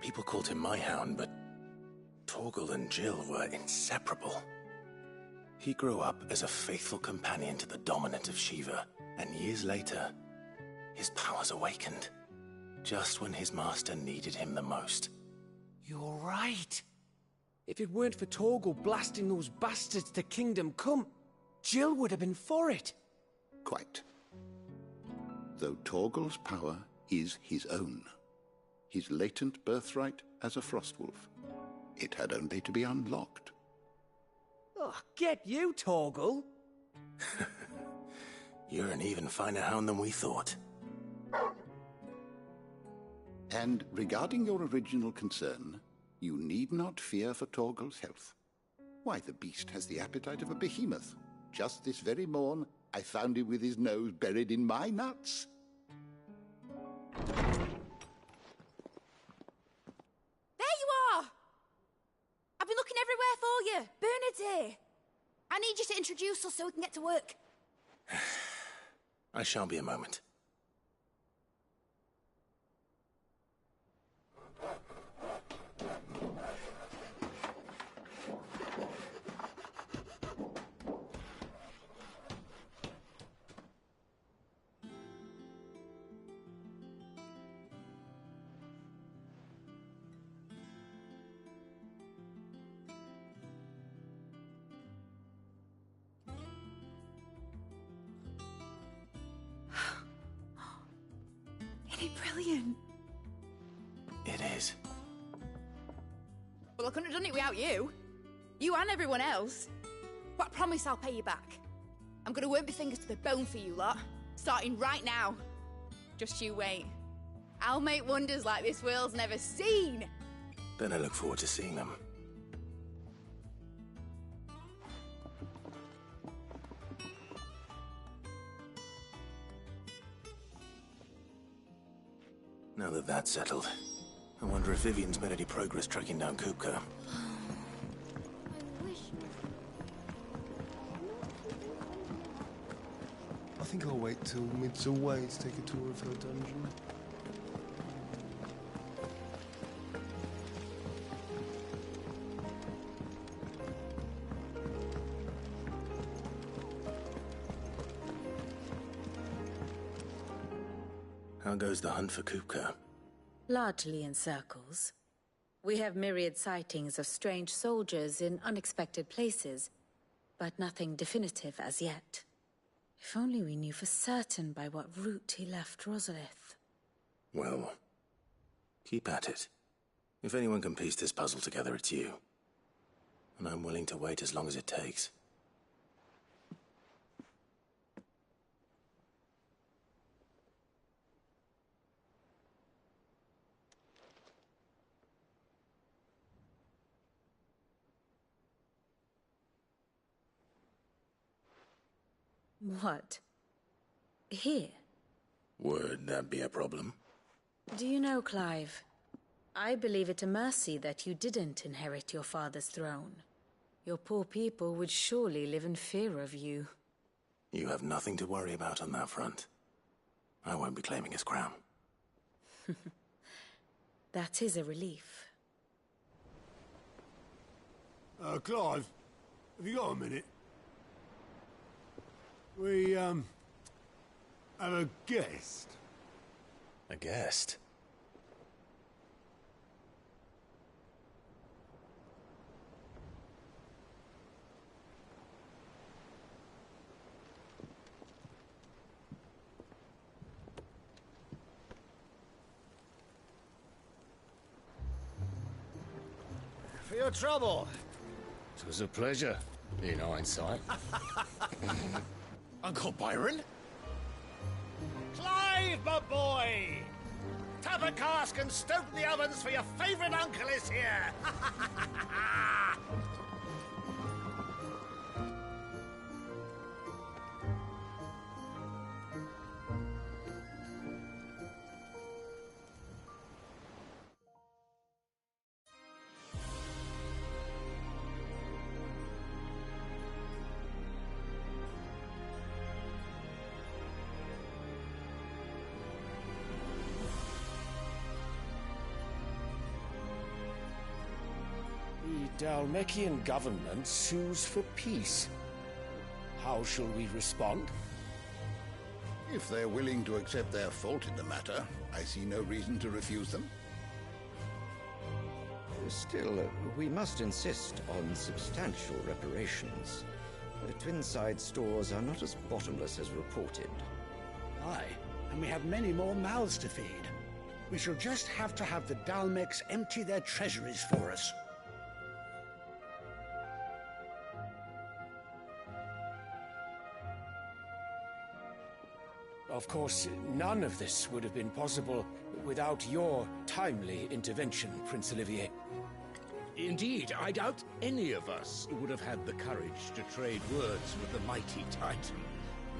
People called him my hound, but Torgal and Jill were inseparable. He grew up as a faithful companion to the dominant of Shiva, and years later, his powers awakened, just when his master needed him the most. You're right. If it weren't for Torgal blasting those bastards to Kingdom Come, Jill would have been for it. Quite. Though Torgal's power is his own, his latent birthright as a Frostwolf, it had only to be unlocked. Oh, get you, Torgal! You're an even finer hound than we thought. And regarding your original concern, you need not fear for Torgal's health. Why, the beast has the appetite of a behemoth. Just this very morn, I found him with his nose buried in my nuts. There you are! I've been looking everywhere for you. Bernard's here. I need you to introduce us so we can get to work. I shan't be a moment. Isn't it brilliant? It is. Well, I couldn't have done it without you. You and everyone else. But I promise I'll pay you back. I'm gonna work my fingers to the bone for you lot. Starting right now. Just you wait. I'll make wonders like this world's never seen. Then I look forward to seeing them. Now that that's settled, I wonder if Vivian's made any progress tracking down Kupka. I think I'll wait till Mid's away to take a tour of her dungeon. How goes the hunt for Kupka? Largely in circles. We have myriad sightings of strange soldiers in unexpected places, but nothing definitive as yet. If only we knew for certain by what route he left Rosalith. Well, keep at it. If anyone can piece this puzzle together, it's you. And I'm willing to wait as long as it takes. What? Here? Would that be a problem? Do you know, Clive? I believe it a mercy that you didn't inherit your father's throne. Your poor people would surely live in fear of you. You have nothing to worry about on that front. I won't be claiming his crown. That is a relief. Clive, have you got a minute? We, have a guest. A guest? For your trouble. It was a pleasure, in hindsight. Uncle Byron? Clive, my boy! Tap a cask and stoke the ovens for your favourite uncle is here! The Dalmekian government sues for peace. How shall we respond? If they're willing to accept their fault in the matter, I see no reason to refuse them. Still, we must insist on substantial reparations. The Twinside stores are not as bottomless as reported. Aye, and we have many more mouths to feed. We shall just have to have the Dalmecs empty their treasuries for us. Of course, none of this would have been possible without your timely intervention, Prince Olivier. Indeed, I doubt any of us would have had the courage to trade words with the mighty Titan,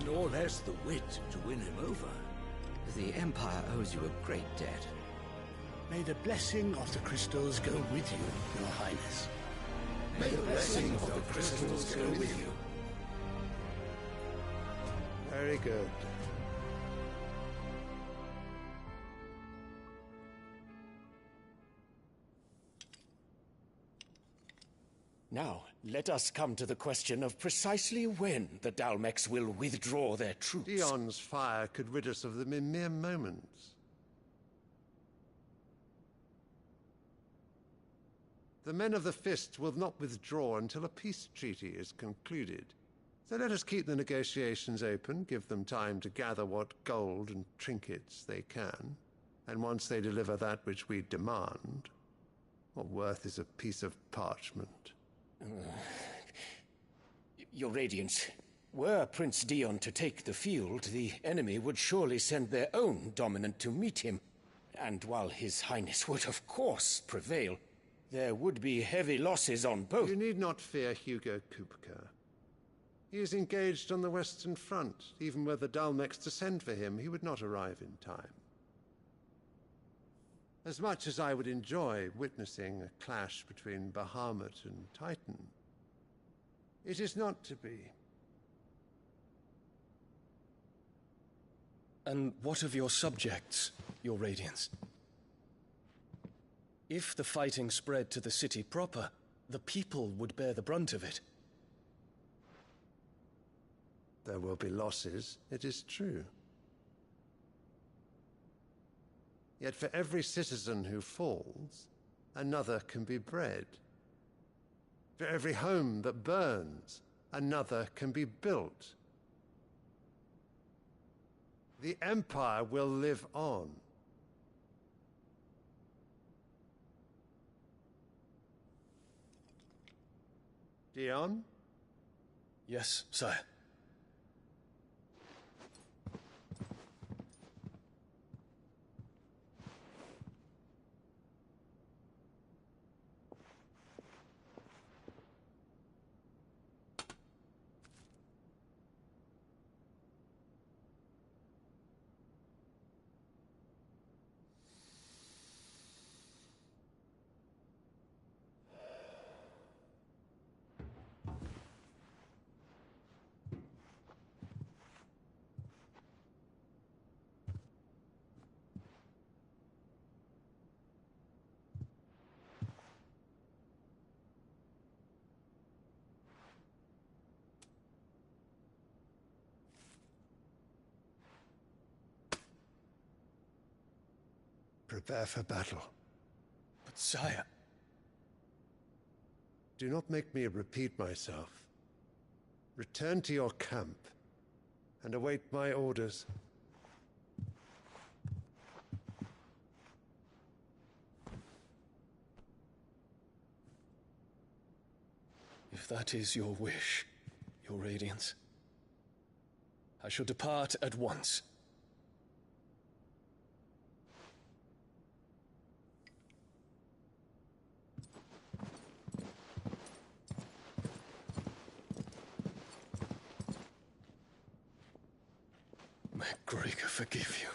nor less the wit to win him over. The Empire owes you a great debt. May the blessing of the crystals go with you, Your Highness. May the blessing of the crystals go with you. Very good. Now, let us come to the question of precisely when the Dalmex will withdraw their troops. Dion's fire could rid us of them in mere moments. The men of the Fist will not withdraw until a peace treaty is concluded. So let us keep the negotiations open, give them time to gather what gold and trinkets they can, and once they deliver that which we demand, what worth is a piece of parchment? Your Radiance, were Prince Dion to take the field, the enemy would surely send their own dominant to meet him. And while His Highness would of course prevail, there would be heavy losses on both. You need not fear Hugo Kupka. He is engaged on the Western Front. Even were the Dalmex to send for him, he would not arrive in time. As much as I would enjoy witnessing a clash between Bahamut and Titan, it is not to be. And what of your subjects, Your Radiance? If the fighting spread to the city proper, the people would bear the brunt of it. There will be losses, it is true. Yet for every citizen who falls, another can be bred. For every home that burns, another can be built. The Empire will live on. Dion? Yes, sire. Prepare for battle. But sire... Do not make me repeat myself. Return to your camp and await my orders. If that is your wish, Your Radiance, I shall depart at once. May Gregor forgive you.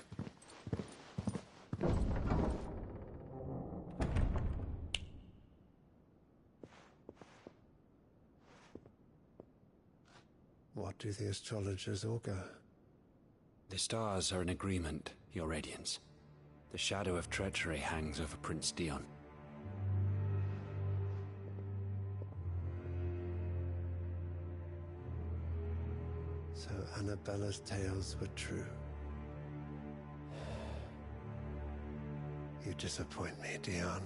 What do the astrologers augur? The stars are in agreement, Your Radiance. The shadow of treachery hangs over Prince Dion. So Annabella's tales were true. You disappoint me, Dion.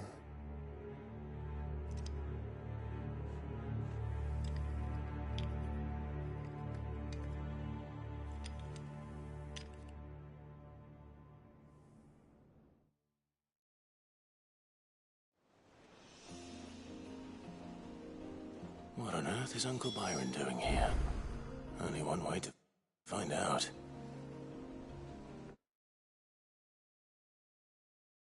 What on earth is Uncle Byron doing here? Only one way to find out.